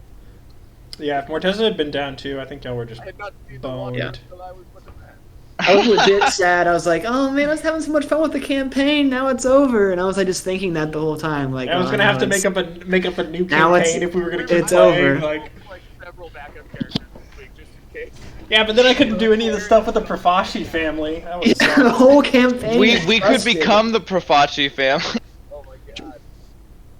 Yeah, if Morteza had been down too, I think y'all were just I had not seen the water boned. until I was looking at. I was legit sad. I was like, "Oh man, I was having so much fun with the campaign. Now it's over." And I was like, just thinking that the whole time. Like, I was oh, gonna now have to it's- make up a new Now it's- campaign if we were gonna keep it's playing. over. Like, Like several backup characters this week just in case. yeah, but then I couldn't do any of the stuff with the Profashi family. That was the whole campaign. We is could frustrating. become the Profaci family. Oh my god.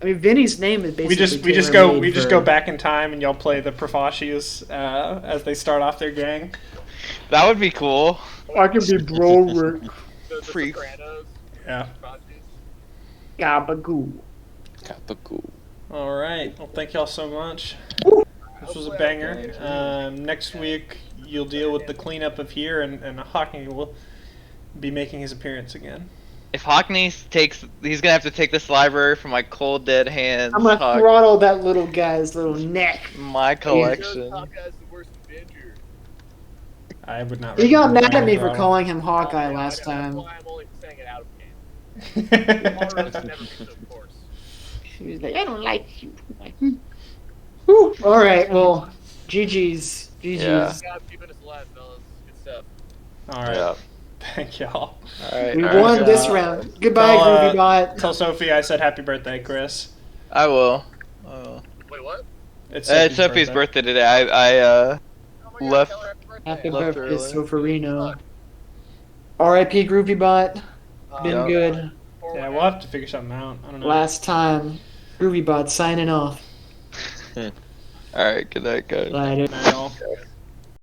I mean, Vinny's name is basically. we just tailor-made go for- back in time and y'all play the Profashis as they start off their gang. That would be cool. I can be Brower. The Freak. Sopranos. Yeah. Crotches. Gabagoo. Kapagoo. All right. Well, thank y'all so much. This was a banger. Next week you'll deal with the cleanup of here, and Hockney will be making his appearance again. If Hockney he's gonna have to take this library from my cold dead hands. I'm gonna Hock- throttle that little guy's little neck. my Just collection. Hawkeye's the worst Avenger. I would not. He got recommend mad at me for throttle. calling him Hawkeye Oh, yeah, last That's time. why I'm only saying it out of game. Tomorrow's never been so coarse. He was like, I don't like you. I'm like, Whew. All right, well, GG's. GG's. Yeah. God, keeping us alive, fellas. Good stuff. All right. Yeah. Thank y'all. Alright. We Alright, won this uh, round. Goodbye, tell, Groovy Bot. Tell Sophie I said happy birthday, Chris. I will. I will. Wait, what? It's It's Sophie's birthday today. I Oh my God, Left- tell her birthday. Happy Left birthday, early. Sofarino. R.I.P. Groovy Bot. Been Yeah. good. Yeah, we'll have to figure something out. I don't know. Last time. Groovy Bot signing off. Alright, good night, guys. Later. Night, y'all.